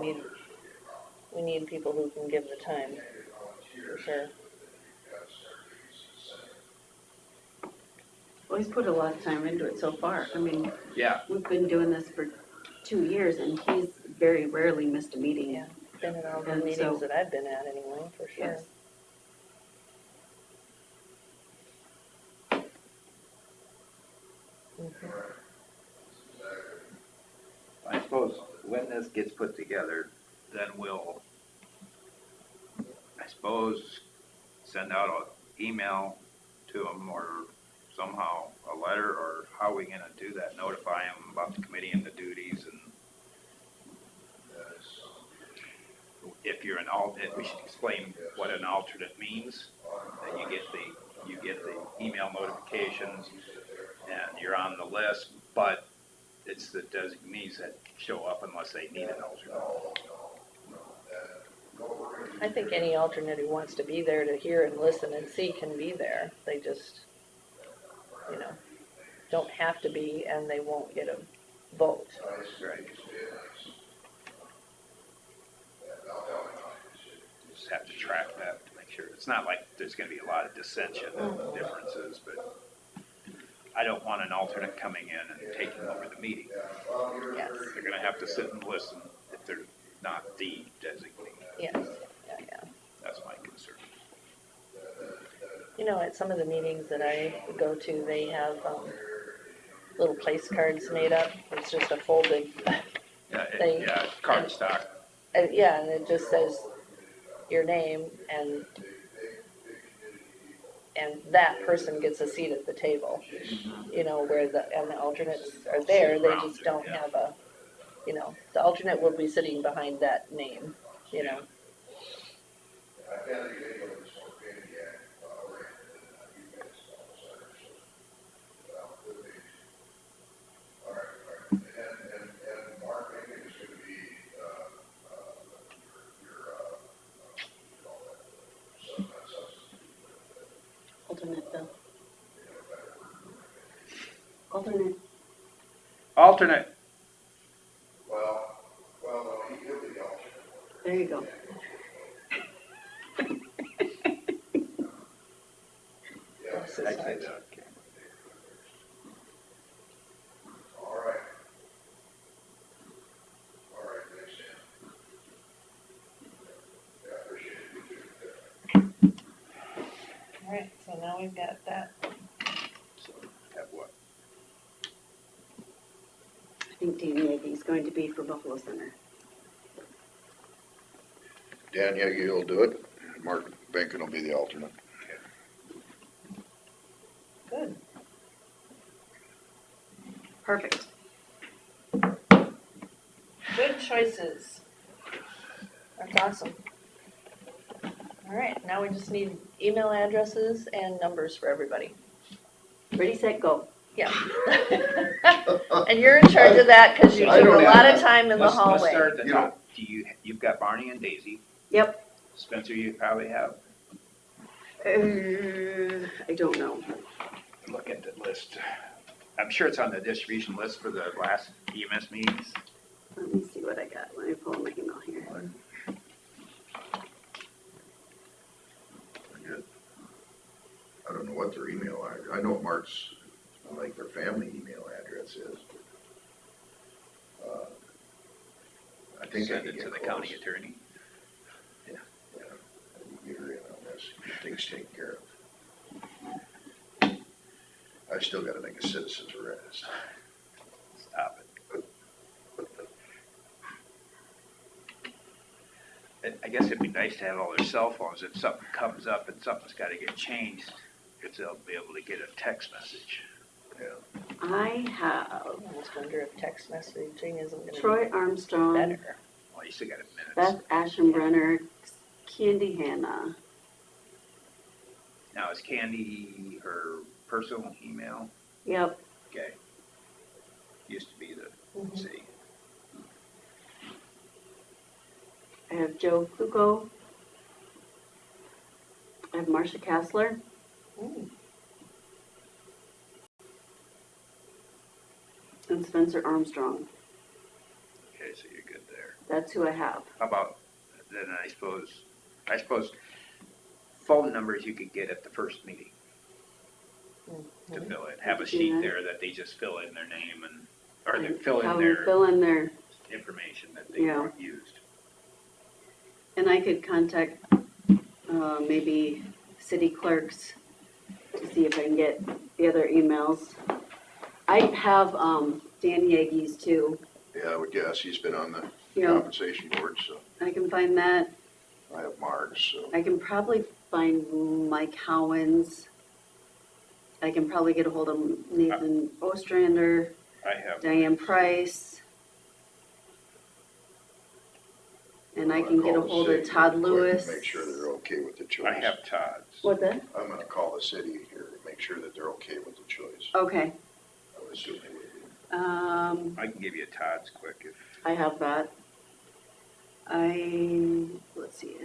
need people who can give the time, for sure. Well, he's put a lot of time into it so far. I mean, Yeah, we've been doing this for 2 years and he's very rarely missed a meeting. Yeah, been in all the And so- meetings that I've been at anyway, for sure. Yes. Mhm. I suppose when this gets put together, then we'll, I suppose, send out an email to them or somehow a letter, or how are we gonna do that? Notify them about the committee and the duties, and if you're an alternate, we should explain what an alternate means. That you get the email notifications and you're on the list, but it's the designees that show up unless they need an alternate. I think any alternate who wants to be there to hear and listen and see can be there. They just, you know, don't have to be, and they won't get a vote. Right. Just have to track that to make sure. It's not like there's gonna be a lot of dissension and differences, but I don't want an alternate coming in and taking over the meeting. Yes, They're gonna have to sit and listen if they're not the designee. yes, yeah. That's my concern. You know, at some of the meetings that I go to, they have little place cards made up. It's just a folded, They- Yeah, card stock. yeah, and it just says your name, and that person gets a seat at the table. You know, where the alternates are there, they just don't have a, you know, the alternate will be sitting behind that name, you know. Alternate though. Alternate. Alternate. Well, no, he'll be the alternate. There you go. Bless his I say heart. that, okay. All right. All right, thanks, Sam. Yeah, I appreciate it. All right, so now we've got that. So, have what? I think Dan Yeagy's going to be for Buffalo Center. Dan Yegi will do it. Mark Benkin will be the alternate. Good. Perfect. Good choices. That's awesome. All right, now we just need email addresses and numbers for everybody. Ready, set, go. Yeah. And you're in charge of that because you I took a don't lot have of time in the Let's hallway. start at the You top. You've got Barney and Daisy. Yep. Spencer, you probably have. I don't know. Look at the list. I'm sure it's on the distribution list for the last EMS meetings. Let me see what I got. Let me pull my email here. I don't know what their email address, I know what Mark's, like their family email address is. I think I Send could it to get the close. county attorney. Yeah, get her in guess, get things taken care of. I still gotta make a citizen's arrest. Stop it. I guess it'd be nice to have all their cell phones, if something comes up and something's gotta get changed, because they'll be able to get a text message. I have I almost wonder if text messaging isn't gonna Troy be Armstrong, better. Well, you still got a minute. Beth Ashenbrenner, Candy Hanna. Now, is Candy her personal email? Yep, Okay. Used to be the Mhm. city. I have Joe Kluko. I have Marcia Kassler. Ooh, And Spencer Armstrong. Okay, so you're good there. That's who I have. How about, then I suppose phone numbers you could get at the first meeting to mhm. fill in. Have a Do sheet that. there that they just fill in their name and, or they fill Have in them their fill in their, information that they Yeah. want used. and I could contact, maybe city clerks to see if I can get the other emails. I have, Dan Yeagy's too. Yeah, I would guess, he's been on the You know, compensation board, so I can find that. I have Mark's, so. I can probably find Mike Howens. I can probably get a hold of Nathan Ostrander, I have. Diane Price. And I can get a Call the hold of city Todd real quick and Lewis. Make sure they're okay with the choice. I have Todd's. What then? I'm gonna call the city here to make sure that they're okay with the choice. Okay, I would assume they would be. I can give you Todd's quick if, I have that. Let's see,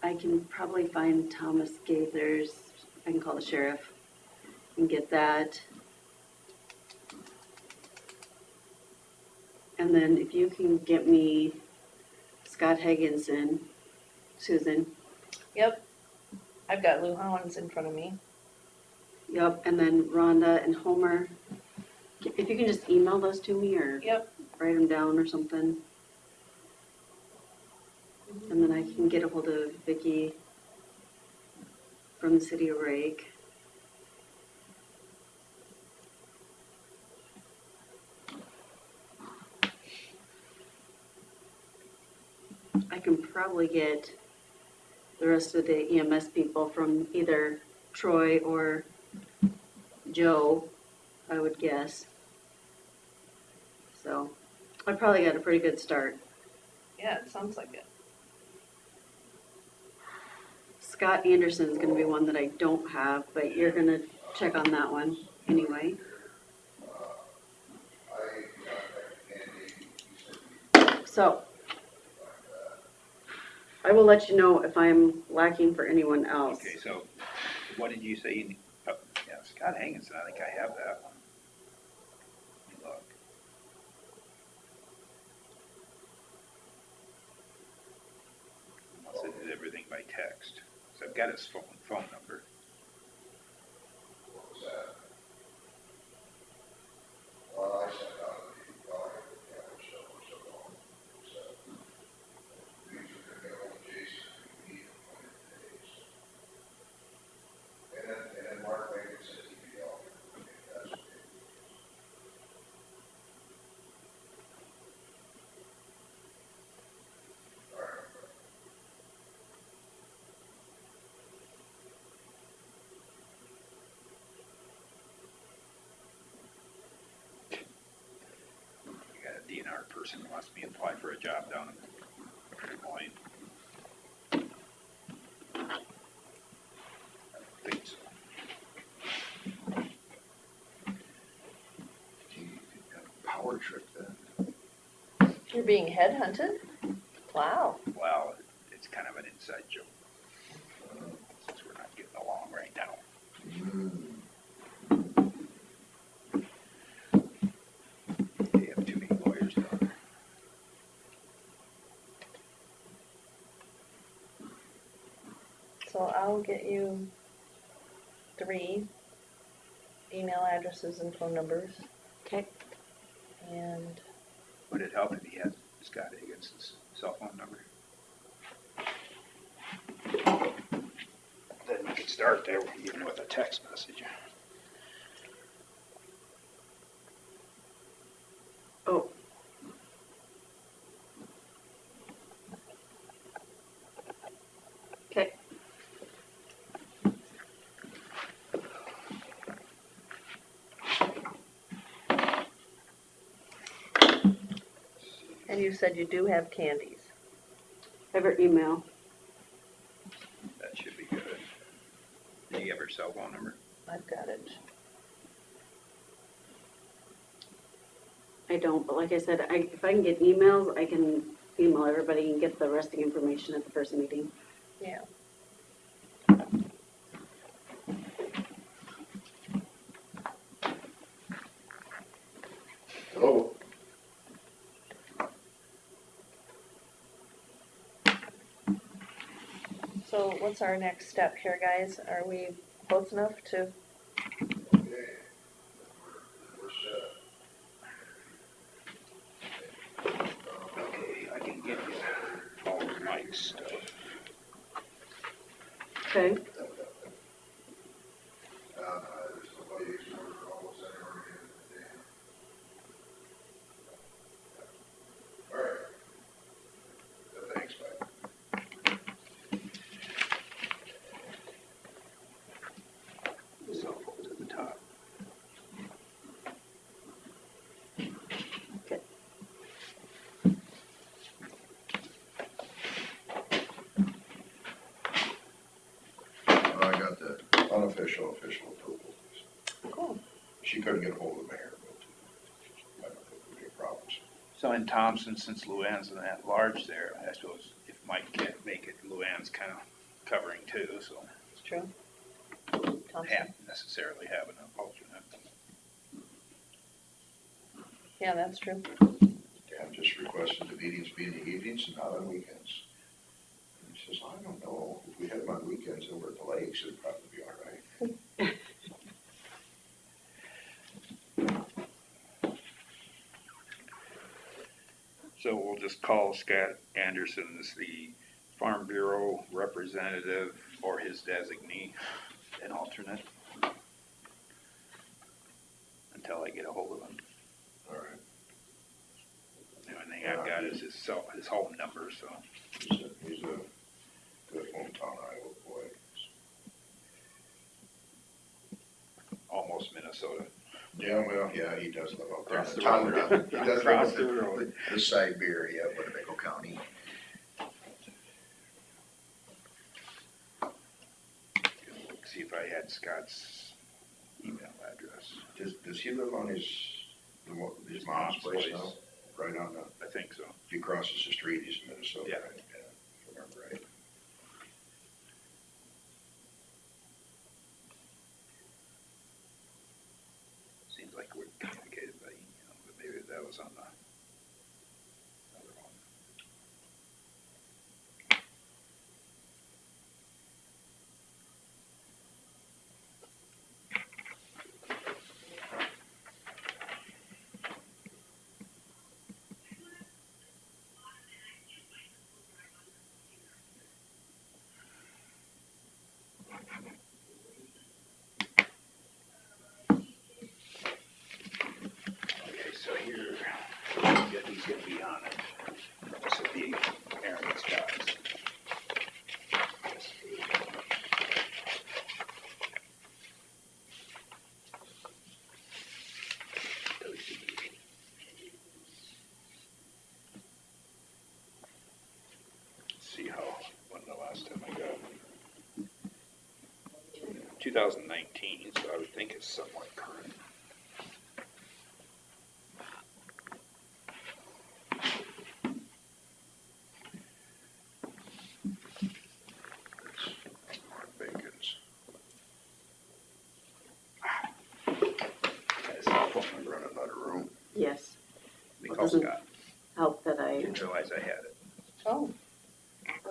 I can probably find Thomas Gaithers. I can call the sheriff and get that. And then if you can get me Scott Higginson, Susan, Yep, I've got Lou Hollins in front of me. yep, and then Rhonda and Homer. If you can just email those to me or Yep. write them down or something. And then I can get a hold of Vicky from the city of Rake. I can probably get the rest of the EMS people from either Troy or Joe, I would guess. So I probably got a pretty good start. Yeah, it sounds like it. Scott Anderson's gonna be one that I don't have, but you're gonna check on that one anyway. So I will let you know if I'm lacking for anyone else. okay, so what did you say? Oh, yeah, Scott Hankinson, I think I have that one. Let me look. I'll send you everything by text. So I've got his phone number. I got a DNR person who wants me to apply for a job down in Appoint. I don't think so. Power trip then. You're being headhunted? Wow. Well, it's kind of an inside joke. Since we're not getting along right now. They have too many lawyers down there. So I'll get you 3 email addresses and phone numbers. Okay. And Would it help if he had Scott Higginson's cell phone number? Then you could start there even with a text message. Oh. Okay. And you said you do have candies. Have her email. That should be good. Did you have her cell phone number? I've got it. I don't, but like I said, if I can get emails, I can email everybody and get the resting information at the first meeting. Yeah. Hello? So what's our next step here, guys? Are we close enough to, Okay, I can give you all of Mike's stuff. Okay. Thanks, bye. Cell phone's at the top. Okay. I got the unofficial, official approval. cool. She couldn't get ahold of the mayor, but I don't think it would be a problem. So in Thompson, since Luann's an at-large there, I suppose if Mike can't make it, Luann's kind of covering too, so It's true. Thompson. have necessarily have an alternate. Yeah, that's true. Dan just requested the meetings be in the evenings and not on weekends. And he says, I don't know, if we had them on weekends over at the lakes, it'd probably be all right. So we'll just call Scott Anderson as the Farm Bureau representative or his designee, an alternate, until I get a hold of him. All right. The only thing I've got is his home number, so. He's a good hometown Iowa boy. Almost Minnesota. Yeah, well, yeah, he does live up there. Across the Town- road. He does live Across up the in road. the Siberia, Winnebago County. See if I had Scott's email address. Does he live on his mom's place now? Right on the, I think so. if he crosses the street, he's in Minnesota, Yeah. right? Yeah, if I remember right. Seems like we're communicated by email, but maybe that was on the other one. Okay, so here, he's gonna be on it. This will be Aaron's guys. See how, when the last time I got it. 2019, so I would think it's somewhat current. Mark Bacon's. Got his cell phone number. Run another room. Yes. We Well, call doesn't- Scott. Help that I Didn't realize I had it. Oh,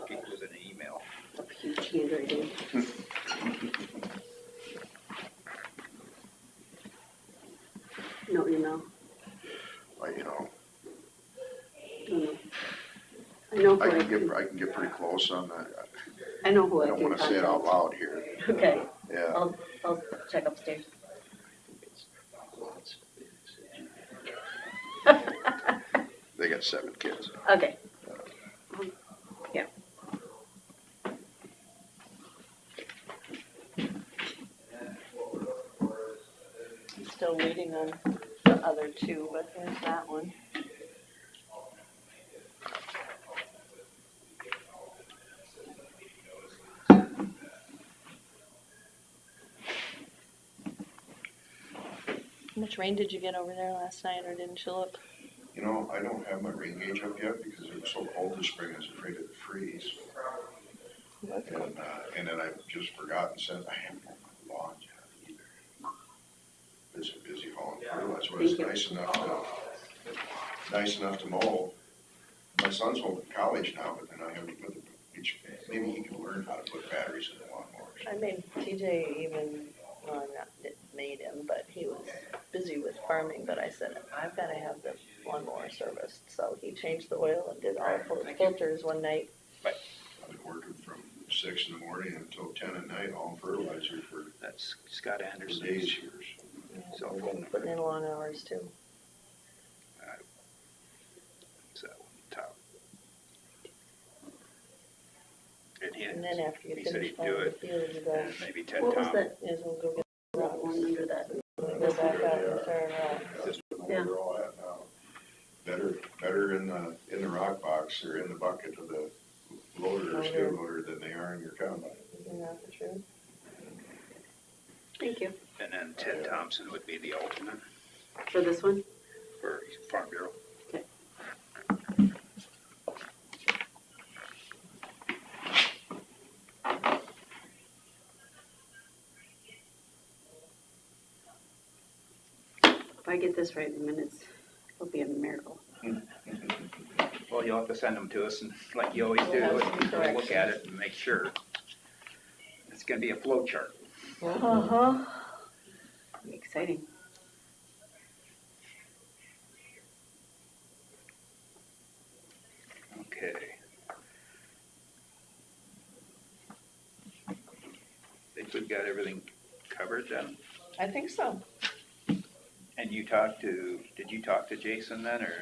It was in an email. have huge handwriting. No email. Well, you know, No, no. I know I who I can can, get pretty close on that. I know who I I don't can wanna say it out contact. loud here. Okay, Yeah. I'll check upstairs. They got 7 kids. Okay. Yeah. I'm still waiting on the other two, but here's that one. How much rain did you get over there last night, or didn't you look? You know, I don't have my rain gauge up yet because it was so cold this spring, I was afraid it'd freeze. That's cool. And then I've just forgotten, since I haven't mowed my lawn yet either. It's a busy hauling fertilizer, but it's nice enough to mow. My son's home from college now, but then I haven't put maybe he can learn how to put batteries in the lawnmowers. I made TJ even, well, not made him, but he was busy with farming, but I said, I've gotta have the lawnmower serviced. So he changed the oil and did all four filters one night. I've been working from 6 in the morning until 10 at night, hauling fertilizer for That's Scott Anderson's days here. cell We've phone been putting in long hours too. So, top. And And then after you he said finish he'd mowing do the it, field, you go, and maybe Ted What was Tom. that is we'll go get rock one under that? go back out and start Just where Yeah. they're all at now. Better in the rock box or in the bucket of the loader or skid loader than they are in your combine. Isn't that the truth? Thank you. And then Ted Thompson would be the alternate For this one? for Farm Bureau. If I get this right in minutes, it'll be a miracle. Well, you'll have to send them to us, and like you always do, We'll have some and we'll look at corrections. it and make sure. It's gonna be a flow chart. Uh-huh. Exciting. Okay. Think we've got everything covered then? I think so. And did you talk to Jason then, or?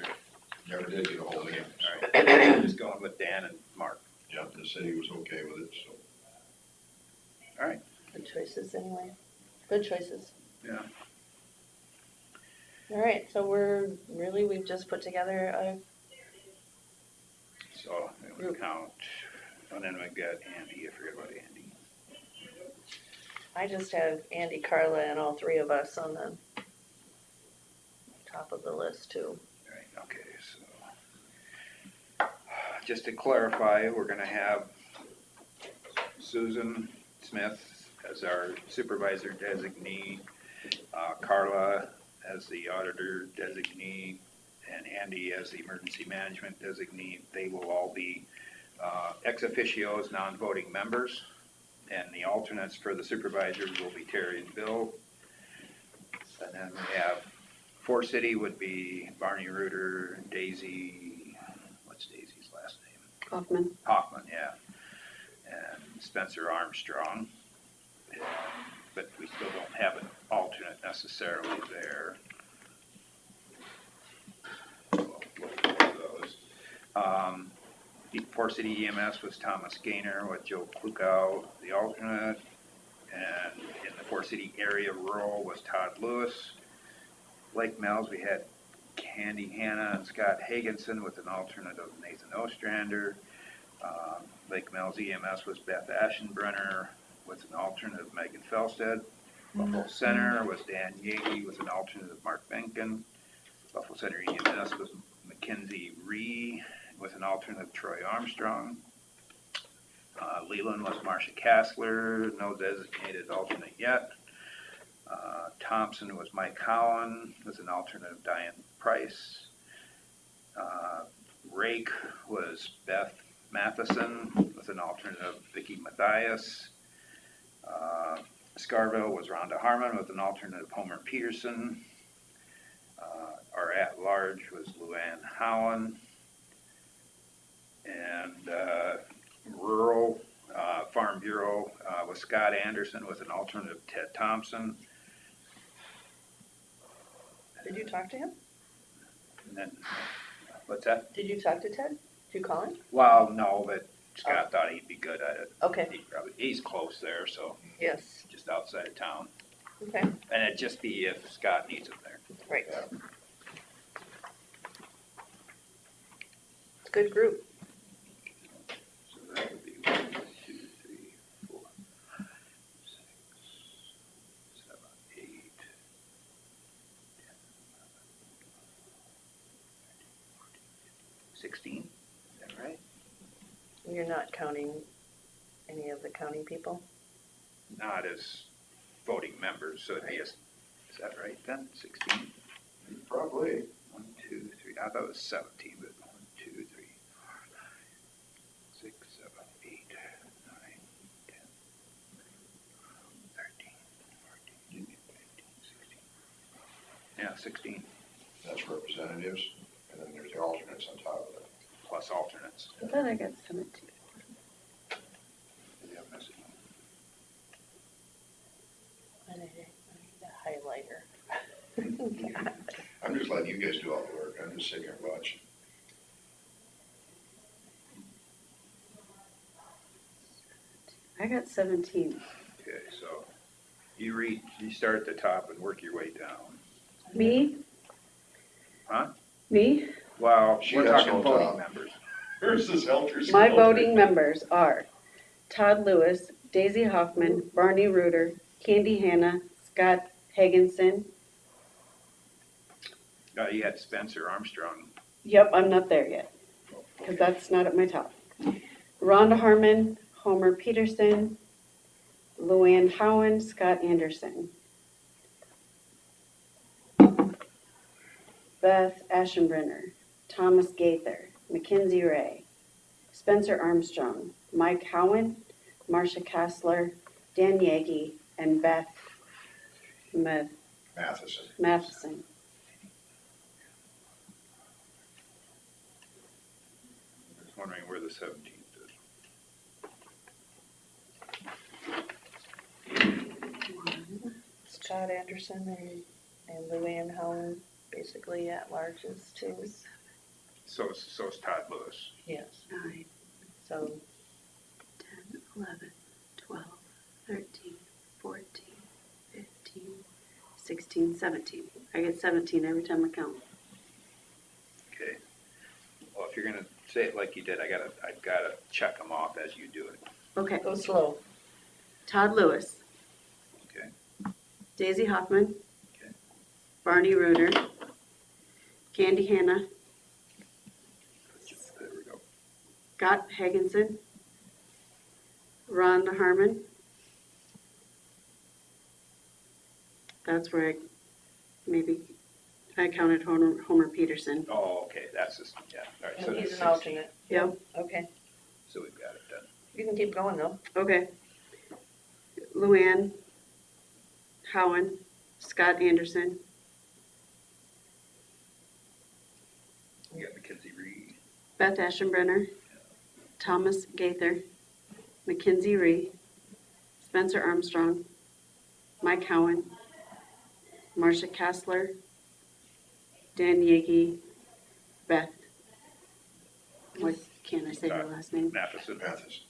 Never did get a hold of him. All right, just going with Dan and Mark. Yeah, they said he was okay with it, so. All right. Good choices anyway. Good choices. Yeah. All right, so we've just put together a, So it would count, and then we've got Andy, I forget about Andy. I just have Andy, Carla, and all three of us on the top of the list too. All right, okay, so. Just to clarify, we're gonna have Susan Smith as our supervisor designee, Carla as the auditor designee, and Andy as the emergency management designee. They will all be ex officios, non-voting members, and the alternates for the supervisors will be Terry and Bill. And then we have Four City would be Barney Reuter, Daisy, what's Daisy's last name? Hoffman, yeah. And Spencer Armstrong. But we still don't have an alternate necessarily there. So we'll look at those. Four City EMS was Thomas Gaynor with Joe Klukow, the alternate. And in the Four City area rural was Todd Lewis. Lake Mills, we had Candy Hanna and Scott Hagenson with an alternate of Nathan Ostrander. Lake Mills EMS was Beth Aschenbrenner with an alternate of Megan Felstead. Buffalo Center was Dan Yagey with an alternate of Mark Benkin. Buffalo Center EMS was Mackenzie Ree with an alternate of Troy Armstrong. Leland was Marcia Kassler, no designated alternate yet. Thompson was Mike Cowan with an alternate of Diane Price. Rake was Beth Matheson with an alternate of Vicki Mathias. Scarville was Rhonda Harmon with an alternate of Homer Peterson. Our at-large was Luann Howen. And And rural, Farm Bureau, with Scott Anderson with an alternate Ted Thompson. Did you talk to him? And then, what's that? Did you talk to Ted? Did you call him? Well, no, but Scott thought he'd be good at it. Okay, He's close there, so yes, just outside of town. okay, And it'd just be if Scott needs him there. right. It's a good group. So that would be 1, 2, 3, 4, 6, 7, 8, 16, is that right? You're not counting any of the county people? Not as voting members, so it'd be is that right then, 16? Probably. 1, 2, 3, I thought it was 17, but 1, 2, 3, 4, 5, 6, 7, 8, 9, 10, 13, 14, 15, 16. Yeah, 16, That's representatives, and then there's the alternates on top of it. plus alternates. I thought I got 17. Yeah, missing. I need a highlighter. I'm just letting you guys do all the work, I'm just sitting here watching. I got 17. Okay, so you start at the top and work your way down. Me? Huh? Me? Well, She we're has talking no voting top. members. Hers is helter My skelter. voting members are Todd Lewis, Daisy Hoffman, Barney Reuter, Candy Hanna, Scott Hagenson. You had Spencer Armstrong. Yep, I'm not there yet, because that's not at my top. Rhonda Harmon, Homer Peterson, Luann Howen, Scott Anderson. Beth Aschenbrenner, Thomas Gaither, Mackenzie Ray, Spencer Armstrong, Mike Howen, Marcia Kassler, Dan Yagi, and Beth Matheson. Matheson. I was wondering where the 17th is. Scott Anderson and Luann Howland, basically at larges too. So is Todd Lewis. Yes. 9, So 10, 11, 12, 13, 14, 15, 16, 17. I get 17 every time I count. Okay. Well, if you're gonna say it like you did, I've gotta check them off as you do it. Okay, go slow. Todd Lewis, Okay. Daisy Hoffman, Okay. Barney Reuter, Candy Hanna, There we go. Scott Hagenson, Rhonda Harmon. That's where I counted Homer Peterson. Oh, okay, that's just, yeah, all right. So And he's that's an 16. alternate. Yep. Okay, So we've got it done. you can keep going though. Okay. Luann Howen, Scott Anderson, We got Mackenzie Reed. Beth Aschenbrenner, Thomas Gaither, Mackenzie Ree, Spencer Armstrong, Mike Howen, Marcia Kassler, Dan Yagi, Beth. What can't I say her last name? Matheson.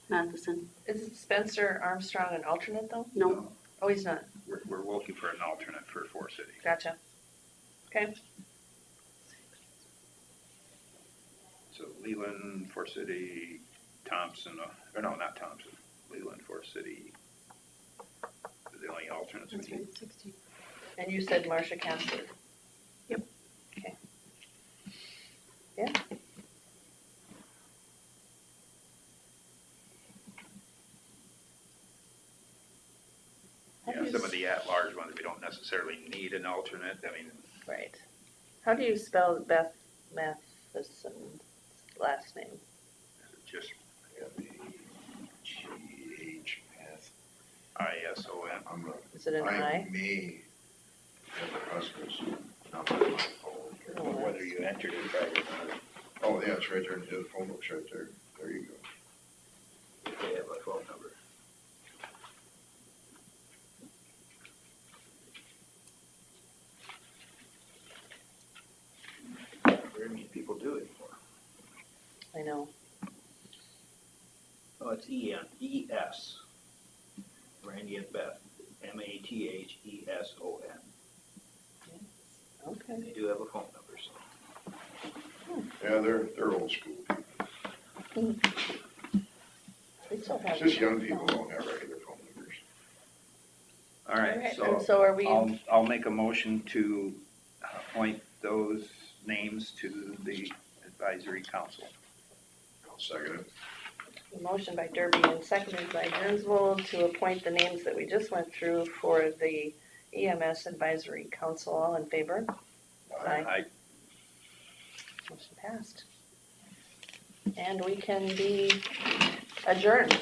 Matheson. Is Spencer Armstrong an alternate though? No, Oh, he's not. We're looking for an alternate for Four City. Gotcha. Okay. So Leland, Four City, Thompson, or no, not Thompson, Leland, Four City. Are the only alternates we that's need. right, 16. And you said Marcia Kastler. Yep. Okay. Yeah. Yeah, some of the at-large ones, we don't necessarily need an alternate. I mean, Right. How do you spell Beth Matheson's last name? just G-H, Math. ISON. I'm a, Is it an I I? may have a husband's number on my phone. Oh, Whether you entered it right or not. Oh, yeah, it's right there, the phone book's right there. There you go. If they have a phone number. Very many people do it for. I know. Oh, it's ES. Randy and Beth, MATHESON. Okay. They do have a phone number, so. Yeah, they're old school people. We still It's have. just young people don't have regular phone numbers. All right, And so so are we, I'll make a motion to appoint those names to the advisory council. I'll second it. motion by Derby and seconded by Dinsmold to appoint the names that we just went through for the EMS Advisory Council. All in favor? Aye. Motion passed. And we can be adjourned.